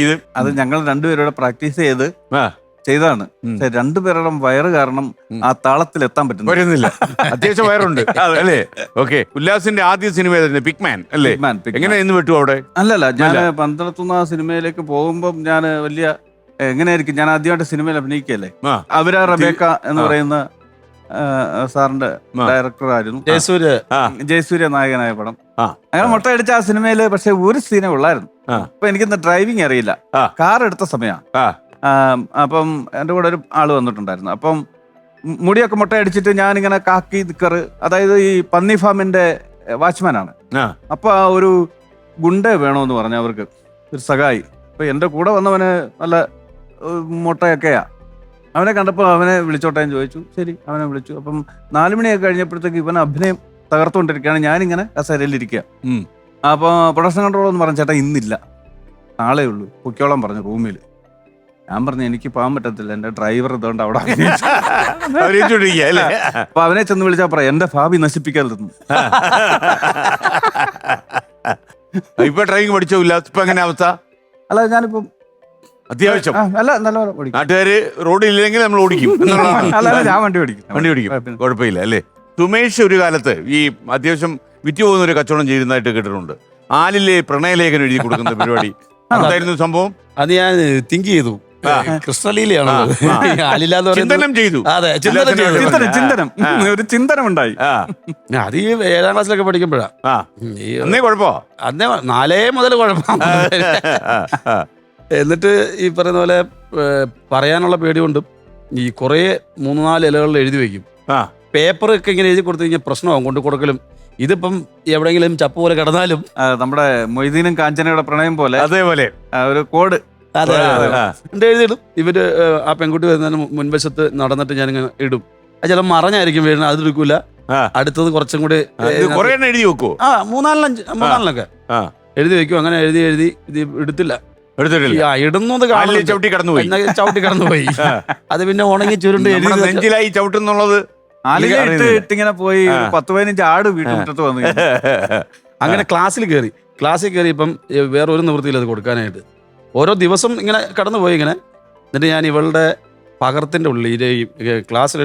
[SPEAKER 1] ഇത്
[SPEAKER 3] അത് ഞങ്ങൾ രണ്ടുപേരോടെ പ്രാക്ടീസ് ചെയ്താണ്. രണ്ടുപേരുടെ വയറ് കാരണം ആ താളത്തിൽ എത്താൻ
[SPEAKER 1] പറ്റുന്നില്ല. അത്യാവശ്യം വയറുണ്ട് അല്ലേ? ഓക്കെ. ഉല്ലാസിന്റെ ആദ്യ സിനിമ പിക്മാൻ അല്ലേ? എങ്ങനെ ഇന്ന് വിട്ടു അവിടെ?
[SPEAKER 3] അല്ലല്ല, ഞാൻ പന്തളത്തുനിന്ന് ആ സിനിമയിലേക്ക് പോകുമ്പം ഞാൻ വലിയ എങ്ങനെയായിരിക്കും, ഞാൻ ആദ്യമായിട്ട് സിനിമയിൽ അഭിനയിക്കല്ലേ. അവരാ റബേക്ക എന്ന് പറയുന്ന സാറിന്റെ ഡയറക്ടറായിരുന്നു. ജയസൂര്യ നായകനായ പടം. അങ്ങനെ മുട്ടയടിച്ച ആ സിനിമയില് പക്ഷെ ഒരു സീനേ ഉള്ളായിരുന്നു. അപ്പൊ എനിക്കിന്ന് ഡ്രൈവിംഗ് അറിയില്ല. കാർ എടുത്ത സമയമാണ്. അപ്പം എൻ്റെ കൂടെ ഒരു ആള് വന്നിട്ടുണ്ടായിരുന്നു. അപ്പം മുടിയൊക്കെ മുട്ടയടിച്ചിട്ട് ഞാനിങ്ങനെ കാക്കി നിക്കറ്, അതായത് ഈ പന്നി ഫാമിന്റെ വാച്ച്മാനാണ്. അപ്പൊ ആ ഒരു ഗുണ്ട വേണമെന്ന് പറഞ്ഞു അവർക്ക്, ഒരു സഹായി. അപ്പൊ എന്റെ കൂടെ വന്നവന് നല്ല മുട്ടയൊക്കെയാ. അവനെ കണ്ടപ്പോൾ അവനെ വിളിച്ചോട്ടെ എന്ന് ചോദിച്ചു. ശരി, അവനെ വിളിച്ചു. അപ്പം 4 മണിയൊക്കെ കഴിഞ്ഞപ്പോഴത്തേക്ക് ഇവൻ അഭിനയം തകർത്തുകൊണ്ടിരിക്കുകയാണ്. ഞാനിങ്ങനെ കസേരയിലിരിക്കുക. അപ്പോൾ പ്രൊഡക്ഷൻ കൺട്രോൾ എന്ന് പറഞ്ഞു, ചേട്ടാ ഇന്നില്ല, നാളെ ഉള്ളൂ, പൊക്കോളം പറഞ്ഞു റൂമിൽ. ഞാൻ പറഞ്ഞു എനിക്ക് പോകാൻ പറ്റത്തില്ല, എൻ്റെ ഡ്രൈവർ ഇതുകൊണ്ട് അവിടെ. അപ്പൊ അവനെ ചെന്ന് വിളിച്ചാൽ പറയാം എന്റെ ഭാവി നശിപ്പിക്കരുതെന്ന്.
[SPEAKER 1] ഇപ്പൊ ഡ്രൈവിംഗ് പഠിച്ച ഉല്ലാസ് ഇപ്പൊ എങ്ങനെ അവസ്ഥ?
[SPEAKER 3] അല്ല ഞാനിപ്പം
[SPEAKER 1] അത്യാവശ്യം
[SPEAKER 3] നല്ല
[SPEAKER 1] നാട്ടുകാര് റോഡില്ലെങ്കിൽ നമ്മൾ ഓടിക്കും.
[SPEAKER 3] ഞാൻ വണ്ടി ഓടിക്കും,
[SPEAKER 1] കുഴപ്പമില്ല അല്ലേ? സുമേഷ് ഒരു കാലത്ത് ഈ അത്യാവശ്യം വിറ്റ് പോകുന്ന ഒരു കച്ചവടം ചെയ്യുന്നതായിട്ട് കേട്ടിട്ടുണ്ട്. ആലിലെ പ്രണയലേഖനം എഴുതി കൊടുക്കുന്ന പരിപാടി എന്തായിരുന്നു സംഭവം?
[SPEAKER 2] അത് ഞാൻ തിങ്ക് ചെയ്തു. കൃഷ്ണലീലയാണ് ആലില്ല എന്ന്
[SPEAKER 1] ചിന്തനം
[SPEAKER 2] പറയുന്നത്.
[SPEAKER 1] ചെയ്തു.
[SPEAKER 2] അതെ, ചിന്തനം ചെയ്തു.
[SPEAKER 3] ചിന്തനം ഒരു ചിന്തനം ഉണ്ടായി.
[SPEAKER 2] അത് ഈ 7ാം ക്ലാസ്സിലൊക്കെ പഠിക്കുമ്പോഴാ.
[SPEAKER 1] അന്നേ കുഴപ്പമോ?
[SPEAKER 2] അന്നേ 4 മുതൽ കുഴപ്പം. എന്നിട്ട് ഈ പറയുന്ന പോലെ പറയാനുള്ള പേടി കൊണ്ടും ഈ കുറേ 3-4 ഇലകളിൽ എഴുതി വെക്കും. പേപ്പറൊക്കെ ഇങ്ങനെ എഴുതി കൊടുത്തു കഴിഞ്ഞാൽ പ്രശ്നമാകും കൊണ്ട് കൊടുക്കലും. ഇതിപ്പം എവിടെയെങ്കിലും ചപ്പ് പോലെ കിടന്നാലും
[SPEAKER 3] നമ്മുടെ മൊയ്തീനും കാഞ്ചനയുടെ പ്രണയം പോലെ
[SPEAKER 1] അതേപോലെ
[SPEAKER 3] ഒരു കോഡ്
[SPEAKER 2] അതെ എഴുതിയിടും. ഇവര് ആ പെൺകുട്ടി വരുന്നതിന് മുൻവശത്ത് നടന്നിട്ട് ഞാനിങ്ങനെ ഇടും. അത് ചില മറഞ്ഞായിരിക്കും വീഴുന്നത്, അത് എടുക്കൂല. അടുത്തത് കുറച്ചും കൂടി
[SPEAKER 1] എഴുതി വെക്കുവോ?
[SPEAKER 2] 3-4 എഴുതി വെക്കും. അങ്ങനെ എഴുതി ഇത് എടുത്തില്ല. ഇടുന്നത്
[SPEAKER 1] ചവിട്ടി
[SPEAKER 2] കടന്നുപോയി. അത് പിന്നെ ഉണങ്ങി ചുരുണ്ട്
[SPEAKER 1] നെഞ്ചിലായി ചവിട്ടുന്നുള്ളത്
[SPEAKER 3] ഇട്ടിങ്ങനെ പോയി 10-15 ആട് വീട്ടുമുറ്റത്ത് വന്നു.
[SPEAKER 2] അങ്ങനെ ക്ലാസ്സിൽ കയറി ഇപ്പം വേറെ ഒരു നിവൃത്തിയില്ല അത് കൊടുക്കാനായിട്ട്. ഓരോ ദിവസം ഇങ്ങനെ കടന്നുപോയി ഇങ്ങനെ. എന്നിട്ട് ഞാൻ ഇവളുടെ പകർത്തിന്റെ ഉള്ളിൽ ക്ലാസ്സിൽ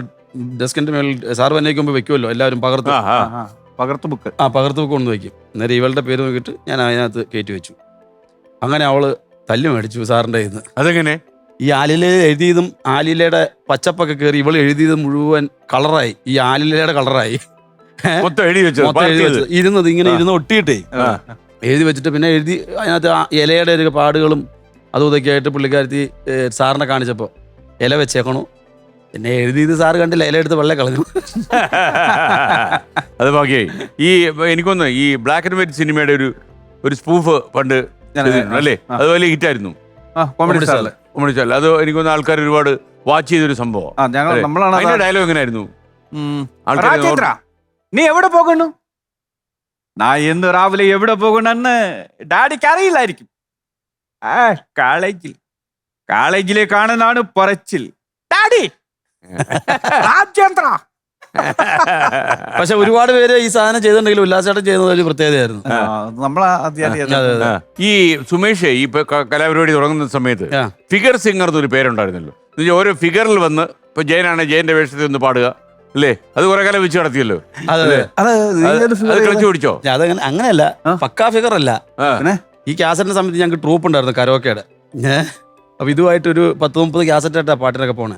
[SPEAKER 2] ഡെസ്കിന്റെ മേളിൽ സാർ വന്നേക്കുമ്പോൾ വെക്കുമല്ലോ എല്ലാവരും
[SPEAKER 3] പകർത്ത് ബുക്ക്
[SPEAKER 2] കൊണ്ട് വയ്ക്കും. അന്നേരം ഇവളുടെ പേര് നോക്കിയിട്ട് ഞാൻ അതിനകത്ത് കയറ്റി വെച്ചു. അങ്ങനെ അവള് തല്ലു മേടിച്ചു സാറിന്റെ കയ്യിൽ നിന്ന്.
[SPEAKER 1] അതെങ്ങനെ?
[SPEAKER 2] ഈ ആലില എഴുതിയതും ആലിലയുടെ പച്ചപ്പൊക്കെ കയറി ഇവള് എഴുതിയത് മുഴുവൻ കളറായി. ഈ ആലിലയുടെ കളറായി
[SPEAKER 1] മൊത്തം എഴുതി വെച്ചത്
[SPEAKER 2] ഇരുന്നത് ഇങ്ങനെ ഇരുന്ന് ഒട്ടിയിട്ടേ എഴുതി വെച്ചിട്ട് പിന്നെ എഴുതി അതിനകത്ത് ഇലയുടെ ഒരു പാടുകളും അതും ഇതൊക്കെ ആയിട്ട് പുള്ളിക്കാരത്തി സാറിനെ കാണിച്ചപ്പോൾ ഇല വെച്ചേക്കണു. പിന്നെ എഴുതിയത് സാറ് കണ്ടില്ല, ഇല എടുത്ത് വെള്ളം കളഞ്ഞു.
[SPEAKER 1] അത് ബാക്കിയായി. ഈ എനിക്കൊന്ന് ഈ ബ്ലാക്ക് ആൻഡ് വൈറ്റ് സിനിമയുടെ ഒരു സ്പൂഫ് പണ്ട് അല്ലേ, അതുപോലെ ഹിറ്റായിരുന്നു. അത് എനിക്കൊന്ന് ആൾക്കാർ ഒരുപാട് വാച്ച് ചെയ്തൊരു സംഭവം. അതിന്റെ ഡയലോഗ് എങ്ങനെയായിരുന്നു?
[SPEAKER 3] നീ എവിടെ പോകണു? നാ എന്ന് രാവിലെ എവിടെ പോകണെന്ന് ഡാഡിക്ക് അറിയില്ലായിരിക്കും. കോളേജിലേക്കാണെന്നാണ് പറച്ചിൽ. ഡാഡി രാജേന്ദ്ര.
[SPEAKER 2] പക്ഷെ ഒരുപാട് പേര് ഈ സാധനം ചെയ്തിട്ടുണ്ടെങ്കിലും ഉല്ലാസേട്ടൻ ചെയ്യുന്നത് ഒരു പ്രത്യേകതയായിരുന്നു.
[SPEAKER 1] ഈ സുമേഷ് ഈ കലാപരിപാടി തുടങ്ങുന്ന സമയത്ത് ഫിഗർ സിംഗർ എന്നൊരു പേരുണ്ടായിരുന്നല്ലോ. ഓരോ ഫിഗറിൽ വന്ന് ഇപ്പൊ ജയനാണ് ജയന്റെ വേഷത്തിൽ ഒന്ന് പാടുക അല്ലേ, അത് കുറെ കാലം വെച്ച് നടത്തിയല്ലോ. കളിച്ചു പിടിച്ചോ?
[SPEAKER 2] അതങ്ങനെ അങ്ങനെയല്ല, പക്കാ ഫിഗർ അല്ല. ഈ കാസറ്റിന്റെ സമയത്ത് ഞങ്ങൾക്ക് ട്രൂപ്പ് ഉണ്ടായിരുന്നു കരോക്കയുടെ. അപ്പൊ ഇതുമായിട്ടൊരു 10-30 കാസറ്റായിട്ടാ പാട്ടിനൊക്കെ പോണേ.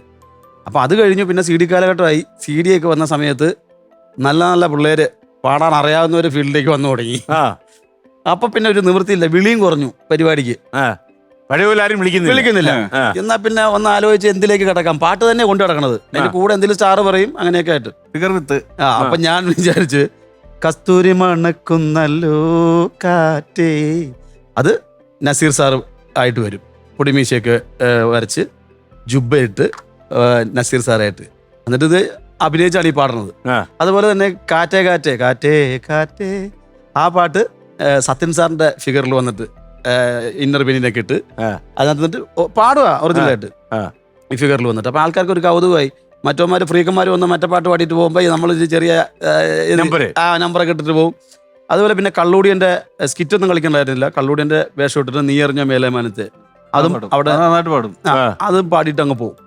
[SPEAKER 2] അപ്പൊ അത് കഴിഞ്ഞു പിന്നെ CD കാലഘട്ടമായി. CD ഒക്കെ വന്ന സമയത്ത് നല്ല നല്ല പിള്ളേര് പാടാൻ അറിയാവുന്ന ഒരു ഫീൽഡിലേക്ക് വന്നു തുടങ്ങി. അപ്പൊ പിന്നെ ഒരു നിവൃത്തിയില്ല, വിളിയും കുറഞ്ഞു പരിപാടിക്ക്.
[SPEAKER 1] ആരും
[SPEAKER 2] വിളിക്കുന്നില്ല. എന്നാ പിന്നെ ഒന്ന് ആലോചിച്ച് എന്തിലേക്ക് കിടക്കാം, പാട്ട് തന്നെ കൊണ്ടു കിടക്കണത്. അതിന്റെ കൂടെ എന്തെങ്കിലും സ്റ്റാർ പറയും, അങ്ങനെയൊക്കെ ആയിട്ട് ഫിഗർ വിത്ത്. അപ്പൊ ഞാൻ വിചാരിച്ച് കസ്തൂരി മണക്കുന്നല്ലോ കാറ്റേ, അത് നസീർ സാർ ആയിട്ട് വരും. പൊടിമീശയൊക്കെ വരച്ച് ജുബ്ബയിട്ട് നസീർ സാറായിട്ട്. എന്നിട്ട് ഇത് അഭിനയിച്ചാണ് ഈ പാടുന്നത്. അതുപോലെ തന്നെ കാറ്റേ കാറ്റേ കാറ്റേ കാറ്റേ ആ പാട്ട് സത്യൻ സാറിന്റെ ഫിഗറിൽ വന്നിട്ട് ഇന്നർ ബെനിനൊക്കെ ഇട്ട് അതിനകത്ത് നിന്നിട്ട് പാടുക ഒറിജിനലായിട്ട് ഈ ഫിഗറിൽ വന്നിട്ട്. അപ്പൊ ആൾക്കാർക്ക് ഒരു കൗതുകമായി. മറ്റോമാര് ഫ്രീക്കന്മാർ വന്ന് മറ്റേ പാട്ട് പാടിയിട്ട് പോകുമ്പോൾ നമ്മൾ ചെറിയ നമ്പറൊക്കെ ഇട്ടിട്ട് പോകും. അതുപോലെ പിന്നെ കള്ളൂടിയന്റെ സ്കിറ്റൊന്നും കളിക്കണ്ടായിരുന്നില്ല. കള്ളൂടിയന്റെ വേഷം ഇട്ടിട്ട് നീ എറിഞ്ഞ മേലെ മനത്തെ അതും അവിടെ പാടും. അതും പാടിയിട്ട് അങ്ങ് പോകും.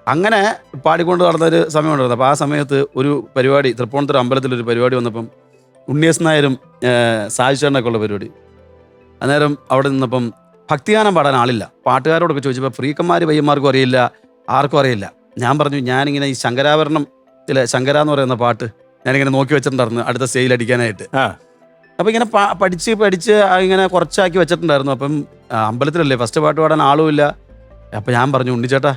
[SPEAKER 2] അങ്ങനെ പാടിക്കൊണ്ട് നടന്നൊരു സമയം ഉണ്ടായിരുന്നു. അപ്പോൾ ആ സമയത്ത് ഒരു പരിപാടി തൃപ്പൂണിത്തുറ അമ്പലത്തിലൊരു പരിപാടി വന്നപ്പം ഉണ്ണിയസ് നായരും സായിച്ചേട്ടനൊക്കെ ഉള്ള പരിപാടി. അന്നേരം അവിടെ നിന്നപ്പം ഭക്തിഗാനം പാടാൻ ആളില്ല. പാട്ടുകാരോടൊക്കെ ചോദിച്ചപ്പോൾ ഫ്രീക്കന്മാർ പയ്യന്മാർക്കും അറിയില്ല, ആർക്കും അറിയില്ല. ഞാൻ പറഞ്ഞു ഞാനിങ്ങനെ ഈ ശങ്കരാഭരണം ശങ്കര എന്ന് പറയുന്ന പാട്ട് ഞാനിങ്ങനെ നോക്കി വെച്ചിട്ടുണ്ടായിരുന്നു അടുത്ത സ്റ്റേജിൽ അടിക്കാനായിട്ട്. അപ്പം ഇങ്ങനെ പഠിച്ച് ഇങ്ങനെ കുറച്ചാക്കി വെച്ചിട്ടുണ്ടായിരുന്നു. അപ്പം അമ്പലത്തിലല്ലേ ഫസ്റ്റ് പാട്ട് പാടാൻ ആളുമില്ല. അപ്പം ഞാൻ പറഞ്ഞു ഉണ്ണിച്ചേട്ടാ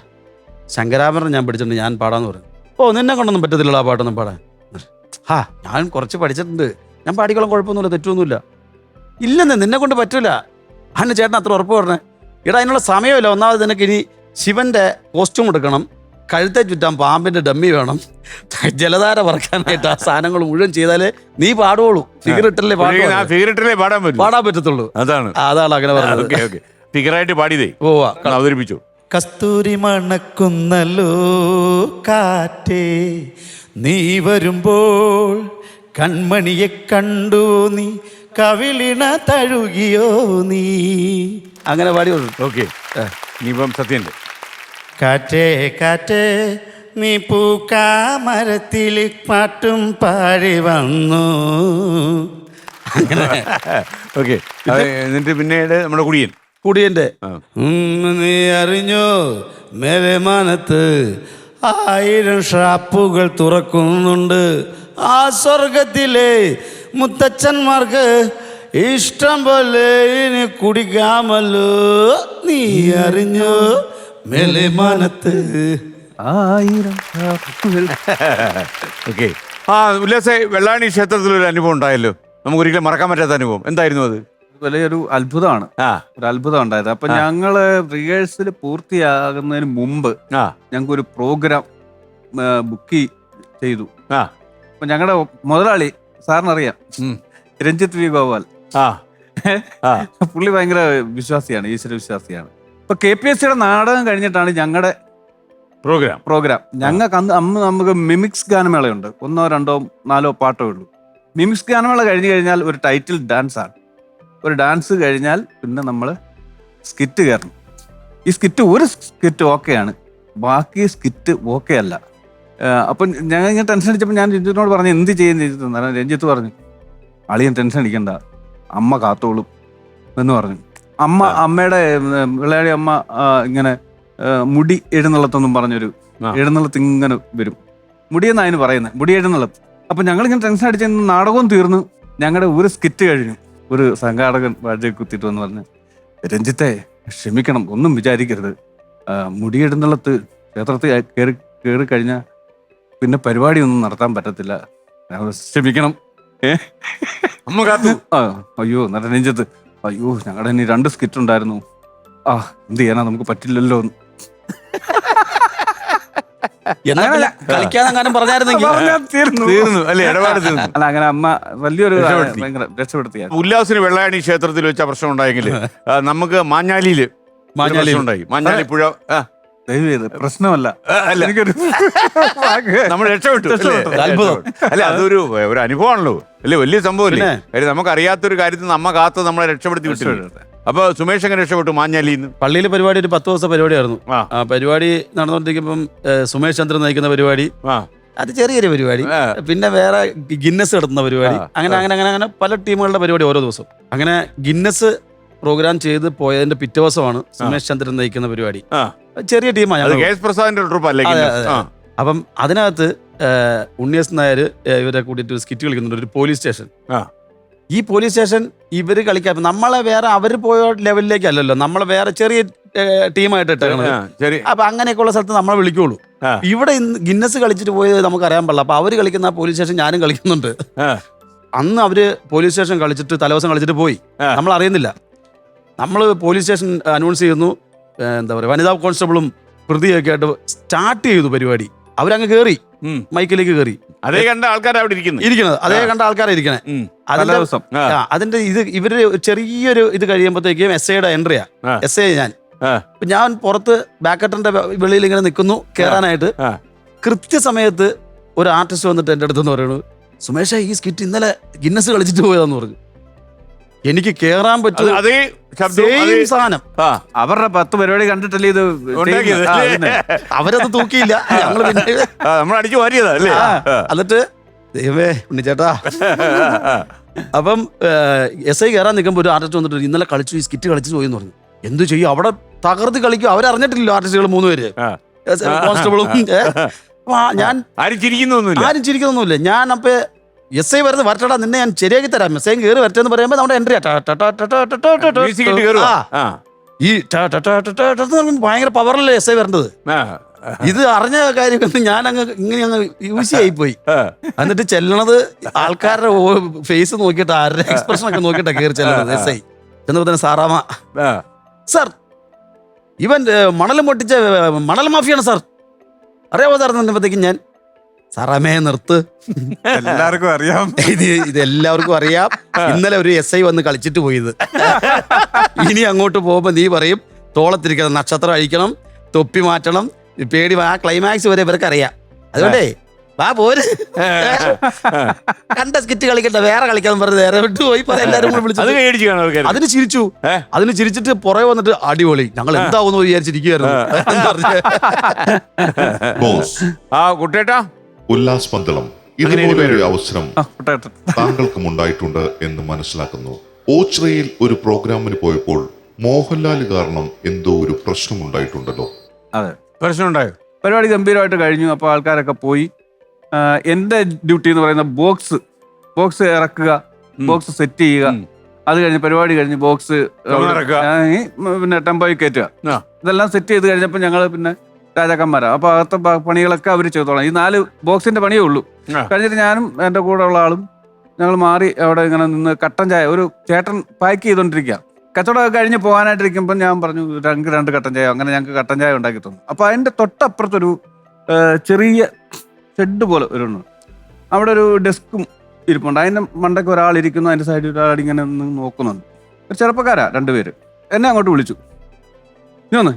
[SPEAKER 2] ശങ്കരാഭരണം ഞാൻ പഠിച്ചിട്ടുണ്ട്, ഞാൻ പാടാന്ന് പറഞ്ഞു. ഓ നിന്നെ കൊണ്ടൊന്നും പറ്റത്തില്ല ആ പാട്ടൊന്നും പാടാൻ. ഞാൻ കുറച്ച് പഠിച്ചിട്ടുണ്ട്, ഞാൻ പാടിക്കോളാം, കുഴപ്പമൊന്നുമില്ല, തെറ്റൊന്നുമില്ല. ഇല്ലെന്ന് നിന്നെ കൊണ്ട് പറ്റൂല. അന്നെ ചേട്ടൻ അത്ര ഉറപ്പ് പറഞ്ഞേ. ഇടാ അതിനുള്ള സമയമില്ല. ഒന്നാമത് നിനക്ക് ഇനി ശിവന്റെ കോസ്റ്റ്യൂം എടുക്കണം, കഴുത്തെ ചുറ്റാൻ പാമ്പിന്റെ ഡമ്മി വേണം, ജലധാര പറക്കാനായിട്ട് ആ സാധനങ്ങൾ മുഴുവൻ ചെയ്താലേ നീ പാടുള്ളൂ. ഫിഗർ ഇട്ടല്ലേ പാടാൻ പറ്റത്തുള്ളൂ. അതാണ് അങ്ങനെ പറഞ്ഞത്.
[SPEAKER 1] ഫിഗറായിട്ട് പാടിയതേ അവതരിപ്പിച്ചു.
[SPEAKER 2] കസ്തൂരി മണക്കുന്നല്ലോ കാറ്റേ നീ വരുമ്പോൾ കൺമണിയെ കണ്ടു നീ കവിളിണ തഴുകിയോ നീ, അങ്ങനെ പാടിയുള്ളൂ.
[SPEAKER 1] ഓക്കെ, ഇനിയിപ്പം സത്യൻ്റെ
[SPEAKER 2] കാറ്റേ കാറ്റേ നീ പൂക്കാമരത്തിൽ പാട്ടും പാടി വന്നു.
[SPEAKER 1] അങ്ങനെ ഓക്കെ. എന്നിട്ട് പിന്നീട് നമ്മുടെ കുടിയൻ
[SPEAKER 2] കുടിയന്റെ നീ അറിഞ്ഞോ മേലെ മാനത്ത് 1000 ഷാപ്പുകൾ തുറക്കുന്നുണ്ട്. ആ സ്വർഗത്തിലെ മുത്തച്ഛന്മാർക്ക് ഇഷ്ടം പോലെ ഇനി കുടിക്കാമല്ലോ. നീ അറിഞ്ഞോ മേലെ മാനത്ത്
[SPEAKER 3] 1000 ഷാപ്പുകൾ.
[SPEAKER 1] ഓക്കെ. ഉല്ലാസേ, വെള്ളായണി ക്ഷേത്രത്തിൽ ഒരു അനുഭവം ഉണ്ടായല്ലോ, നമുക്ക് ഒരിക്കലും മറക്കാൻ പറ്റാത്ത അനുഭവം. എന്തായിരുന്നു അത്?
[SPEAKER 3] വലിയൊരു അത്ഭുതമാണ്. ഒരു അത്ഭുതം ഉണ്ടായത്. അപ്പൊ ഞങ്ങള് റിഹേഴ്സൽ പൂർത്തിയാകുന്നതിന് മുമ്പ് ഞങ്ങൾക്ക് ഒരു പ്രോഗ്രാം ബുക്ക് ചെയ്തു. അപ്പൊ ഞങ്ങളുടെ മുതലാളി സാറിനറിയാം, രഞ്ജിത്ത് വി ഗോപാൽ. പുള്ളി ഭയങ്കര വിശ്വാസിയാണ്, ഈശ്വര വിശ്വാസിയാണ്. ഇപ്പൊ KPSC നാടകം കഴിഞ്ഞിട്ടാണ് ഞങ്ങളുടെ പ്രോഗ്രാം. ഞങ്ങൾക്ക് അന്ന് നമുക്ക് മിമിക്സ് ഗാനമേളയുണ്ട്. 1, 2, 4 പാട്ടേ ഉള്ളൂ. മിമിക്സ് ഗാനമേള കഴിഞ്ഞു കഴിഞ്ഞാൽ ഒരു ടൈറ്റിൽ ഡാൻസ് ആണ്. ഒരു ഡാൻസ് കഴിഞ്ഞാൽ പിന്നെ നമ്മൾ സ്കിറ്റ് കയറണം. ഈ സ്കിറ്റ് ഒരു സ്കിറ്റ് ഓക്കെയാണ്, ബാക്കി സ്കിറ്റ് ഓക്കെ അല്ല. അപ്പം ഞങ്ങൾ ഇങ്ങനെ ടെൻഷൻ അടിച്ചപ്പോൾ ഞാൻ രഞ്ജിത്തിനോട് പറഞ്ഞു എന്ത് ചെയ്യുന്ന രഞ്ജിത്ത്. രഞ്ജിത്ത് പറഞ്ഞു, അളിയൻ ടെൻഷൻ അടിക്കണ്ട, അമ്മ കാത്തോളും എന്ന് പറഞ്ഞു. അമ്മയുടെ വിളയാടി അമ്മ ഇങ്ങനെ മുടി എഴുന്നള്ളത്തൊന്നും പറഞ്ഞൊരു എഴുന്നള്ളത്ത് ഇങ്ങനെ വരും. മുടിയെന്ന് അതിന് പറയുന്നത്, മുടി എഴുന്നള്ളത്ത്. അപ്പം ഞങ്ങളിങ്ങനെ ടെൻഷൻ അടിച്ച് നാടകവും തീർന്നു. ഞങ്ങളുടെ ഒരു സ്കിറ്റ് കഴിഞ്ഞു. ഒരു സംഘാടകൻ വാഴ കുത്തിയിട്ട് വന്ന് പറഞ്ഞു, രഞ്ജിത്തെ ക്ഷമിക്കണം, ഒന്നും വിചാരിക്കരുത്, മുടിയെഴുന്നള്ളത്ത് ക്ഷേത്രത്തിൽ കയറി കഴിഞ്ഞാൽ പിന്നെ പരിപാടിയൊന്നും നടത്താൻ പറ്റത്തില്ല, ക്ഷമിക്കണം.
[SPEAKER 1] അമ്മ കാത്തു.
[SPEAKER 3] അയ്യോ നല്ല രഞ്ജിത്ത്, അയ്യോ ഞങ്ങളുടെ ഇനി 2 സ്കിറ്റ് ഉണ്ടായിരുന്നു, എന്ത് ചെയ്യാനാ, നമുക്ക് പറ്റില്ലല്ലോ.
[SPEAKER 2] കളിക്കാനെങ്ങാനും പറഞ്ഞായിരുന്നെങ്കിൽ
[SPEAKER 1] തീർന്നു അല്ലേ, ഇടപാട് തീർന്നു.
[SPEAKER 3] അല്ല, അങ്ങനെ അമ്മ വലിയൊരു ഭയങ്കര രക്ഷപ്പെടുത്തിയ.
[SPEAKER 1] ഉല്ലാസിന് വെള്ളായണി ക്ഷേത്രത്തിൽ വെച്ച പ്രശ്നം ഉണ്ടായെങ്കിൽ നമുക്ക് മാഞ്ഞാലിയിൽ ഉണ്ടായി. മാഞ്ഞാലി പുഴ
[SPEAKER 3] പ്രശ്നമല്ല, എനിക്കൊരു
[SPEAKER 1] നമ്മൾ രക്ഷപ്പെട്ടു. അത്ഭുതം അല്ലെ, അതൊരു അനുഭവമാണല്ലോ അല്ലേ, വലിയ സംഭവം അല്ലേ. കാര്യം നമുക്ക് അറിയാത്തൊരു കാര്യത്തിൽ നമ്മ കാത്ത് നമ്മളെ രക്ഷപ്പെടുത്തി വിട്ടു. അപ്പൊ സുമേഷ് എങ്ങനെ രക്ഷപ്പെട്ടു മാഞ്ഞാലിന്ന്?
[SPEAKER 2] പള്ളിയിൽ പരിപാടി ഒരു 10 ദിവസം പരിപാടിയായിരുന്നു. ആ പരിപാടി നടന്നുകൊണ്ടിരിക്കുമ്പം സുമേഷ് ചന്ദ്രൻ നയിക്കുന്ന പരിപാടി, അത് ചെറിയൊരു പരിപാടി. പിന്നെ വേറെ ഗിന്നസ് നടത്തുന്ന പരിപാടി, അങ്ങനെ പല ടീമുകളുടെ പരിപാടി ഓരോ ദിവസം. അങ്ങനെ ഗിന്നസ് പ്രോഗ്രാം ചെയ്ത് പോയതിന്റെ പിറ്റേ ദിവസമാണ് സുമേഷ് ചന്ദ്രൻ നയിക്കുന്ന പരിപാടി. ചെറിയ ടീമാണ്. അപ്പം അതിനകത്ത് ഉണ്ണിയസ് നായർ ഇവരെ കൂട്ടിയിട്ട് ഒരു സ്കിറ്റ് കളിക്കുന്നുണ്ട്, ഒരു പോലീസ് സ്റ്റേഷൻ. ഈ പോലീസ് സ്റ്റേഷൻ ഇവര് കളിക്കാൻ നമ്മളെ വേറെ അവർ പോയ ലെവലിലേക്ക് അല്ലല്ലോ, നമ്മളെ വേറെ ചെറിയ ടീമായിട്ട് ഇട്ടേക്കണത്. അപ്പൊ അങ്ങനെയൊക്കെയുള്ള സ്ഥലത്ത് നമ്മളെ വിളിക്കുള്ളൂ. ഇവിടെ ഗിന്നസ് കളിച്ചിട്ട് പോയത് നമുക്കറിയാൻ പാടില്ല. അപ്പൊ അവര് കളിക്കുന്ന പോലീസ് സ്റ്റേഷൻ ഞാനും കളിക്കുന്നുണ്ട്. അന്ന് അവര് പോലീസ് സ്റ്റേഷൻ കളിച്ചിട്ട് തലേദിവസം കളിച്ചിട്ട് പോയി, നമ്മൾ അറിയുന്നില്ല. നമ്മൾ പോലീസ് സ്റ്റേഷൻ അനൗൺസ് ചെയ്യുന്നു, എന്താ പറയുക, വനിതാ കോൺസ്റ്റബിളും പ്രതിയൊക്കെ ആയിട്ട് സ്റ്റാർട്ട് ചെയ്തു പരിപാടി. അവരങ്ങ് കയറി, മൈക്കിലേക്ക് കയറി.
[SPEAKER 1] അതേ കണ്ട ആൾക്കാരെ അവിടെ
[SPEAKER 2] ഇരിക്കുന്നത്, അതേ കണ്ട ആൾക്കാരെ ഇരിക്കണേ. അതിന്റെ ഇവര് ചെറിയൊരു ഇത് കഴിയുമ്പോഴത്തേക്കും SIയുടെ എൻട്രിയാ. SI ഞാൻ പുറത്ത് ബാക്കറ്ററിന്റെ വെളിയിൽ ഇങ്ങനെ നിൽക്കുന്നു കയറാനായിട്ട്. കൃത്യസമയത്ത് ഒരു ആർട്ടിസ്റ്റ് വന്നിട്ട് എൻ്റെ അടുത്തെന്ന് പറയുന്നു, സുമേഷ ഈ സ്കിറ്റ് ഇന്നലെ ഗിന്നസ് കളിച്ചിട്ട് പോയതാന്ന് പറഞ്ഞു. എനിക്ക് കേറാൻ പറ്റും സാധനം.
[SPEAKER 3] അവരുടെ 10 പരിപാടി കണ്ടിട്ടല്ലേ ഇത്
[SPEAKER 2] അവരത് തൂക്കിയില്ല, ഞങ്ങള് പിന്നെ
[SPEAKER 1] നമ്മൾ അടിച്ചു മാറ്റിയതാ അല്ലേ.
[SPEAKER 2] എന്നിട്ട് ദൈവമേ ഉണ്ണിച്ചേട്ടാ. അപ്പം SI കയറാൻ നിൽക്കുമ്പോൾ ഒരു ആർട്ടിസ്റ്റ് വന്നിട്ട് ഇന്നലെ കളിച്ചു, ഈ സ്കിറ്റ് കളിച്ചു പോയി എന്ന് പറഞ്ഞു. എന്തു ചെയ്യും, അവിടെ തകർത്ത് കളിക്കും. അവരറിഞ്ഞിട്ടില്ലല്ലോ ആർട്ടിസ്റ്റുകൾ 3 പേര്, കോൺസ്റ്റബിളും. ഞാൻ ആരും ചിരിക്കുന്നൊന്നുമില്ല. ഞാൻ അപ്പൊ SI വരുന്നത് വരട്ടടാ, നിന്നെ ഞാൻ ശരിയാക്കി തരാം, SI കയറി വരട്ടെന്ന് പറയുമ്പോൾ നമ്മുടെ എൻട്രി ഈ ഭയങ്കര പവറിലല്ലേ SI വരേണ്ടത്. ഇത് അറിഞ്ഞ കാര്യം ഞാൻ ഇങ്ങനെ യൂസ് ആയിപ്പോയി. എന്നിട്ട് ചെല്ലണത് ആൾക്കാരുടെ ഫേസ് നോക്കിയിട്ട്, ആരുടെ എക്സ്പ്രഷൻ ഒക്കെ നോക്കിയിട്ടാ കയറി ചെല്ലണത്. SI ചെന്നപ്പോ തന്നെ സാറാമ, സാർ ഇവൻ മണൽ പൊട്ടിച്ച മണൽ മാഫിയാണ് സാർ, അറിയാമോ സാർ? എന്നപ്പോഴത്തേക്കും ഞാൻ, സാറാമേ നിർത്ത്,
[SPEAKER 3] എല്ലാവർക്കും അറിയാം,
[SPEAKER 2] ഇത് എല്ലാവർക്കും അറിയാം. ഇന്നലെ ഒരു SI വന്ന് കളിച്ചിട്ട് പോയത്. ഇനി അങ്ങോട്ട് പോകുമ്പോ നീ പറയും തോളത്തിരിക്കണം, നക്ഷത്രം അഴിക്കണം, തൊപ്പി മാറ്റണം, പേടി. ആ ക്ലൈമാക്സ് വരെ ഇവർക്ക് അറിയാം. അതുകൊണ്ടേ വാ പോര്, കണ്ട സ്കിറ്റ് കളിക്കട്ടെ, വേറെ കളിക്കാന്ന് പറഞ്ഞ് നേരെ വിട്ടു പോയി. എല്ലാരും കൂടെ വിളിച്ചു അതിന് ചിരിച്ചു. അതിന് ചിരിച്ചിട്ട് പുറകെ വന്നിട്ട് അടിപൊളി, ഞങ്ങൾ എന്താവുന്നു വിചാരിച്ചിരിക്കുകയായിരുന്നു.
[SPEAKER 4] ഉല്ലാസ് പന്തളം, ഇതുപോലെ ഒരു അവസരം താങ്കൾക്കും ഉണ്ടായിട്ടുണ്ട് എന്ന് മനസ്സിലാക്കുന്നു. ഓച്ചിറയിൽ ഒരു പ്രോഗ്രാമിന് പോയപ്പോൾ മോഹൻലാൽ കാരണം എന്തോ ഒരു പ്രശ്നമുണ്ടായിട്ടുണ്ടല്ലോ.
[SPEAKER 3] അതെ,
[SPEAKER 1] പ്രശ്നമുണ്ടായോ?
[SPEAKER 3] പരിപാടി ഗംഭീരമായിട്ട് കഴിഞ്ഞു. അപ്പോൾ ആൾക്കാരൊക്കെ പോയി. എൻ്റെ ഡ്യൂട്ടി എന്ന് പറയുന്ന ബോക്സ് ഇറക്കുക, ബോക്സ് സെറ്റ് ചെയ്യുക. അത് കഴിഞ്ഞ് പരിപാടി കഴിഞ്ഞ് ബോക്സ് പിന്നെ ടെമ്പോയിൽ കയറ്റുക. ഇതെല്ലാം സെറ്റ് ചെയ്ത് കഴിഞ്ഞപ്പോൾ ഞങ്ങൾ പിന്നെ രാജാക്കന്മാരാണ്. അപ്പോൾ അകത്തെ പണികളൊക്കെ അവർ ചെയ്തോളാം. ഈ 4 ബോക്സിന്റെ പണിയേ ഉള്ളൂ. കഴിഞ്ഞിട്ട് ഞാനും എൻ്റെ കൂടെ ഉള്ള ആളും ഞങ്ങൾ മാറി അവിടെ ഇങ്ങനെ നിന്ന് കട്ടൻ ചായ, ഒരു ചേട്ടൻ പാക്ക് ചെയ്തോണ്ടിരിക്കുക. കച്ചവടമൊക്കെ കഴിഞ്ഞ് പോകാനായിട്ടിരിക്കുമ്പോൾ ഞാൻ പറഞ്ഞു 2 കട്ടൻ ചായ. അങ്ങനെ ഞങ്ങൾക്ക് കട്ടൻ ചായ ഉണ്ടാക്കി തന്നു. അപ്പോൾ അതിൻ്റെ തൊട്ടപ്പുറത്തൊരു ചെറിയ ഷെഡ് പോലെ വരുന്നു. അവിടെ ഒരു ഡെസ്കും ഇരിപ്പുണ്ട്. അതിൻ്റെ മണ്ടയ്ക്ക് ഒരാളിരിക്കുന്നു, അതിൻ്റെ സൈഡിൽ ഒരാൾ ഇങ്ങനെ നിന്ന് നോക്കുന്നുണ്ട്. ഒരു ചെറുപ്പക്കാരാ 2 പേര്. എന്നെ അങ്ങോട്ട് വിളിച്ചു. നീ വന്ന്,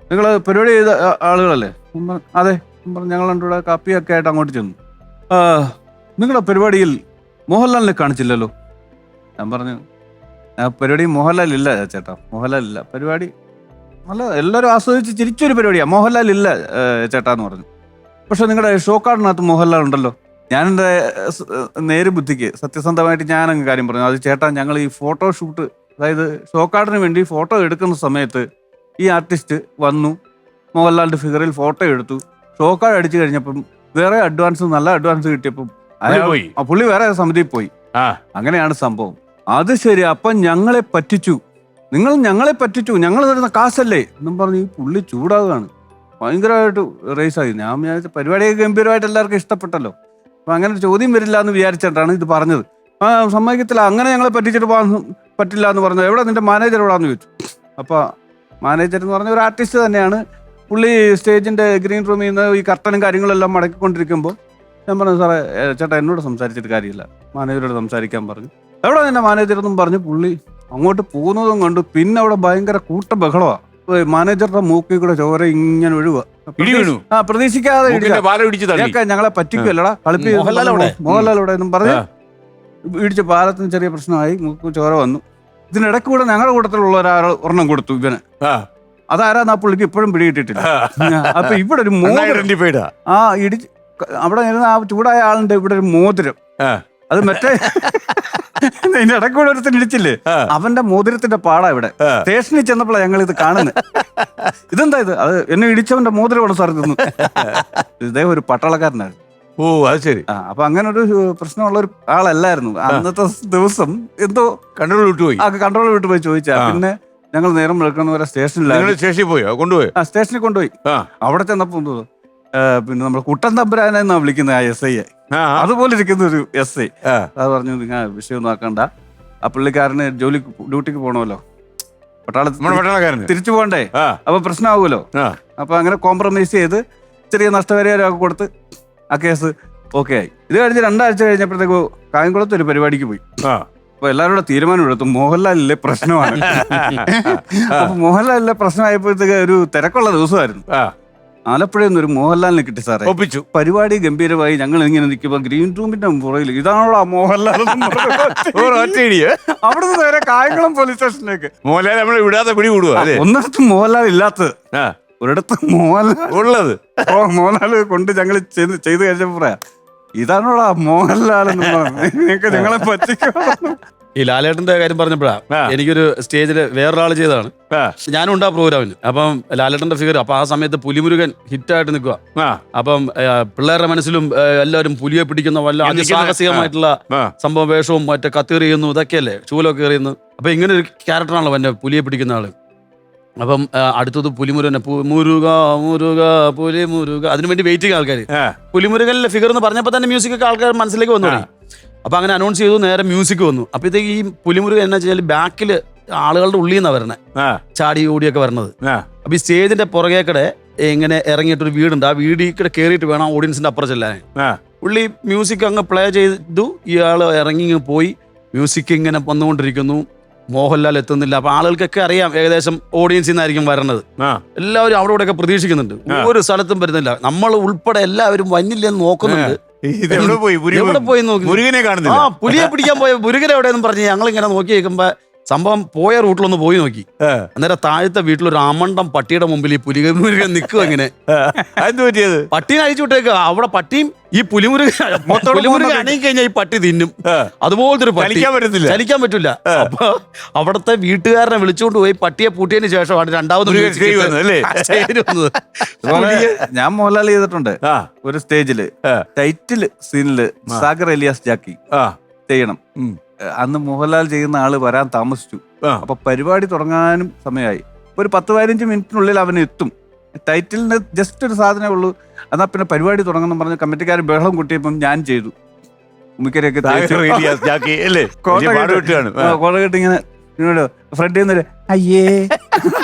[SPEAKER 3] നിങ്ങൾ പരിപാടി ചെയ്ത ആളുകളല്ലേ? അതെ. ഞങ്ങൾ രണ്ടുകൂടെ കാപ്പിയൊക്കെ ആയിട്ട് അങ്ങോട്ട് ചെന്നു. നിങ്ങളുടെ പരിപാടിയിൽ മോഹൻലാലിനെ കാണിച്ചില്ലല്ലോ. ഞാൻ പറഞ്ഞു, പരിപാടി മോഹൻലാൽ ഇല്ല ചേട്ടാ, മോഹൻലാൽ ഇല്ല. പരിപാടി നല്ല എല്ലാവരും ആസ്വദിച്ച് ചിരിച്ചൊരു പരിപാടിയാണ്. മോഹൻലാൽ ഇല്ല ചേട്ടാ എന്ന് പറഞ്ഞു. പക്ഷെ നിങ്ങളുടെ ഷോ കാർഡിനകത്ത് മോഹൻലാൽ ഉണ്ടല്ലോ. ഞാൻ എൻ്റെ നേര് ബുദ്ധിക്ക് സത്യസന്ധമായിട്ട് ഞാനങ്ങ് കാര്യം പറഞ്ഞു. അത് ചേട്ടാ, ഞങ്ങൾ ഈ ഫോട്ടോഷൂട്ട്, അതായത് ഷോ കാർഡിന് വേണ്ടി ഫോട്ടോ എടുക്കുന്ന സമയത്ത് ഈ ആർട്ടിസ്റ്റ് വന്നു, മോഹൻലാലിൻ്റെ ഫിഗറിൽ ഫോട്ടോ എടുത്തു. ഷോ കാർഡ് അടിച്ചു കഴിഞ്ഞപ്പം വേറെ നല്ല അഡ്വാൻസ് കിട്ടിയപ്പം പുള്ളി വേറെ സമിതിയിൽ പോയി. അങ്ങനെയാണ് സംഭവം. അത് ശരി, അപ്പം ഞങ്ങളെ പറ്റിച്ചു, ഞങ്ങളെ പറ്റിച്ചു, ഞങ്ങൾ തരുന്ന കാശല്ലേ എന്നും പറഞ്ഞ് ഈ പുള്ളി ചൂടാവുകയാണ്. ഭയങ്കരമായിട്ട് റേസായി. ഞാൻ വിചാരിച്ച പരിപാടിയൊക്കെ ഗംഭീരമായിട്ട് എല്ലാവർക്കും ഇഷ്ടപ്പെട്ടല്ലോ. അപ്പം അങ്ങനെ ഒരു ചോദ്യം വരില്ല എന്ന് വിചാരിച്ചിട്ടാണ് ഇത് പറഞ്ഞത്. സമ്മതിക്കത്തില്ല, അങ്ങനെ ഞങ്ങളെ പറ്റിച്ചിട്ട് പോകാൻ പറ്റില്ല എന്ന് പറഞ്ഞത്. എവിടെ നിന്റെ മാനേജർ എവിടെയാന്ന് ചോദിച്ചു. അപ്പോൾ മാനേജർ എന്ന് പറഞ്ഞ ഒരു ആർട്ടിസ്റ്റ് തന്നെയാണ്. പുള്ളി സ്റ്റേജിൻ്റെ ഗ്രീൻ റൂമിൽ നിന്ന് ഈ കർട്ടനും കാര്യങ്ങളെല്ലാം മടക്കിക്കൊണ്ടിരിക്കുമ്പോൾ ഞാൻ പറഞ്ഞു, സാറേ ചേട്ടാ എന്നോട് സംസാരിച്ചിട്ട് കാര്യമില്ല, മാനേജരോട് സംസാരിക്കാൻ പറഞ്ഞു. എവിടെ നിന്റെ മാനേജർ എന്നും പറഞ്ഞ് പുള്ളി അങ്ങോട്ട് പോകുന്നതും കണ്ടു. പിന്നെ അവിടെ ഭയങ്കര കൂട്ട ബഹളമാണ്. മാനേജറുടെ മൂക്കിൽ കൂടെ ചോര ഇങ്ങനെ ഒഴുകുക. പ്രതീക്ഷിക്കാതെ ഞങ്ങളെ പറ്റിക്കുമല്ലടാ, കളിപ്പി മോഹൻലാൽ ഇവിടെ എന്നും പറഞ്ഞ് ഇടിച്ച് പാലത്തിന് ചെറിയ പ്രശ്നമായി, മൂക്ക് ചോര വന്നു. ഇതിനിടയ്ക്ക് കൂടെ ഞങ്ങളുടെ കൂട്ടത്തിലുള്ള ഒരെണ്ണം കൊടുത്തു ഇവന്. അതാരാന്ന് ആ പുള്ളിക്ക് ഇപ്പോഴും പിടികിട്ടിട്ടില്ല. അപ്പൊ ഇവിടെ ഒരു മോതിരം, ഇടിച്ച് അവിടെ ആ ചൂടായ ആളുണ്ട് ഇവിടെ ഒരു മോതിരം. അത് മറ്റേ ഇതിന്റെ ഇടയ്ക്ക് കൂടെ ഒരുത്തൻ ഇടിച്ചില്ലേ, അവന്റെ മോതിരത്തിന്റെ പാടാ ഇവിടെ. സ്റ്റേഷനിൽ ചെന്നപ്പോഴാണ് ഞങ്ങൾ ഇത് കാണുന്നത്. ഇതെന്താ ഇത്? അത് എന്നെ ഇടിച്ചവന്റെ മോതിരമാണ് സാർ ഇതെന്ന്. ഇദ്ദേഹം ഒരു പട്ടാളക്കാരനായിരുന്നു.
[SPEAKER 1] ഓ, അത് ശരി.
[SPEAKER 3] അപ്പൊ അങ്ങനെ ഒരു പ്രശ്നമുള്ള ഒരു ആളല്ലായിരുന്നു. അന്നത്തെ ദിവസം എന്തോ കൺട്രോൾ വിട്ടുപോയി ചോദിച്ചാ. പിന്നെ ഞങ്ങൾ നേരം വെളുക്കുന്നവരെ സ്റ്റേഷനിൽ
[SPEAKER 1] കൊണ്ടുപോയി.
[SPEAKER 3] സ്റ്റേഷനിൽ കൊണ്ടുപോയി. അവിടെ ചെന്നപ്പോ എന്തോ പിന്നെ നമ്മൾ കുട്ടൻ തമ്പുരാനെന്നാ വിളിക്കുന്നത് ആ SI. അതുപോലെ ഇരിക്കുന്ന ഒരു SI. അത് പറഞ്ഞു, നിങ്ങൾ വിഷയമൊന്നും ആക്കണ്ട, ആ പുള്ളിക്കാരന് ഡ്യൂട്ടിക്ക് പോകണമല്ലോ, പട്ടാളക്കാരന് തിരിച്ചു പോകണ്ടേ, അപ്പൊ പ്രശ്നമാകുമല്ലോ. അപ്പൊ അങ്ങനെ കോംപ്രമൈസ് ചെയ്ത് ചെറിയ നഷ്ടപരിഹാരമൊക്കെ കൊടുത്ത് ആ കേസ് ഓക്കെ ആയി. ഇത് കഴിഞ്ഞ് 2 ആഴ്ച കഴിഞ്ഞപ്പോഴത്തേക്ക് കായംകുളത്ത് ഒരു പരിപാടിക്ക് പോയി. അപ്പൊ എല്ലാവരും കൂടെ തീരുമാനം എടുത്തു, മോഹൻലാലിലെ പ്രശ്നമാണ്. അപ്പൊ മോഹൻലാലിലെ പ്രശ്നമായപ്പോഴത്തേക്ക് ഒരു തിരക്കുള്ള ദിവസമായിരുന്നു. ആലപ്പുഴയിൽ നിന്ന് ഒരു മോഹൻലാലിനെ കിട്ടി സാറേ.
[SPEAKER 1] ഒപ്പിച്ചു.
[SPEAKER 3] പരിപാടി ഗംഭീരമായി. ഞങ്ങൾ ഇങ്ങനെ നിൽക്കുമ്പോ ഗ്രീൻ റൂമിന്റെ പുറകിൽ ഇതാണോ മോഹൻലാൽ, അവിടെ നിന്ന് നേരെ കായംകുളം പോലീസ് സ്റ്റേഷനിലേക്ക്.
[SPEAKER 1] മോഹൻലാൽ നമ്മളെ വിടാതെ പിടി കൂടുക.
[SPEAKER 3] ഒന്നിടത്ത് മോഹൻലാൽ ഇല്ലാത്തത്, ഒരിടത്ത് മോഹൻലാൽ ഉള്ളത്. മോഹൻലാൽ കൊണ്ട് ഞങ്ങൾ ചെയ്ത് കഴിഞ്ഞപ്പോ പറയാ, ഇതാണോടാ മോഹൻലാൽ എന്ന് പറഞ്ഞു, ഞങ്ങളെ പറ്റിക്കണം.
[SPEAKER 2] ഈ ലാലേട്ടന്റെ കാര്യം പറഞ്ഞപ്പോഴാ എനിക്കൊരു സ്റ്റേജില് വേറൊരാൾ ചെയ്തതാണ്. ഞാനും ഉണ്ടാ പ്രോഗ്രാമിന്. അപ്പം ലാലേട്ടന്റെ ഫിഗർ, അപ്പൊ ആ സമയത്ത് പുലിമുരുകൻ ഹിറ്റായിട്ട് നിൽക്കുക. അപ്പം പിള്ളേരുടെ മനസ്സിലും എല്ലാവരും പുലിയെ പിടിക്കുന്ന വല്ല അതിസാഹസികമായിട്ടുള്ള സംഭവ വേഷവും മറ്റേ കത്തെറിയുന്നു ഇതൊക്കെയല്ലേ, ചൂലൊക്കെ എറിയുന്നു. അപ്പൊ ഇങ്ങനെ ഒരു ക്യാരക്ടറാണല്ലോ എന്നെ പുലിയെ പിടിക്കുന്ന ആള്. അപ്പം അടുത്തത് പുലിമുരുകൻ, മുരുക മുരുക പുലി മുരുക, അതിനുവേണ്ടി വെയിറ്റിംഗ് ആൾക്കാർ. പുലിമുരുകനിലെ ഫിഗർ എന്ന് പറഞ്ഞപ്പോൾ തന്നെ മ്യൂസിക് ഒക്കെ ആൾക്കാർ മനസ്സിലേക്ക് വന്നു. അപ്പൊ അങ്ങനെ അനൗൺസ് ചെയ്തു, നേരെ മ്യൂസിക് വന്നു. അപ്പോഴത്തേക്ക് ഈ പുലിമുരുകൻ എന്നാ വെച്ചാൽ ബാക്കില് ആളുകളുടെ ഉള്ളിൽ നിന്നാണ് വരണേ, ചാടി ഓടിയൊക്കെ വരണത്. അപ്പൊ ഈ സ്റ്റേജിന്റെ പുറകേക്കടെ ഇങ്ങനെ ഇറങ്ങിയിട്ടൊരു വീടുണ്ട്. ആ വീടിൽ കൂടെ കയറിയിട്ട് വേണം ഓഡിയൻസിന്റെ അപ്പുറം ചെല്ലാൻ. പുള്ളി മ്യൂസിക് അങ്ങ് പ്ലേ ചെയ്തു, ഇയാൾ ഇറങ്ങി പോയി. മ്യൂസിക് ഇങ്ങനെ വന്നുകൊണ്ടിരിക്കുന്നു, മോഹൻലാൽ എത്തുന്നില്ല. അപ്പൊ ആളുകൾക്കൊക്കെ അറിയാം ഏകദേശം ഓഡിയൻസിൽ നിന്നായിരിക്കും വരണത്. എല്ലാവരും അവിടെ ഇവിടെയൊക്കെ പ്രതീക്ഷിക്കുന്നുണ്ട്, ഒരു സ്ഥലത്തും വരുന്നില്ല. നമ്മൾ ഉൾപ്പെടെ എല്ലാവരും വന്നില്ലെന്ന് നോക്കുന്നുണ്ട്. എവിടെ പോയി നോക്കി, പുലിയെ പിടിക്കാൻ പോയ മുരുകൻ എവിടെയെന്നും പറഞ്ഞ് ഞങ്ങൾ ഇങ്ങനെ നോക്കി നിൽക്കുമ്പോ സംഭവം പോയ റൂട്ടിലൊന്ന് പോയി നോക്കി. അന്നേരം താഴത്തെ വീട്ടിലൊരു അമണ്ടം പട്ടിയുടെ മുമ്പിൽ ഈ പുലിമുരുകൻ നിൽക്കും. അങ്ങനെ
[SPEAKER 1] അതെന്ത് പറ്റിയത്?
[SPEAKER 2] പട്ടീനെ അഴിച്ചു വിട്ടേക്കുക. അവിടെ പട്ടിയും ഈ പുലിമുരുകൻ അണങ്ങി കഴിഞ്ഞാൽ ഈ പട്ടി തിന്നും. അതുപോലത്തെ ഒരു പട്ടി ചലിക്കാൻ പറ്റില്ല. അപ്പൊ അവിടുത്തെ വീട്ടുകാരനെ വിളിച്ചുകൊണ്ട് പോയി പട്ടിയെ പൂട്ടിയതിന് ശേഷമാണ് രണ്ടാമത്
[SPEAKER 3] ഞാൻ മോഹൻലാൽ ചെയ്തിട്ടുണ്ട് ഒരു സ്റ്റേജില് ടൈറ്റിൽ സീനില് സാഗർ എലിയാസ് ജാക്കി ചെയ്യണം. അന്ന് മോഹൻലാൽ ചെയ്യുന്ന ആള് വരാൻ താമസിച്ചു. അപ്പൊ പരിപാടി തുടങ്ങാനും സമയമായി. ഒരു 10-15 മിനിറ്റിനുള്ളിൽ അവൻ എത്തും. ടൈറ്റിലിന് ജസ്റ്റ് ഒരു സാധനമേ ഉള്ളൂ. എന്നാ പിന്നെ പരിപാടി തുടങ്ങണം പറഞ്ഞ് കമ്മിറ്റിക്കാർ ബഹളം കൂട്ടിയപ്പം ഞാൻ ചെയ്തു. ഉമ്മിക്കരയൊക്കെ കോടകെട്ട് ഇങ്ങനെ ഫ്രണ്ട് ചെയ്യുന്നൊരു അയ്യേ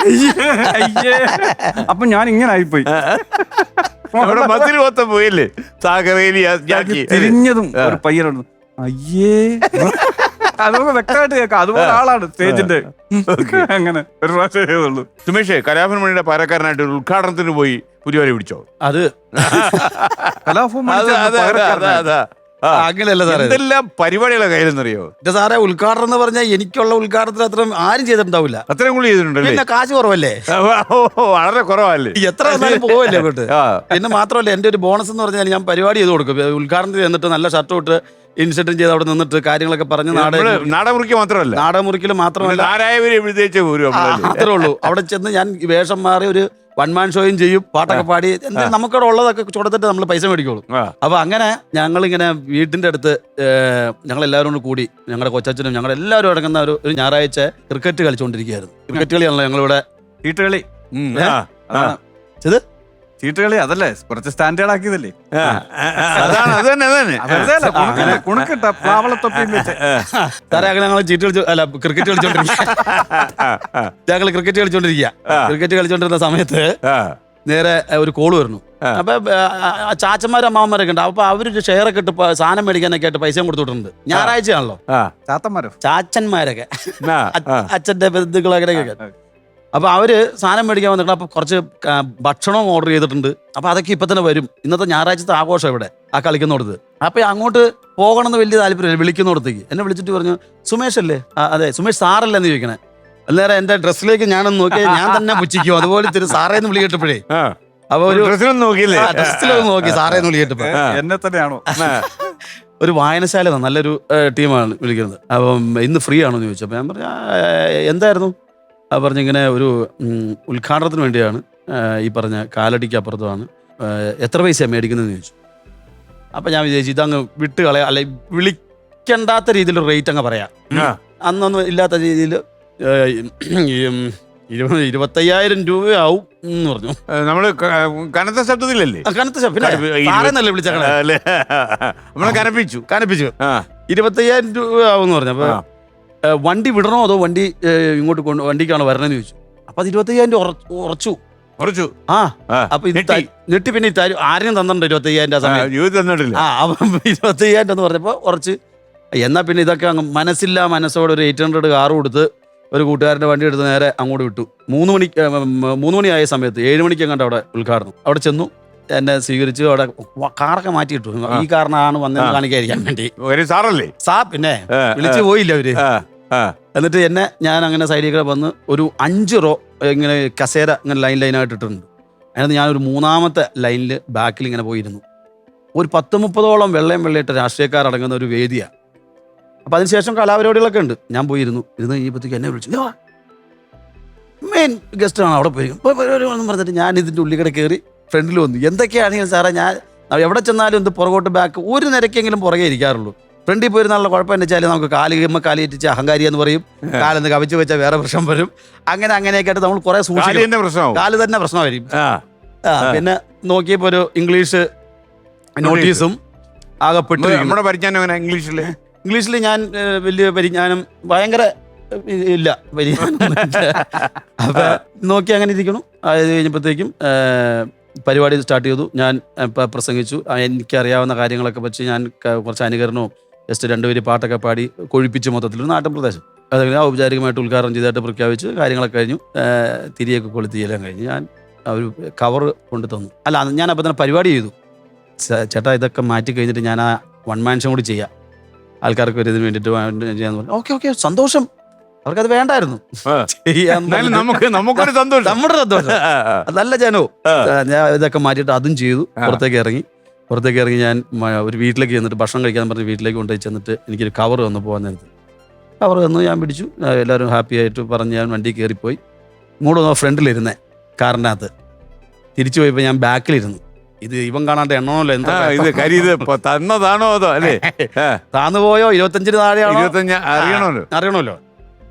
[SPEAKER 3] അയ്യേ. അപ്പൊ ഞാൻ ഇങ്ങനെ ആയിപ്പോയി.
[SPEAKER 1] പോയില്ലേ
[SPEAKER 3] തിരിഞ്ഞതും ഒരു പയ്യനുണ്ട് അയ്യേ. അതൊക്കെ വ്യക്തമായിട്ട് കേൾക്കാം. അതുപോലെ ആളാണ് സ്റ്റേജിന്റെ. അങ്ങനെ ഒരു പ്രാവശ്യം ചെയ്തുള്ളൂ.
[SPEAKER 1] സുമേഷ്, കലാഭവൻ മണിയുടെ പകരക്കാരനായിട്ട് ഒരു ഉദ്ഘാടനത്തിന് പോയി പുലിവാലി പിടിച്ചോ?
[SPEAKER 2] അത് അങ്ങനെയല്ല സാറേ.
[SPEAKER 1] എന്തെല്ലാം പരിപാടികളെ കയ്യിലെന്നറിയോ
[SPEAKER 2] സാറേ? ഉദ്ഘാടനം എന്ന് പറഞ്ഞാൽ എനിക്കുള്ള ഉദ്ഘാടനത്തിൽ അത്രയും ആരും ചെയ്തിട്ടുണ്ടാവില്ല.
[SPEAKER 1] അത്രയും കൂടി ചെയ്തിട്ടുണ്ടല്ലേ?
[SPEAKER 2] പിന്നെ കാശ് കുറവല്ലേ?
[SPEAKER 1] വളരെ കുറവല്ലേ?
[SPEAKER 2] എത്ര വന്നാലും പോവല്ലേ അങ്ങോട്ട്. പിന്നെ മാത്രമല്ല, എന്റെ ഒരു ബോണസ് എന്ന് പറഞ്ഞാൽ ഞാൻ പരിപാടി ചെയ്ത് കൊടുക്കും. ഉദ്ഘാടനത്തിൽ എന്നിട്ട് നല്ല ഷർട്ട് ഇട്ട് ഇൻസെറ്റും ചെയ്ത് അവിടെ നിന്നിട്ട് കാര്യങ്ങളൊക്കെ പറഞ്ഞ്
[SPEAKER 1] നാടകമുറിക്ക് മാത്രമല്ല,
[SPEAKER 2] നാടകമുറിക്കൽ മാത്രമല്ല
[SPEAKER 1] മാത്രമേ
[SPEAKER 2] ഉള്ളൂ. അവിടെ ചെന്ന് ഞാൻ വേഷം മാറി ഒരു 1 മാൻ ഷോയും ചെയ്യും, പാട്ടൊക്കെ പാടി. നമുക്കവിടെ ഉള്ളതൊക്കെ കൊടുത്തിട്ട് നമ്മൾ പൈസ മേടിക്കുള്ളൂ. അപ്പൊ അങ്ങനെ ഞങ്ങളിങ്ങനെ വീട്ടിന്റെ അടുത്ത് ഞങ്ങളെല്ലാവരും കൂടി ഞങ്ങളുടെ കൊച്ചച്ഛനും ഞങ്ങളെല്ലാവരും അടങ്ങുന്ന ഒരു ഞായറാഴ്ച ക്രിക്കറ്റ് കളിച്ചുകൊണ്ടിരിക്കുകയായിരുന്നു. ക്രിക്കറ്റ് കളിയാണല്ലോ ഞങ്ങളിവിടെ.
[SPEAKER 3] ചീട്ടുകളി ചീട്ടുകളി അതല്ലേ കുറച്ച് സ്റ്റാൻഡേർഡ് ആക്കിയതല്ലേ? കുണക്കിട്ട പ്ലാവളത്തൊപ്പിയും വെച്ച്
[SPEAKER 2] സാറേ അങ്ങനെ ഞങ്ങൾ ചീട്ട് കളിച്ചു അല്ല ക്രിക്കറ്റ് കളിച്ചോണ്ടിരിക്കുക. ഞങ്ങൾ ക്രിക്കറ്റ് കളിച്ചോണ്ടിരുന്ന സമയത്ത് നേരെ ഒരു കോള് വരുന്നു. അപ്പൊ ചാച്ചന്മാരും അമ്മാവന്മാരൊക്കെ ഉണ്ട്. അപ്പൊ അവരൊരു ഷെയറൊക്കെ ഇട്ട് സാധനം മേടിക്കാനൊക്കെ ആയിട്ട് പൈസ കൊടുത്തിട്ടുണ്ട്. ഞായറാഴ്ചയാണല്ലോ. ചാച്ചന്മാരൊക്കെ അച്ഛന്റെ ബന്ധുക്കളൊക്കെ. അപ്പൊ അവര് സാധനം മേടിക്കാൻ വന്നിട്ട് അപ്പൊ കുറച്ച് ഭക്ഷണവും ഓർഡർ ചെയ്തിട്ടുണ്ട്. അപ്പൊ അതൊക്കെ ഇപ്പൊ തന്നെ വരും. ഇന്നത്തെ ഞായറാഴ്ചത്തെ ആഘോഷം ഇവിടെ ആ കളിക്കുന്നിടത്ത്. അപ്പൊ അങ്ങോട്ട് പോകണമെന്ന് വലിയ താല്പര്യമില്ല. വിളിക്കുന്നിടത്തേക്ക് എന്നെ വിളിച്ചിട്ട് പറഞ്ഞു, സുമേഷ് അല്ലേ? അതെ സുമേഷ് സാറല്ലേ എന്ന് ചോദിക്കണേ. അന്നേരം എന്റെ ഡ്രസ്സിലേക്ക് ഞാനൊന്ന് നോക്കിയാൽ ഞാൻ തന്നെ പുച്ഛിക്കും. അതുപോലെ സാറേന്ന് വിളി കേട്ടപ്പോഴേ അപ്പൊ ഒരു ഡ്രസ്സിലൊന്ന് നോക്കി സാറേന്ന് വിളി കേട്ടപ്പോ
[SPEAKER 3] എന്നെ തന്നെയാണോ?
[SPEAKER 2] ഒരു വായനശാല നല്ലൊരു ടീമാണ് വിളിക്കുന്നത്. അപ്പം ഇന്ന് ഫ്രീ ആണോ എന്ന് ചോദിച്ചു. അപ്പൊ ഞാൻ പറഞ്ഞു എന്തായിരുന്നു? പറഞ്ഞിങ്ങനെ ഒരു ഉദ്ഘാടനത്തിന് വേണ്ടിയാണ്, ഈ പറഞ്ഞ കാലടിക്ക് അപ്പുറത്തുമാണ്, എത്ര പൈസയാണ് മേടിക്കുന്നതെന്ന് ചോദിച്ചു. അപ്പം ഞാൻ വിചാരിച്ചു ഇതങ്ങ് വിട്ട് കളയാം, അല്ലെ വിളിക്കണ്ടാത്ത രീതിയിൽ റേറ്റ് അങ്ങ് പറയാം. അന്നൊന്നും ഇല്ലാത്ത രീതിയിൽ 25,000 രൂപയാവും എന്ന് പറഞ്ഞു.
[SPEAKER 1] നമ്മള് കനത്ത ശബ്ദത്തിലല്ലേ?
[SPEAKER 2] കനത്ത ശബ്ദത്തിലല്ലേ വിളിച്ചേ?
[SPEAKER 1] നമ്മളെ കനപ്പിച്ചു
[SPEAKER 2] 25,000 രൂപ ആവും എന്ന് പറഞ്ഞു. അപ്പൊ വണ്ടി വിടണോ അതോ വണ്ടി ഇങ്ങോട്ട് വണ്ടിക്കാണോ വരണമെന്ന് ചോദിച്ചു. അപ്പൊ അത് 25,000 ഉറച്ചു. അപ്പൊ ഞെട്ടി. പിന്നെ ആരെയും തന്നിട്ടുണ്ട് 25,000 സമയം. അപ്പം 25,000 എന്ന് പറഞ്ഞപ്പോ ഉറച്ച്. എന്നാ പിന്നെ ഇതൊക്കെ അങ്ങ് മനസ്സില്ല മനസ്സോടെ ഒരു 800 കാറ് കൊടുത്ത് ഒരു കൂട്ടുകാരൻ്റെ വണ്ടി എടുത്ത് നേരെ അങ്ങോട്ട് വിട്ടു. 3 മണിയായ സമയത്ത് 7 മണിക്ക് അങ്ങോട്ട് അവിടെ ഉദ്ഘാടനം. അവിടെ ചെന്നു, എന്നെ സ്വീകരിച്ച് അവിടെ കാറൊക്കെ മാറ്റിയിട്ടു. ഈ കാറിനാണ് വന്നെന്ന് കാണിക്കാതിരിക്കാൻ വേണ്ടി.
[SPEAKER 1] സാറല്ലേ?
[SPEAKER 2] പിന്നെ വിളിച്ചു പോയില്ല അവര്. എന്നിട്ട് ഞാൻ അങ്ങനെ സൈഡിൽ കൂടെ വന്ന് ഒരു 5 റോ ഇങ്ങനെ കസേര ഇങ്ങനെ ലൈനായിട്ട് ഇട്ടിട്ടുണ്ട്. അതിനകത്ത് ഞാനൊരു 3ാമത്തെ ലൈനിൽ ബാക്കിൽ ഇങ്ങനെ പോയിരുന്നു. ഒരു 10-30ഓളം വെള്ളയിട്ട രാഷ്ട്രീയക്കാരടങ്ങുന്ന ഒരു വേദിയാണ്. അപ്പം അതിനുശേഷം കലാപരിപാടികളൊക്കെ ഉണ്ട്. ഞാൻ പോയിരുന്നു. ഇരുന്ന് കഴിഞ്ഞപ്പോഴത്തേക്ക് എന്നെ വിളിച്ചു, മെയിൻ ഗസ്റ്റാണ് അവിടെ പോയിരിക്കും പറഞ്ഞിട്ട് ഞാൻ ഇതിൻ്റെ ഉള്ളിൽ കൂടെ കയറി ഫ്രണ്ടിൽ വന്നു. എന്തൊക്കെയാണെങ്കിലും സാറേ ഞാൻ എവിടെ ചെന്നാലും എന്ത് പുറകോട്ട് ബാക്ക് ഒരു നിരക്കെങ്കിലും പുറകെ ഇരിക്കാറുള്ളൂ. ഫ്രണ്ടിൽ പോയിരുന്നുള്ള കുഴപ്പം എന്ന് വെച്ചാൽ നമുക്ക് കാലിയേറ്റിച്ച് അഹങ്കാരി എന്ന് പറയും, കാലെന്ന് കവിച്ച് വെച്ചാൽ വേറെ പ്രശ്നം വരും. അങ്ങനെയൊക്കെ ആയിട്ട് നമ്മൾ കുറെ സൂക്ഷിക്കും. കാല് തന്നെ പ്രശ്നമായിരിക്കും. പിന്നെ നോക്കിയപ്പോൾ ഒരു ഇംഗ്ലീഷ് നോട്ടീസും ആകെപ്പെട്ടു.
[SPEAKER 1] നമ്മുടെ പരിജ്ഞാനം
[SPEAKER 2] ഇംഗ്ലീഷിൽ ഞാൻ വലിയ പരിജ്ഞാനം ഭയങ്കര ഇല്ല. അപ്പൊ നോക്കി അങ്ങനെ ഇരിക്കണം. അത് കഴിഞ്ഞപ്പോഴത്തേക്കും പരിപാടി സ്റ്റാർട്ട് ചെയ്തു. ഞാൻ പ്രസംഗിച്ചു. എനിക്കറിയാവുന്ന കാര്യങ്ങളൊക്കെ വെച്ച് ഞാൻ കുറച്ച് അനുകരണവും ജസ്റ്റ് 2 പേര് പാട്ടൊക്കെ പാടി കൊഴിപ്പിച്ച് മൊത്തത്തിൽ ഒരു നാട്ടിൻ പ്രദേശം അതെങ്ങനെ ഔപചാരികമായിട്ട് ഉദ്ഘാടനം ചെയ്തായിട്ട് പ്രഖ്യാപിച്ച് കാര്യങ്ങളൊക്കെ കഴിഞ്ഞു. തിരിയൊക്കെ കൊളുത്തിയെല്ലാം കഴിഞ്ഞ് ഞാൻ ഒരു കവർ കൊണ്ട് തന്നു. അല്ല, ഞാൻ അപ്പം തന്നെ പരിപാടി ചെയ്തു. ചേട്ടാ ഇതൊക്കെ മാറ്റി കഴിഞ്ഞിട്ട് ഞാൻ ആ 1 മാൻ ഷോ കൂടി ചെയ്യാം, ആൾക്കാർക്ക് ഒരു ഇതിന് വേണ്ടിയിട്ട് ചെയ്യാന്ന് പറഞ്ഞു. ഓക്കെ സന്തോഷം. അവർക്കത് വേണ്ടായിരുന്നു.
[SPEAKER 1] എന്നാലും നമുക്കൊരു സന്തോഷം,
[SPEAKER 2] നമ്മുടെ സന്തോഷം. നല്ല ജനവും. ഞാൻ ഇതൊക്കെ മാറ്റിയിട്ട് അതും ചെയ്തു. പുറത്തേക്ക് ഇറങ്ങി ഞാൻ ഒരു വീട്ടിലേക്ക് ചെന്നിട്ട് ഭക്ഷണം കഴിക്കാൻ പറഞ്ഞ് വീട്ടിലേക്ക് കൊണ്ടുപോയി ചെന്നിട്ട് എനിക്കൊരു കവർ വന്ന് പോകാൻ നേരത്ത് കവർ വന്നു, ഞാൻ പിടിച്ചു. എല്ലാവരും ഹാപ്പി ആയിട്ട് പറഞ്ഞ് ഞാൻ വണ്ടി കയറിപ്പോയി. മൂന്ന് ഫ്രണ്ടിലിരുന്നേ കാറിനകത്ത്. തിരിച്ചു പോയപ്പോൾ ഞാൻ ബാക്കിലിരുന്നു. ഇത് ഇവൻ കാണാണ്ട് എണ്ണണമല്ലോ, എന്താ
[SPEAKER 1] ഇത് കരി ഇത് തന്നതാണോ അതോ അല്ലേ
[SPEAKER 2] താന്നു പോയോ 25 താഴെയാണോ
[SPEAKER 1] 25
[SPEAKER 2] അറിയണമല്ലോ.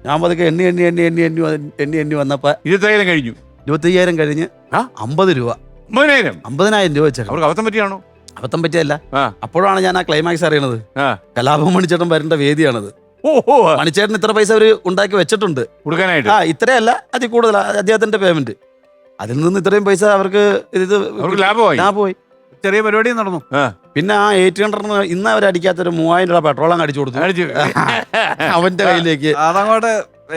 [SPEAKER 2] ഞാൻ പതുക്കെ എണ്ണി വന്നപ്പോ
[SPEAKER 1] 25,000 കഴിഞ്ഞു.
[SPEAKER 2] 25,000 കഴിഞ്ഞ് 50 രൂപ 50,000 രൂപ വെച്ചാൽ
[SPEAKER 1] അവർക്ക് അബദ്ധം പറ്റിയാണോ?
[SPEAKER 2] അബദ്ധം പറ്റിയല്ല. അപ്പോഴാണ് ഞാൻ ആ ക്ലൈമാക്സ് അറിയണത്. കലാപം മണിച്ചേട്ടൻ വരേണ്ട വേദിയാണത്. മണിച്ചേട്ടൻ ഇത്ര പൈസ അവര് ഉണ്ടാക്കി വെച്ചിട്ടുണ്ട് കൊടുക്കാനായിട്ട്. ഇത്രയല്ല, അതിൽ കൂടുതൽ അദ്ദേഹത്തിന്റെ പേയ്മെന്റ്. അതിൽ നിന്ന് ഇത്രയും പൈസ അവർക്ക് ലാഭമായി.
[SPEAKER 3] ചെറിയ പരിപാടി നടന്നു.
[SPEAKER 2] പിന്നെ ആ 800 ഇന്ന് അവരടിക്കാത്തൊരു 3000 രൂപ പെട്രോളം അടിച്ചു കൊടുത്തു അവന്റെ കയ്യിലേക്ക്.
[SPEAKER 3] അതങ്ങോട്ട്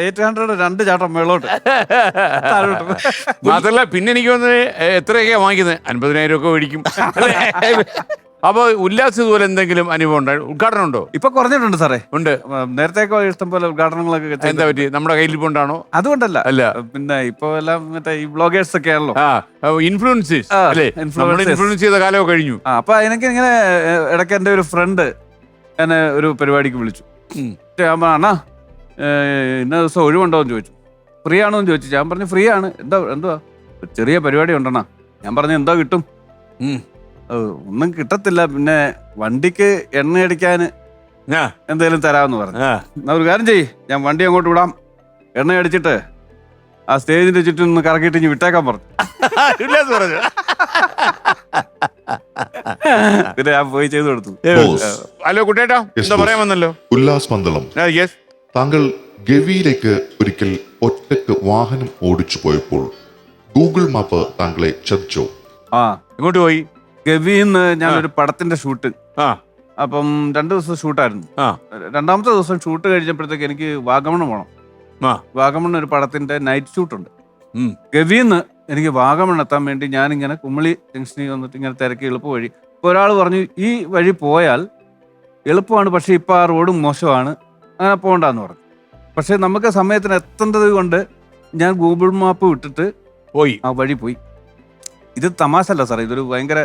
[SPEAKER 3] 800 2 ചാട്ടം മേളോട്ട്.
[SPEAKER 1] മാത്രല്ല പിന്നെ എനിക്ക് തോന്നുന്നത് എത്രയൊക്കെയാ വാങ്ങിക്കുന്നത്, 50,000 ഒക്കെ മേടിക്കും. അപ്പൊ ഉല്ലാസ് ഇതുപോലെ എന്തെങ്കിലും അനുഭവം ഉണ്ടായി? ഉദ്ഘാടനം ഉണ്ടോ?
[SPEAKER 3] ഇപ്പൊ കുറഞ്ഞിട്ടുണ്ട് സാറേ.
[SPEAKER 1] ഉണ്ട്.
[SPEAKER 3] നേരത്തേക്ക് ഇഷ്ടം പോലെ ഉദ്ഘാടനങ്ങളൊക്കെ.
[SPEAKER 1] എന്താ പറ്റി? നമ്മുടെ കയ്യിൽ കൊണ്ടാണോ?
[SPEAKER 3] അതുകൊണ്ടല്ല.
[SPEAKER 1] അല്ല,
[SPEAKER 3] പിന്നെ ഇപ്പൊ എല്ലാം മറ്റേ ഈ ബ്ലോഗേഴ്സ് ഒക്കെ ആണല്ലോ,
[SPEAKER 1] ഇൻഫ്ലുവൻസേഴ്സ് അല്ലേ? ഇൻഫ്ലുവൻസ് ചെയ്ത കാലമൊക്കെ കഴിഞ്ഞു.
[SPEAKER 3] അപ്പൊ എനിക്ക് ഇങ്ങനെ ഇടയ്ക്ക് എന്റെ ഒരു ഫ്രണ്ട് എന്നെ ഒരു പരിപാടിക്ക് വിളിച്ചു. അണ്ണാ ഇന്ന ദിവസം ഒഴിവുണ്ടോ എന്ന് ചോദിച്ചു. ഫ്രീ ആണോ എന്ന് ചോദിച്ചു. ഞാൻ പറഞ്ഞു ഫ്രീ ആണ്. എന്തുവാ? ചെറിയ പരിപാടി ഉണ്ടെണ്ണാ. ഞാൻ പറഞ്ഞു എന്താ കിട്ടും? ഒന്നും കിട്ടത്തില്ല, പിന്നെ വണ്ടിക്ക് എണ്ണ അടിക്കാൻ എന്തെങ്കിലും തരാമെന്ന് പറഞ്ഞു. എന്നാ ഒരു കാര്യം ചെയ്യ്, ഞാൻ വണ്ടി അങ്ങോട്ട് വിടാം, എണ്ണ അടിച്ചിട്ട് ആ സ്റ്റേജിന്റെ ചുറ്റും ഒന്ന് കറക്കിയിട്ട് ഇനി വിട്ടേക്കാൻ പറഞ്ഞു. പിന്നെ ഞാൻ പോയി ചെയ്തു കൊടുത്തു.
[SPEAKER 1] ഹലോ കുട്ടേട്ടാ, എന്താ പറയാൻ വന്നല്ലോ?
[SPEAKER 4] ഉല്ലാസ് പന്തളം, താങ്കൾ ഗവിയിലേക്ക് ഒരിക്കൽ ഒറ്റക്ക് വാഹനം ഓടിച്ചു പോയപ്പോൾ ഗൂഗിൾ മാപ്പ് താങ്കളെ ചതിച്ചോ?
[SPEAKER 1] എങ്ങോട്ട് പോയി?
[SPEAKER 3] ഗവിന്ന് ഞാനൊരു പടത്തിന്റെ ഷൂട്ട്. അപ്പം 2 ദിവസം ഷൂട്ടായിരുന്നു. രണ്ടാമത്തെ ദിവസം ഷൂട്ട് കഴിഞ്ഞപ്പോഴത്തേക്ക് എനിക്ക് വാഗമണ് പോകണം. വാഗമണ് ഒരു പടത്തിന്റെ നൈറ്റ് ഷൂട്ടുണ്ട്. ഗവിന്ന് എനിക്ക് വാഗമൺ എത്താൻ വേണ്ടി ഞാനിങ്ങനെ കുമളി ജംഗ്ഷനിൽ വന്നിട്ട് ഇങ്ങനെ തിരക്കി എളുപ്പ വഴി. ഇപ്പോൾ ഒരാൾ പറഞ്ഞു ഈ വഴി പോയാൽ എളുപ്പമാണ്, പക്ഷെ ഇപ്പം ആ റോഡും മോശമാണ്, അങ്ങനെ പോകണ്ടെന്ന് പറഞ്ഞു. പക്ഷെ നമുക്ക് സമയത്തിന് എത്തേണ്ടത് കൊണ്ട് ഞാൻ ഗൂഗിൾ മാപ്പ് വിട്ടിട്ട്
[SPEAKER 1] പോയി,
[SPEAKER 3] ആ വഴി പോയി. ഇത് തമാശ അല്ല സാറേ, ഇതൊരു ഭയങ്കര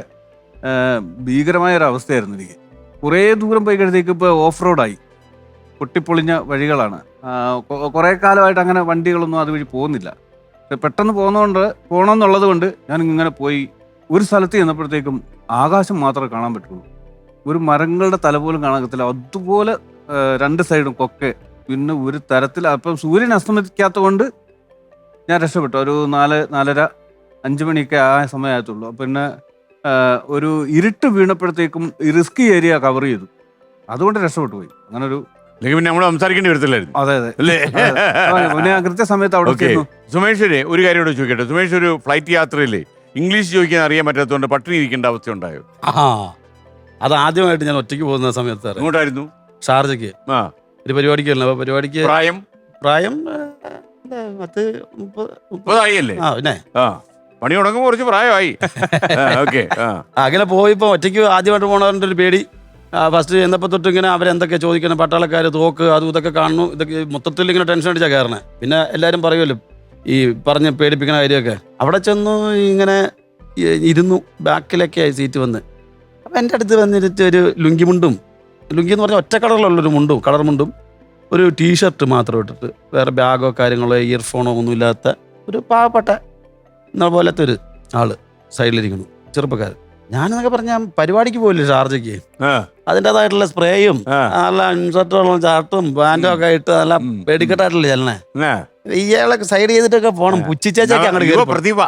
[SPEAKER 3] ഭീകരമായ ഒരു അവസ്ഥയായിരുന്നു എനിക്ക്. കുറേ ദൂരം പോയി കഴിഞ്ഞേക്ക് ഇപ്പോൾ ഓഫ് റോഡായി, പൊട്ടിപ്പൊളിഞ്ഞ വഴികളാണ്. കുറേ കാലമായിട്ട് അങ്ങനെ വണ്ടികളൊന്നും അതുവഴി പോകുന്നില്ല. പെട്ടെന്ന് പോകണമെന്നുള്ളത് കൊണ്ട് ഞാൻ ഇങ്ങനെ പോയി. ഒരു സ്ഥലത്ത് ചെന്നപ്പോഴത്തേക്കും ആകാശം മാത്രമേ കാണാൻ പറ്റുള്ളൂ, ഒരു മരങ്ങളുടെ തല പോലും കാണാൻ പറ്റില്ല. അതുപോലെ 2 സൈഡും കൊക്കെ. പിന്നെ ഒരു തരത്തിൽ അപ്പം സൂര്യൻ അസ്തമിക്കാത്തത് കൊണ്ട് ഞാൻ രക്ഷപ്പെട്ടു. ഒരു 4:30-5 മണിയൊക്കെ ആ സമയമാകത്തുള്ളൂ. പിന്നെ ഒരു ഇരുട്ട് വീണപ്പോഴത്തേക്കും റിസ്കി ഏരിയ കവർ ചെയ്തു, അതുകൊണ്ട് രക്ഷപ്പെട്ടു പോയി. അങ്ങനെ ഒരു
[SPEAKER 1] പിന്നെ നമ്മൾ സംസാരിക്കേണ്ടി വരത്തില്ലായിരുന്നു.
[SPEAKER 3] അതെ പിന്നെ കൃത്യസമയത്ത് അവിടെ.
[SPEAKER 1] സുമേഷിനെ ഒരു കാര്യം കൂടെ ചോദിക്കട്ടെ. സുമേഷ് ഒരു ഫ്ലൈറ്റ് യാത്രയില്ലേ ഇംഗ്ലീഷ് ചോദിക്കാൻ അറിയാൻ പറ്റാത്തതുകൊണ്ട് പട്ടിണി ഇരിക്കേണ്ട അവസ്ഥ ഉണ്ടായോ?
[SPEAKER 2] അത് ആദ്യമായിട്ട് ഞാൻ ഒറ്റയ്ക്ക് പോകുന്ന സമയത്ത്.
[SPEAKER 1] എങ്ങോട്ടായിരുന്നു?
[SPEAKER 2] ഷാർജയ്ക്ക് ഒരു പരിപാടിക്ക്. പരിപാടിക്ക് പ്രായം
[SPEAKER 1] 30 ആയില്ലേ?
[SPEAKER 2] പിന്നെ
[SPEAKER 1] പണി തുടങ്ങുമ്പോൾ കുറച്ച് പ്രായമായി.
[SPEAKER 2] അങ്ങനെ പോയിപ്പോ ഒറ്റയ്ക്ക് ആദ്യമായിട്ട് പോകണതിൻ്റെ ഒരു പേടി. ഫസ്റ്റ് ചെന്നപ്പോൾ തൊട്ട് ഇങ്ങനെ അവരെന്തൊക്കെ ചോദിക്കണം, പട്ടാളക്കാർ തോക്ക് അതും ഇതൊക്കെ കാണുന്നു. ഇതൊക്കെ മൊത്തത്തിൽ ഇങ്ങനെ ടെൻഷൻ അടിച്ചാൽ കയറണേ. പിന്നെ എല്ലാവരും പറയുമല്ലോ ഈ പറഞ്ഞ് പേടിപ്പിക്കുന്ന കാര്യമൊക്കെ. അവിടെ ചെന്നു ഇങ്ങനെ ഇരുന്നു, ബാക്കിലൊക്കെ സീറ്റ് വന്ന്. അപ്പം എൻ്റെ അടുത്ത് വന്നിട്ട് ഒരു ലുങ്കി എന്ന് പറഞ്ഞാൽ ഒറ്റ കളറിലുള്ളൊരു മുണ്ടും, കളർ മുണ്ടും, ഒരു ടീഷർട്ട് മാത്രം ഇട്ടിട്ട് വേറെ ബാഗോ കാര്യങ്ങളോ ഇയർഫോണോ ഒന്നുമില്ലാത്ത ഒരു പാവപ്പെട്ട എന്ന പോലത്തെ ഒരു ആള് സൈഡിലിരിക്കുന്നു, ചെറുപ്പക്കാരൻ. ഞാനെന്നൊക്കെ പറഞ്ഞാൽ പരിപാടിക്ക് പോയില്ലേ ഷാർജയ്ക്ക്, അതിൻ്റെതായിട്ടുള്ള സ്പ്രേയും നല്ല ഇൻസർട്ടുകളും ചാർട്ടും പാൻറ്റും ഒക്കെ ഇട്ട് നല്ല പേടിക്കെട്ടായിട്ടില്ല ചെല്ലണേ. ഇയാളെ സൈഡ് ചെയ്തിട്ടൊക്കെ പോണം. പുച്ചിച്ചേച്ചൊക്കെ അങ്ങോട്ട് യുവ പ്രതിഭ.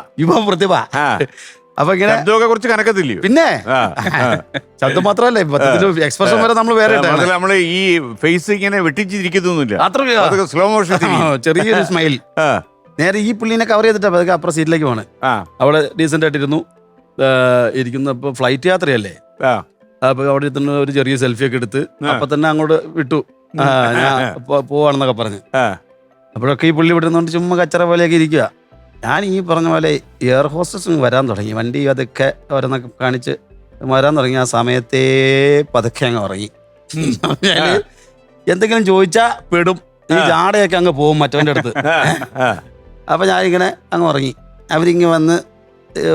[SPEAKER 2] അപ്പൊ ഇങ്ങനെ
[SPEAKER 1] കുറച്ച് കനക്കത്തില്ലയോ?
[SPEAKER 2] പിന്നെ ശബ്ദം മാത്രമല്ലേ, എക്സ്പ്രഷൻ വരെ നമ്മൾ വേറെ
[SPEAKER 1] നമ്മള് ഈ ഫേസ് ഇങ്ങനെ വെട്ടിച്ചിരിക്കുന്നൊന്നുമില്ല, സ്ലോ മോഷൻ,
[SPEAKER 2] ചെറിയൊരു സ്മൈൽ. നേരെ ഈ പുള്ളിനെ കവർ ചെയ്തിട്ടാ അതൊക്കെ അപ്പുറം സീറ്റിലേക്ക് പോണേ. അവിടെ ഡീസെന്റ് ആയിട്ടിരുന്നു ഇരിക്കുന്നപ്പോ ഫ്ലൈറ്റ് യാത്രയല്ലേ. അപ്പൊ അവിടെ എത്തുന്ന ഒരു ചെറിയ സെൽഫി ഒക്കെ എടുത്ത് അപ്പൊ തന്നെ അങ്ങോട്ട് വിട്ടു, ഞാൻ പോവാണെന്നൊക്കെ പറഞ്ഞ്. അപ്പോഴൊക്കെ ഈ പുള്ളി വിടുന്നോണ്ട് ചുമ്മാ കച്ചറ പോലെയൊക്കെ ഇരിക്കുക. ഞാൻ ഈ പറഞ്ഞ പോലെ എയർ ഹോസ്റ്റസ് വരാൻ തുടങ്ങി, വണ്ടി അതൊക്കെ ഓരോന്നൊക്കെ കാണിച്ച് വരാൻ തുടങ്ങി. ആ സമയത്തേ പതുക്കെ അങ്ങ് ഉറങ്ങി. എന്തെങ്കിലും ചോദിച്ചാ പെടും, ഈ ജാടയൊക്കെ അങ്ങ് പോകും മറ്റവൻ്റെ അടുത്ത്. അപ്പം ഞാനിങ്ങനെ അങ്ങ് ഉറങ്ങി. അവരിങ്ങ് വന്ന്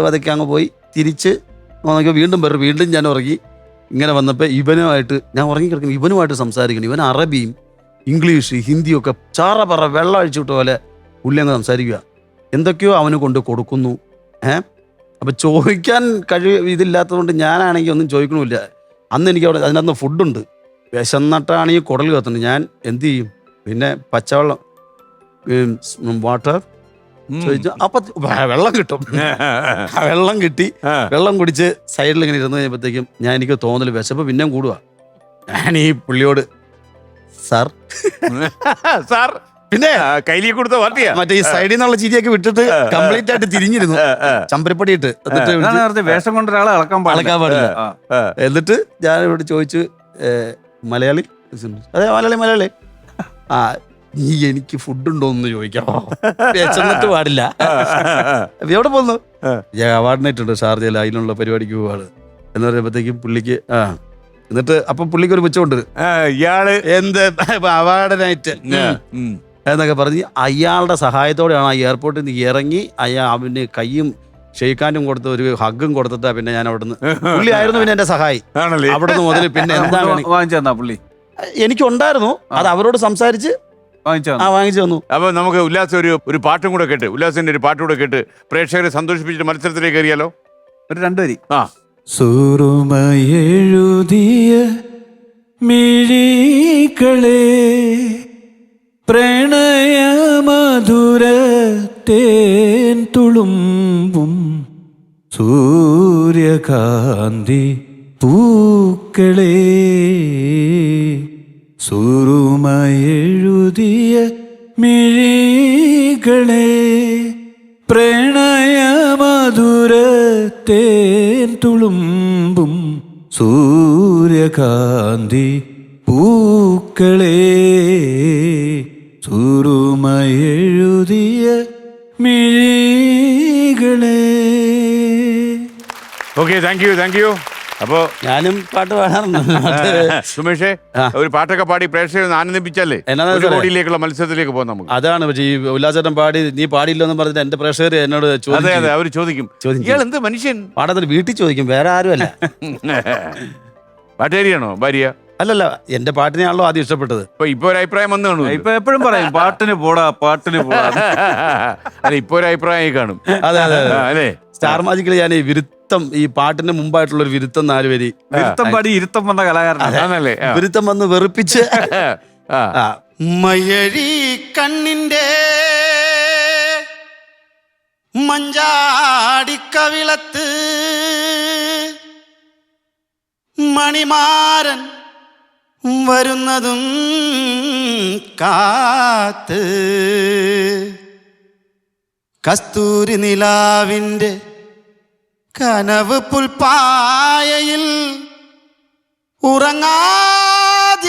[SPEAKER 2] അതൊക്കെ അങ്ങ് പോയി തിരിച്ച് നോക്കിയപ്പോൾ വീണ്ടും വരും. വീണ്ടും ഞാൻ ഉറങ്ങി. ഇങ്ങനെ വന്നപ്പോൾ ഇവനുമായിട്ട് ഞാൻ ഉറങ്ങിക്കിടക്കുന്നു. ഇവനുമായിട്ട് സംസാരിക്കണം. ഇവൻ അറബിയും ഇംഗ്ലീഷ് ഹിന്ദിയും ഒക്കെ ചാറ പറ വെള്ളം അഴിച്ചു വിട്ട പോലെ പുള്ളി അങ്ങ് സംസാരിക്കുക. എന്തൊക്കെയോ അവന് കൊണ്ട് കൊടുക്കുന്നു. അപ്പം ചോദിക്കാൻ ഇതില്ലാത്തതുകൊണ്ട് ഞാനാണെങ്കിൽ ഒന്നും ചോദിക്കണമില്ല. അന്ന് എനിക്ക് അവിടെ അതിനകത്ത് ഫുഡുണ്ട്. വിശന്നിട്ടാണെങ്കിൽ കുടൽ കത്തുന്നു. ഞാൻ എന്ത് ചെയ്യും? പിന്നെ പച്ചവെള്ളം വാട്ടർ ചോദിച്ചു. അപ്പം വെള്ളം കിട്ടും. വെള്ളം കിട്ടി. വെള്ളം കുടിച്ച് സൈഡിൽ ഇങ്ങനെ ഇരുന്ന് കഴിഞ്ഞപ്പോഴത്തേക്കും എനിക്ക് തോന്നൽ വിശപ്പ് പിന്നെയും കൂടുക. ഞാൻ ഈ പുള്ളിയോട് സാർ
[SPEAKER 1] സാർ
[SPEAKER 2] പിന്നെ
[SPEAKER 1] കയ്യിൽ കൊടുത്ത പാർട്ടിയാ
[SPEAKER 2] മറ്റേ ഈ സൈഡിൽ നിന്നുള്ള ചിരിയൊക്കെ വിട്ടിട്ട് കംപ്ലീറ്റ് ആയിട്ട് തിരിഞ്ഞിരുന്നു ചമ്പരപ്പടിയിട്ട്.
[SPEAKER 3] വേഷം കൊണ്ട് ഒരാളെ അളക്കാൻ
[SPEAKER 2] പാടില്ല. എന്നിട്ട് ഞാൻ ഇവിടെ ചോദിച്ചു മലയാളി? അതെ മലയാളി. ആ നീ എനിക്ക് ഫുഡ് ഉണ്ടോ എന്ന് ചോദിക്കാമോ? വിശന്നിട്ട് പാടില്ല. എവിടെ പോന്നു? ഞാൻ അവാർഡിനായിട്ടുണ്ട് ഷാർജയിൽ, അതിനുള്ള പരിപാടിക്ക് പോവാണ് എന്ന് പറയുമ്പോഴത്തേക്കും പുള്ളിക്ക് എന്നിട്ട് അപ്പൊ പുള്ളിക്ക് ഒരു പുച്ഛമുണ്ട്.
[SPEAKER 1] ഇയാള്
[SPEAKER 2] എന്ത് അവാർഡിനായിട്ട് എന്നൊക്കെ പറഞ്ഞ് അയാളുടെ സഹായത്തോടെയാണ് ആ എയർപോർട്ടിൽ നിന്ന് ഇറങ്ങി അവന് കയ്യും ഷെയ്ക്കാനും കൊടുത്ത് ഒരു ഹഗ്ഗും കൊടുത്തിട്ടാ പിന്നെ ഞാൻ അവിടുന്ന്. പുള്ളി ആയിരുന്നു പിന്നെ എന്റെ സഹായി അവിടുന്ന് മുതൽ. പിന്നെ എന്താണ്
[SPEAKER 3] വാങ്ങിച്ചു പുള്ളി?
[SPEAKER 2] എനിക്കുണ്ടായിരുന്നു. അത് അവരോട് സംസാരിച്ച് വാങ്ങിച്ചു തന്നു.
[SPEAKER 1] അപ്പൊ നമുക്ക് ഉല്ലാസം ഒരു പാട്ടും കൂടെ കേട്ട്, ഉല്ലാസിന്റെ ഒരു പാട്ടും കൂടെ കേട്ട് പ്രേക്ഷകരെ സന്തോഷിപ്പിച്ചിട്ട് മത്സരത്തിലേക്ക് കയറിയാലോ?
[SPEAKER 3] ഒരു 2 വരി.
[SPEAKER 5] സുറുമയെഴുതിയ മിഴികളെ പ്രണയമധുരത്തേൻ തുളുമ്പും സൂര്യകാന്തി പൂക്കളെ സുറുമയെഴുതിയ മിഴികളെ പ്രണയമധുരത്തേൻ തുളുമ്പും സൂര്യകാന്തി പൂക്കളെ സുറുമയെഴുതിയ മിഴികളെ.
[SPEAKER 1] Okay, thank you. അപ്പോ
[SPEAKER 2] ഞാനും പാട്ട് പാടാറുണ്ട്.
[SPEAKER 1] സുമേഷേ, ഒരു പാട്ടൊക്കെ പാടി പ്രേക്ഷകരെ ആനന്ദിപ്പിച്ചല്ലേ കോടിയിലേക്കുള്ള മത്സരത്തിലേക്ക് പോകാം നമുക്ക്.
[SPEAKER 2] അതാണ് പക്ഷേ ഈ ഉല്ലാസേട്ടൻ പാടി നീ പാടിയില്ലെന്ന് പറഞ്ഞിട്ട് എന്റെ പ്രേക്ഷകർ എന്നോട്
[SPEAKER 1] അതെ അവർ ചോദിക്കും ഇയാൾ എന്ത് മനുഷ്യൻ
[SPEAKER 2] പാടാത്ത വീട്ടിൽ ചോദിക്കും. വേറെ ആരുമല്ല.
[SPEAKER 1] പാട്ടേരിയാണോ ഭാര്യ?
[SPEAKER 2] അല്ലല്ല, എന്റെ പാട്ടിനെയാണല്ലോ ആദ്യം ഇഷ്ടപ്പെട്ടത്.
[SPEAKER 1] ഇപ്പൊ ഒരു അഭിപ്രായം വന്നു കാണും.
[SPEAKER 3] ഇപ്പൊ എപ്പോഴും പറയും പാട്ടിന് പോടാ.
[SPEAKER 1] അല്ല, ഇപ്പൊ ഒരു അഭിപ്രായമായി കാണും.
[SPEAKER 2] അതെ അതെ. സ്റ്റാർ മാജിക്കിൽ ഞാൻ ഈ പാട്ടിന് മുമ്പായിട്ടുള്ള ഒരു വിരുത്തം 4 വരി
[SPEAKER 3] വിരുത്തം പാടി ഇരുത്തം വന്ന കലാകാരനാണല്ലേ.
[SPEAKER 2] വിരുത്തം വന്ന് വെറുപ്പിച്ച് മയഴി കണ്ണിന്റെ മഞ്ചാടിക്കവിളത്ത് മണിമാരൻ വരുന്നതും കാത്ത് കസ്തൂരി നിലാവിൻ്റെ കനവ് പുൽപ്പായയിൽ ഉറങ്ങാതിരുന്നോളെ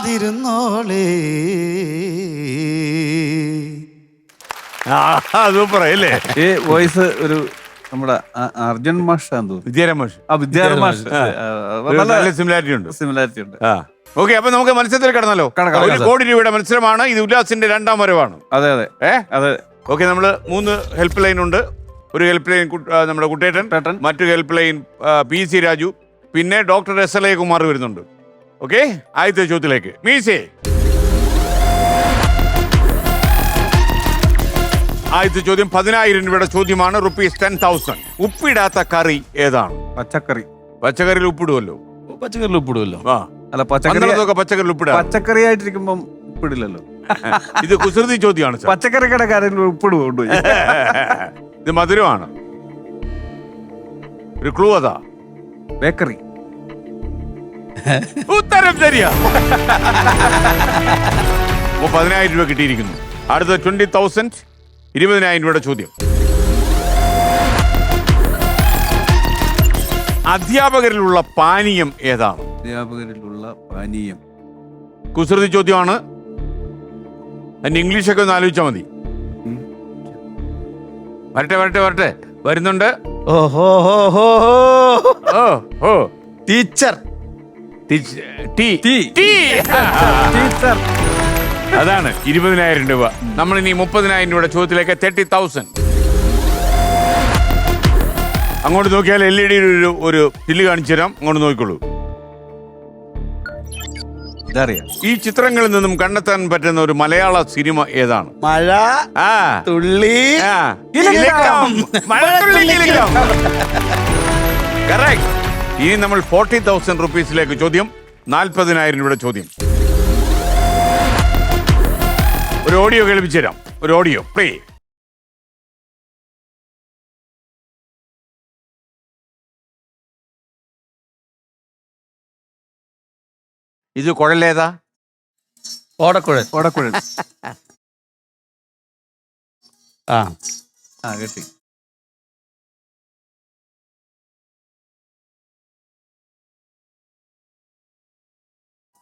[SPEAKER 2] ഉറങ്ങാതിരുന്നോളെ.
[SPEAKER 1] സൂപ്പറല്ലേ
[SPEAKER 3] ഈ വോയിസ്? ഒരു നമ്മുടെ അർജുൻ മാഷ്
[SPEAKER 1] വിദ്യാരാം മാഷ്.
[SPEAKER 3] വിദ്യാരാം മാഷ്
[SPEAKER 1] നല്ല സിമിലാരിറ്റി ഉണ്ട്. ഓക്കെ, അപ്പൊ നമുക്ക് മത്സരത്തിൽ കടന്നല്ലോ. 1 കോടി രൂപയുടെ മത്സരമാണ് ഇത്. ഉല്ലാസിന്റെ 2ാം വരവാണ്.
[SPEAKER 3] അതെ.
[SPEAKER 1] ഓക്കെ, നമ്മള് 3 ഹെൽപ്പ് ലൈൻ ഉണ്ട്. ഒരു ഹെൽപ്പ് ലൈൻ നമ്മുടെ കുട്ടേട്ടൻ, മറ്റൊരു ഹെൽപ്പ് ലൈൻ PC രാജു, പിന്നെ ഡോക്ടർ SLA കുമാർ വരുന്നുണ്ട്. ഓക്കെ, ആദ്യത്തെ ചോദ്യത്തിലേക്ക്. മീസേ, ആദ്യത്തെ ചോദ്യം 10,000 രൂപയുടെ ചോദ്യമാണ്. ₹10,000. ഉപ്പിടാത്ത കറി ഏതാണ്? പച്ചക്കറിയിൽ ഉപ്പിടുമല്ലോ.
[SPEAKER 2] പച്ചക്കറിയിൽ ഉപ്പിടുമല്ലോ.
[SPEAKER 3] അല്ല,
[SPEAKER 1] പച്ചക്കറിയിൽ ഉപ്പിടാം.
[SPEAKER 3] പച്ചക്കറി ആയിട്ടിരിക്കുമ്പം ഉപ്പിടില്ലല്ലോ.
[SPEAKER 1] ഇത് കുസൃതി ചോദ്യമാണ്.
[SPEAKER 3] പച്ചക്കറി കടക്കാരിൽ ഉപ്പിടുകൊണ്ടു.
[SPEAKER 1] ഇത് മധുരമാണ്. ഒരു ക്ലൂ അതാ.
[SPEAKER 3] ബേക്കറി.
[SPEAKER 1] ഉത്തരം ശരിയാ. 10,000 രൂപ കിട്ടിയിരിക്കുന്നു. അടുത്ത 20,000, 20,000 രൂപയുടെ ചോദ്യം. അധ്യാപകരിലുള്ള പാനീയം ഏതാണ്?
[SPEAKER 3] അധ്യാപകരിലുള്ള പാനീയം
[SPEAKER 1] കുസൃതി ചോദ്യമാണ്. അതിന്റെ ഇംഗ്ലീഷൊക്കെ ഒന്ന് ആലോചിച്ചാൽ മതി. വരട്ടെ വരുന്നുണ്ട്.
[SPEAKER 2] ഓഹോ ഹോ ഹോ
[SPEAKER 1] ഓ ഓ
[SPEAKER 2] ടീച്ചർ.
[SPEAKER 3] ടീച്ചർ.
[SPEAKER 1] അതാണ് 20,000 രൂപ. നമ്മൾ ഇനി 30,000 രൂപയുടെ ചോദ്യത്തിലേക്ക് 30,000. അങ്ങോട്ട് നോക്കിയാൽ LED ഒരു ചില്ല് കാണിച്ചു തരാം. അങ്ങോട്ട് നോക്കിക്കോളൂ.
[SPEAKER 3] ഇതറിയാം.
[SPEAKER 1] ഈ ചിത്രങ്ങളിൽ നിന്നും കണ്ടെത്താൻ പറ്റുന്ന ഒരു മലയാള സിനിമ ഏതാണ്?
[SPEAKER 2] മഴ
[SPEAKER 1] ആ
[SPEAKER 2] തുള്ളി
[SPEAKER 1] ആ, കിലുക്കം. മഴത്തുള്ളി കിലുക്കം. Correct. ഇനി നമ്മൾ 40,000 റുപ്പീസിലേക്ക് ചോദ്യം. 40,000 രൂപയുടെ ചോദ്യം. ഒരു ഓഡിയോ കേൾപ്പിച്ചു തരാം. ഒരു ഓഡിയോ പ്ലേ. ഇത് കുഴലേതാ?
[SPEAKER 2] ഓടക്കുഴൽ.
[SPEAKER 3] ഓടക്കുഴൽ.
[SPEAKER 2] ആ
[SPEAKER 3] കിട്ടി.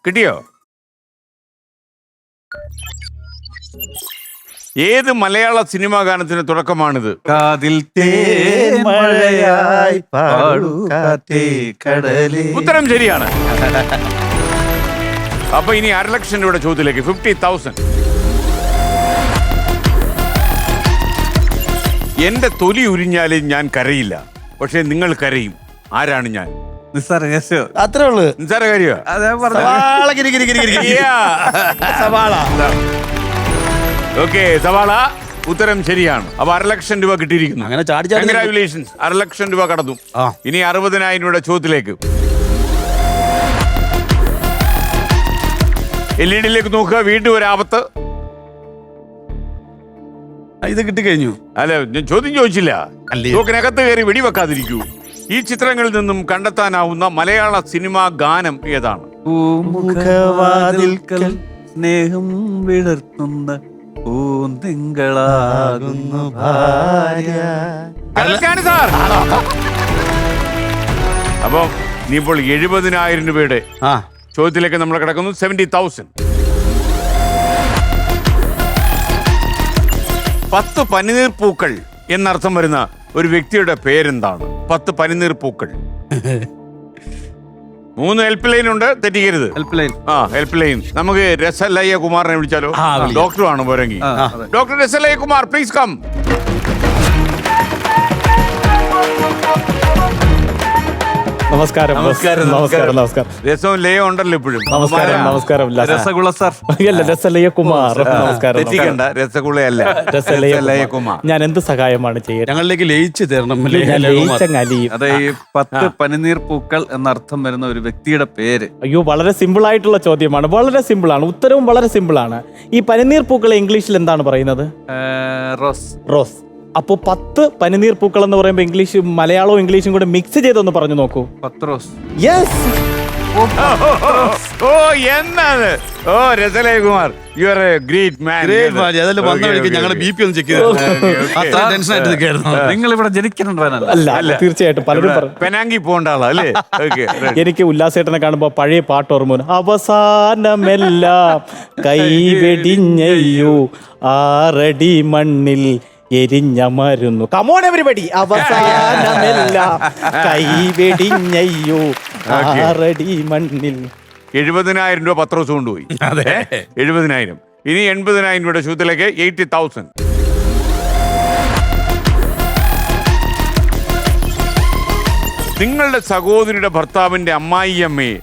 [SPEAKER 1] കിട്ടിയോ? ഏത് മലയാള സിനിമാ ഗാനത്തിന് തുടക്കമാണിത്?
[SPEAKER 3] കാതിൽ തേൻ മഴയായി പാടൂ കാറ്റേ കടലേ.
[SPEAKER 1] ഉത്തരം ശരിയാണ്. അപ്പൊ ഇനി 1,00,000 രൂപയുടെ ചോദ്യത്തിലേക്ക് 50,000. എന്റെ തൊലി ഉരിഞ്ഞാലും ഞാൻ കരയില്ല, പക്ഷെ നിങ്ങൾ കരയും. ആരാണ് ഞാൻ?
[SPEAKER 3] നിസ്സാര കേസോ?
[SPEAKER 2] അത്രേ ഉള്ളു.
[SPEAKER 1] നിസ്സാര കാര്യമാ.
[SPEAKER 3] അതേ പറഞ്ഞു.
[SPEAKER 2] സവാള ഗിരി ഗിരി ഗിരി ഗിരി ഗിരി. സവാള.
[SPEAKER 1] ഓക്കെ, സവാള ഉത്തരം ശരിയാണ്. അപ്പൊ 1,00,000 രൂപ കിട്ടിയിരിക്കുന്നു.
[SPEAKER 2] അങ്ങനെ ചാടി ചാടി
[SPEAKER 1] കൺഗ്രാറ്റുലേഷൻസ്. 1,00,000 രൂപ കടന്നു.
[SPEAKER 2] ആ.
[SPEAKER 1] ഇനി 60,000 രൂപയുടെ ചോദ്യത്തിലേക്ക്. LED നോക്കുക. വീണ്ടും ഒരു ആപത്ത്.
[SPEAKER 2] ഇത് കിട്ടിക്കഴിഞ്ഞു.
[SPEAKER 1] അല്ല, ഞാൻ ചോദ്യം ചോദിച്ചില്ല.
[SPEAKER 2] അല്ലേ?
[SPEAKER 1] തോക്കിനകത്ത് കയറി വെടിവെക്കാതിരിക്കൂ. ഈ ചിത്രങ്ങളിൽ നിന്നും കണ്ടെത്താനാവുന്ന മലയാള സിനിമാ ഗാനം ഏതാണ്?
[SPEAKER 3] പൂമുഖവാതിൽക്കൽ സ്നേഹം വിടർത്തുന്ന പൂന്തിങ്കളാകുന്നു ഭാര്യ.
[SPEAKER 1] Correct ആണ് സാർ. അപ്പൊ നീ ഇപ്പോൾ 70,000 രൂപയുടെ
[SPEAKER 2] ആ
[SPEAKER 1] ചോദ്യത്തിലേക്ക് നമ്മൾ കിടക്കുന്നു. 70,000. 10 പനിനീർപ്പൂക്കൾ എന്നർത്ഥം വരുന്ന ഒരു വ്യക്തിയുടെ പേരെന്താണ്? 10 പനിനീർപ്പൂക്കൾ. 3 ഹെൽപ്പ് ലൈൻ ഉണ്ട്, തെറ്റിക്കരുത്.
[SPEAKER 3] Help line.
[SPEAKER 1] ആ, ഹെൽപ്പ് ലൈൻ. നമുക്ക് രസലയ്യ കുമാറിനെ വിളിച്ചാലോ?
[SPEAKER 2] ആ, വിളിക്കാം.
[SPEAKER 1] ഡോക്ടറാണ് പോരെങ്കിൽ.
[SPEAKER 3] അതെ.
[SPEAKER 1] Doctor Rasalayya Kumar, please come.
[SPEAKER 6] നമസ്കാരം.
[SPEAKER 1] രസവും ലയം ഉണ്ടല്ലോ ഇപ്പോഴും.
[SPEAKER 6] നമസ്കാരം.
[SPEAKER 3] രസഗുള സാർ.
[SPEAKER 6] രസലയ്യ കുമാർ. നമസ്കാരം.
[SPEAKER 1] തെറ്റിക്കണ്ട, രസഗുളയല്ല, രസലയ്യ കുമാർ.
[SPEAKER 6] ഞാൻ എന്ത് സഹായമാണ് ചെയ്യുന്നത്?
[SPEAKER 2] ഞങ്ങളിലേക്ക് ലയിച്ചു തരണം.
[SPEAKER 6] ഞാൻ ലയിച്ചങ്ങലിയും.
[SPEAKER 3] അതെ, ഈ 10 പനിനീർ പൂക്കൾ എന്നർത്ഥം വരുന്ന ഒരു വ്യക്തിയുടെ പേര്.
[SPEAKER 6] അയ്യോ, വളരെ സിമ്പിൾ ആയിട്ടുള്ള ചോദ്യമാണ്. വളരെ സിമ്പിൾ ആണ്. ഉത്തരവും വളരെ സിമ്പിൾ ആണ്. ഈ പനിനീർ പൂക്കളെ ഇംഗ്ലീഷിൽ എന്താണ് പറയുന്നത്?
[SPEAKER 3] റോസ്.
[SPEAKER 6] റോസ്. അപ്പോൾ 10 പനിനീർ പൂക്കൾ എന്ന് പറയുമ്പോൾ മലയാളവും ഇംഗ്ലീഷും കൂടെ മിക്സ് ചെയ്തൊന്ന് പറഞ്ഞു നോക്കൂ.
[SPEAKER 3] പത്രോസ്.
[SPEAKER 6] യെസ്.
[SPEAKER 1] ഓ, എന്നാണ്? ഓ, Rasalayya Kumar, you are a great man.
[SPEAKER 2] അതെല്ലാം വന്ന വഴിക്ക് ഞങ്ങളുടെ BP ഒന്ന് ചെക്ക് ചെയ്തു. അത്ര ടെൻഷൻ ആയിട്ട് നിൽക്കായിരുന്നു.
[SPEAKER 3] നിങ്ങൾ ഇവിടെ ജനിക്കുന്നുണ്ടോ?
[SPEAKER 6] അല്ല, തീർച്ചയായിട്ടും പലരും പറയും.
[SPEAKER 1] പെനാങ്കി പോകേണ്ട ആളാ അല്ലേ?
[SPEAKER 6] എനിക്ക് ഉല്ലാസേട്ടനെ കാണുമ്പോ പഴയ പാട്ട് ഓർമ്മ വരും. അവസാനമെല്ലാം കൈവെടിഞ്ഞയ്യോ 6 അടി മണ്ണിൽ എരിഞ്ഞ മരുന്നു. Come on everybody. അവസാനമെല്ലാം കൈവെടിഞ്ഞയ്യോ 6 അടി മണ്ണിൽ.
[SPEAKER 1] 70,000 രൂപ പത്രോസ് കൊണ്ടുപോയി.
[SPEAKER 2] അതെ,
[SPEAKER 1] 70,000. ഇനി 80,000 രൂപയുടെ ചോദ്യത്തിലേക്ക് 80,000. നിങ്ങളുടെ സഹോദരിയുടെ ഭർത്താവിന്റെ അമ്മായിയമ്മയെ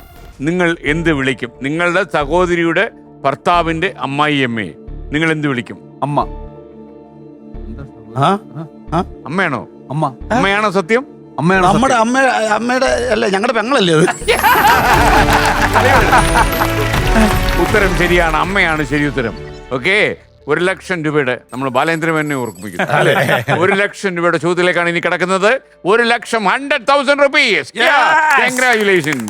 [SPEAKER 1] നിങ്ങൾ എന്ത് വിളിക്കും? നിങ്ങളുടെ സഹോദരിയുടെ ഭർത്താവിന്റെ അമ്മായിയമ്മയെ നിങ്ങൾ എന്ത് വിളിക്കും?
[SPEAKER 3] അമ്മ.
[SPEAKER 1] അമ്മയാണോ?
[SPEAKER 3] അമ്മ.
[SPEAKER 1] അമ്മയാണോ സത്യം?
[SPEAKER 3] അമ്മയാണ്
[SPEAKER 2] നമ്മുടെ അമ്മയുടെ അല്ല, ഞങ്ങളുടെ പെങ്ങളല്ലേ അത്?
[SPEAKER 1] ഉത്തരം ശരിയാണ്. അമ്മയാണ് ശരി ഉത്തരം. ഓക്കെ, 1,00,000 രൂപയുടെ നമ്മൾ ബാലേന്ദ്രമേനെ ഓർമ്മിപ്പിക്കുന്നു. 1,00,000 രൂപയുടെ ചോദ്യത്തിലേക്കാണ് ഇനി കിടക്കുന്നത്. 1,00,000, 100,000 rupees. Congratulations.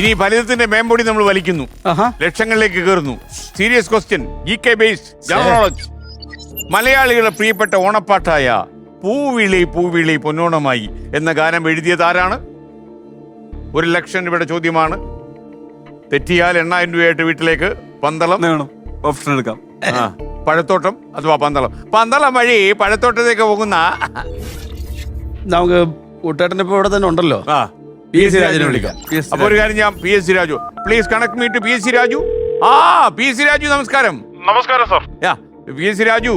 [SPEAKER 1] ഇനി ഫലിതത്തിന്റെ മേമ്പൊടി നമ്മൾ വലിക്കുന്നു. ലക്ഷങ്ങളിലേക്ക് കയറുന്നു. Serious question, GK based general knowledge. മലയാളികളുടെ പ്രിയപ്പെട്ട ഓണപ്പാട്ടായ പൂവിളി പൂവിളി പൊന്നോണമായി എന്ന ഗാനം എഴുതിയത് ആരാണ്? 1,00,000 രൂപയുടെ ചോദ്യമാണ്. തെറ്റിയാൽ 8,000 രൂപയായിട്ട് വീട്ടിലേക്ക് പന്തളം.
[SPEAKER 3] ഓപ്ഷൻ എടുക്കാം.
[SPEAKER 1] പഴത്തോട്ടം അഥവാ പന്തളം. പന്തളം വഴി പഴത്തോട്ടത്തേക്ക് പോകുന്ന
[SPEAKER 2] നമുക്ക് കൂട്ടേട്ടൻ ഇപ്പൊ ഇവിടെ തന്നെ ഉണ്ടല്ലോ.
[SPEAKER 1] PS രാജുവിനെ വിളിക്കാം. അപ്പൊ ഒരു കാര്യം ഞാൻ PS Raju, please connect me to PS Raju. PS Raju നമസ്കാരം.
[SPEAKER 7] നമസ്കാരം സാർ.
[SPEAKER 1] PS രാജു,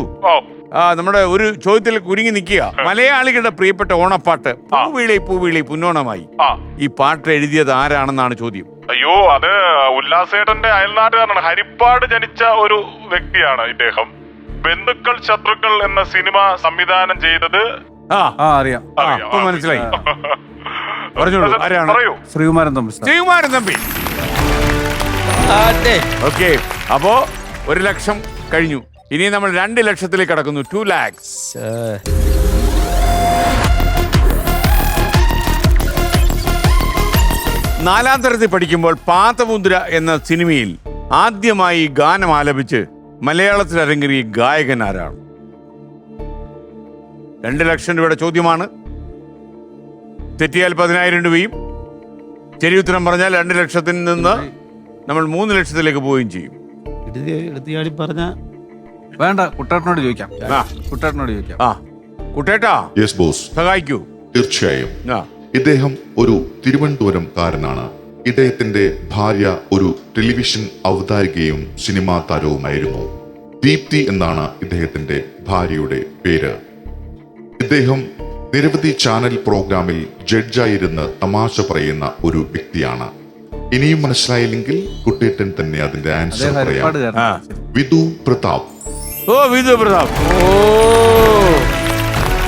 [SPEAKER 1] നമ്മുടെ ഒരു ചോദ്യത്തിൽ കുരുങ്ങി നിൽക്കുക. മലയാളികളുടെ പ്രിയപ്പെട്ട ഓണപ്പാട്ട് പൂവിളി പൂവിളി പുന്നോണമായി, ഈ പാട്ട് എഴുതിയത് ആരാണെന്നാണ് ചോദ്യം.
[SPEAKER 7] അയ്യോ, അത് ഉല്ലാസേട്ടന്റെ അയൽനാട്ടുകാരനാണ്. ഹരിപ്പാട് ജനിച്ച ഒരു വ്യക്തിയാണ് ഇദ്ദേഹം. ബന്ധുക്കൾ ശത്രുക്കൾ എന്ന സിനിമ സംവിധാനം ചെയ്തത്
[SPEAKER 3] അറിയാം.
[SPEAKER 1] ഇപ്പൊ മനസ്സിലായി. പറഞ്ഞോളൂ, ആരാണ്?
[SPEAKER 3] ശ്രീകുമാരൻ തമ്പി.
[SPEAKER 1] ശ്രീകുമാരൻ തമ്പി. ഓക്കെ, അപ്പോ 1 ലക്ഷം കഴിഞ്ഞു. ഇനി നമ്മൾ 2 ലക്ഷത്തിലേക്ക് കടക്കുന്നു. 2 lakhs. നാലാം തരത്തിൽ പഠിക്കുമ്പോൾ പാതമുദ്ര എന്ന സിനിമയിൽ ആദ്യമായി ഗാനം ആലപിച്ച് മലയാളത്തിൽ അരങ്ങേറിയ ഗായകൻ ആരാണ്? 2 ലക്ഷം രൂപയുടെ ചോദ്യമാണ്. തെറ്റിയാൽ 10,000 രൂപയും, ശരി ഉത്തരം പറഞ്ഞാൽ 2 ലക്ഷത്തിൽ നിന്ന് നമ്മൾ 3 ലക്ഷത്തിലേക്ക് പോവുകയും ചെയ്യും.
[SPEAKER 2] പറഞ്ഞ
[SPEAKER 3] വേണ്ട, കുട്ടേട്ടനോട് ചോദിക്കാം. കുട്ടേട്ടനോട് ചോദിക്കാം.
[SPEAKER 1] കുട്ടേട്ടാ,
[SPEAKER 4] യെസ് ബോസ്.
[SPEAKER 1] സഹായിക്കൂ.
[SPEAKER 4] തീർച്ചയായും. ഇദ്ദേഹം ഒരു തിരുവനന്തപുരംകാരനാണ്. ഇദ്ദേഹത്തിന്റെ ഭാര്യ ഒരു ടെലിവിഷൻ അവതാരികയും സിനിമാ താരവുമായിരുന്നു. ദീപ്തി എന്നാണ് ഇദ്ദേഹത്തിന്റെ ഭാര്യയുടെ പേര്. ഇദ്ദേഹം നിരവധി ചാനൽ പ്രോഗ്രാമിൽ ജഡ്ജായിരുന്ന് തമാശ പറയുന്ന ഒരു വ്യക്തിയാണ്. ഇനിയും മനസ്സിലായില്ലെങ്കിൽ കുട്ടേട്ടൻ തന്നെ അതിന്റെ ആൻസർ പറയാം. വിധു പ്രതാപ്.
[SPEAKER 1] വിധു പ്രതാപ്.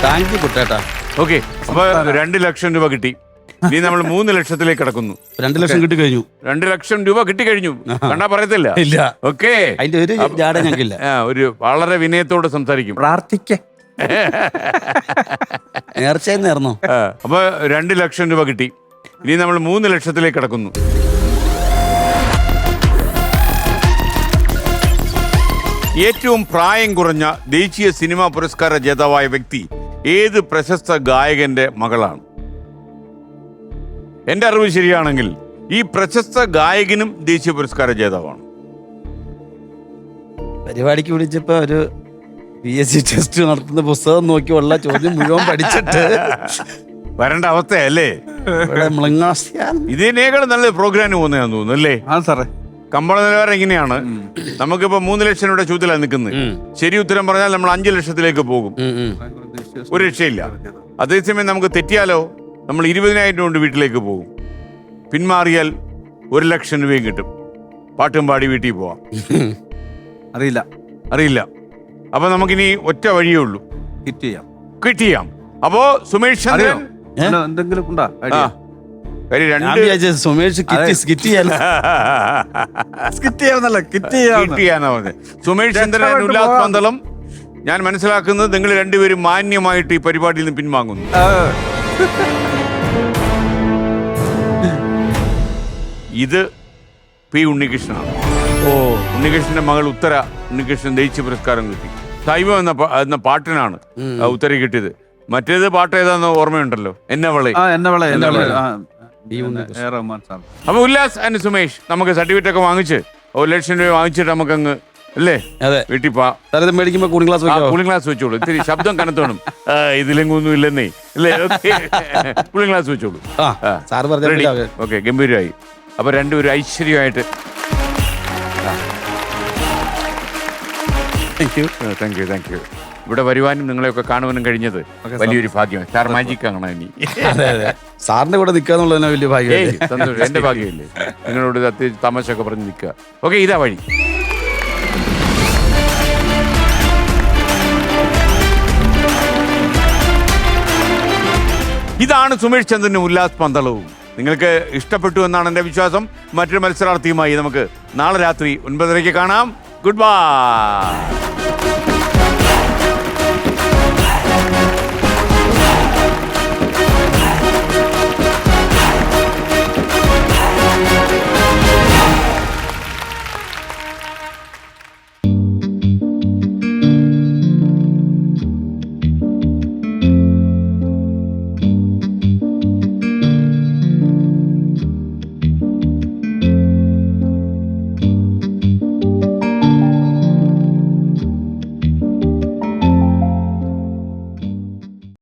[SPEAKER 2] താങ്ക് യു കുട്ടേട്ടാ.
[SPEAKER 1] ഓക്കെ, അപ്പൊ 2 ലക്ഷം രൂപ കിട്ടി. ഇനി നമ്മൾ 3 ലക്ഷത്തിലേക്ക് കടക്കുന്നു.
[SPEAKER 2] 2 ലക്ഷം കിട്ടി കഴിഞ്ഞു.
[SPEAKER 1] 2 ലക്ഷം രൂപ കിട്ടിക്കഴിഞ്ഞു. കണ്ടാ പറയത്തില്ല.
[SPEAKER 2] ഇല്ല.
[SPEAKER 1] ഓക്കെ,
[SPEAKER 2] അതിന്റെ ഒരു ജാട ഞങ്ങൾക്കില്ല.
[SPEAKER 1] ഒരു വളരെ വിനയത്തോട് സംസാരിക്കും.
[SPEAKER 3] പ്രാർത്ഥിക്കേ.
[SPEAKER 2] നേർച്ചയും നേർന്നോ?
[SPEAKER 1] അപ്പൊ 2 ലക്ഷം രൂപ കിട്ടി. ഇനി നമ്മൾ 3 ലക്ഷത്തിലേക്ക് കടക്കുന്നു. ഏറ്റവും പ്രായം കുറഞ്ഞ ദേശീയ സിനിമാ പുരസ്കാര ജേതാവായ വ്യക്തി ഏത് പ്രശസ്ത ഗായകന്റെ മകളാണ്? എന്റെ അറിവ് ശരിയാണെങ്കിൽ ഈ പ്രശസ്ത ഗായകനും ദേശീയ പുരസ്കാര ജേതാവാണ്.
[SPEAKER 2] പരിപാടിക്ക് വിളിച്ചപ്പോ ഒരു PSC ടെസ്റ്റ് നടത്തുന്ന പുസ്തകം നോക്കി ഉള്ള ചോദ്യം മുഴുവൻ പഠിച്ചിട്ട്
[SPEAKER 1] വരേണ്ട അവസ്ഥയല്ലേ? ഇതിനേക്കാൾ നല്ല പ്രോഗ്രാമിന് പോകുന്നതാന്ന് തോന്നുന്നു അല്ലേ?
[SPEAKER 3] സാറേ,
[SPEAKER 1] കമ്പള നിലവാരം ഇങ്ങനെയാണ്. നമുക്കിപ്പോ 3 ലക്ഷം രൂപയുടെ ചോദ്യത്തിലാണ് നിൽക്കുന്നത്. ശരി ഉത്തരം പറഞ്ഞാൽ നമ്മൾ 5 ലക്ഷത്തിലേക്ക് പോകും. ഒരു രക്ഷയില്ല. അതേസമയം നമുക്ക് തെറ്റിയാലോ നമ്മൾ 20,000 രൂപ കൊണ്ട് വീട്ടിലേക്ക് പോകും. പിന്മാറിയാൽ 1 ലക്ഷം രൂപയും കിട്ടും. പാട്ടും പാടി വീട്ടിൽ പോവാം. അറിയില്ല. അപ്പൊ നമുക്കിനി ഒറ്റ വഴിയേ ഉള്ളൂ, ക്വിറ്റ് ചെയ്യാം. അപ്പൊ സുമേഷ് ചന്ദ്രൻ
[SPEAKER 3] എന്തെങ്കിലും ഉണ്ടോ?
[SPEAKER 2] സുമേഷ്
[SPEAKER 1] സുമേഷ് ചന്ദ്രൻ ഉല്ലാസ് പന്തളം. ഞാൻ മനസ്സിലാക്കുന്നത് നിങ്ങൾ രണ്ടുപേരും മാന്യമായിട്ട് ഈ പരിപാടിയിൽ നിന്ന് പിൻവാങ്ങുന്നു. ഇത് P. ഉണ്ണികൃഷ്ണനാണ്. ഉണ്ണികൃഷ്ണന്റെ മകൾ ഉത്തര ഉണ്ണികൃഷ്ണൻ ദേശീയ പുരസ്കാരം കിട്ടി. ദൈവം എന്ന പാട്ടിനാണ് ഉത്തര കിട്ടിയത്. മറ്റേത് പാട്ട് ഏതാന്ന് ഓർമ്മയുണ്ടല്ലോ, എന്നവളെ. അപ്പൊ ഉല്ലാസ് ആൻഡ് സുമേഷ് നമുക്ക് സർട്ടിഫിക്കറ്റ് ഒക്കെ വാങ്ങിച്ച് 1 ലക്ഷം രൂപ വാങ്ങിച്ചിട്ട് നമുക്ക് അങ്ങ് അല്ലേ വീട്ടിൽ
[SPEAKER 2] മേടിക്കുമ്പോ
[SPEAKER 1] കൂളിംഗ് ഗ്ലാസ് വെച്ചോളൂ. ഇത്തിരി ശബ്ദം കനത്തോണം. ഇതിലെങ്കും ഒന്നും ഇല്ലെന്നേ അല്ലേ? കൂളിംഗ് ഗ്ലാസ് വെച്ചോളൂ. ഓക്കെ, ഗംഭീരമായി. അപ്പൊ രണ്ടുപേരും ഐശ്വര്യമായിട്ട്. Thank you. ഇവിടെ വരുവാനും നിങ്ങളെയൊക്കെ കാണുവാനും കഴിഞ്ഞത് വലിയൊരു ഭാഗ്യമാണ്. സ്റ്റാർ മാജിക് ആണ് ഇനി.
[SPEAKER 2] സാറിന്റെ കൂടെ നിൽക്കാന്നുള്ളതിന് വലിയ ഭാഗ്യം.
[SPEAKER 1] സന്തോഷം, എന്റെ ഭാഗ്യമല്ലേ. നിങ്ങളോട് അത്യാവശ്യം തമാശ ഒക്കെ പറഞ്ഞ് നിൽക്കുക. ഓക്കെ, ഇതാ വഴി. ഇതാണ് സുമേഷ് ചന്ദ്രനും ഉല്ലാസ് പന്തളവും. നിങ്ങൾക്ക് ഇഷ്ടപ്പെട്ടു എന്നാണ് എൻ്റെ വിശ്വാസം. മറ്റൊരു മത്സരാർത്ഥിയുമായി നമുക്ക് നാളെ രാത്രി 9:30 കാണാം. Good bye.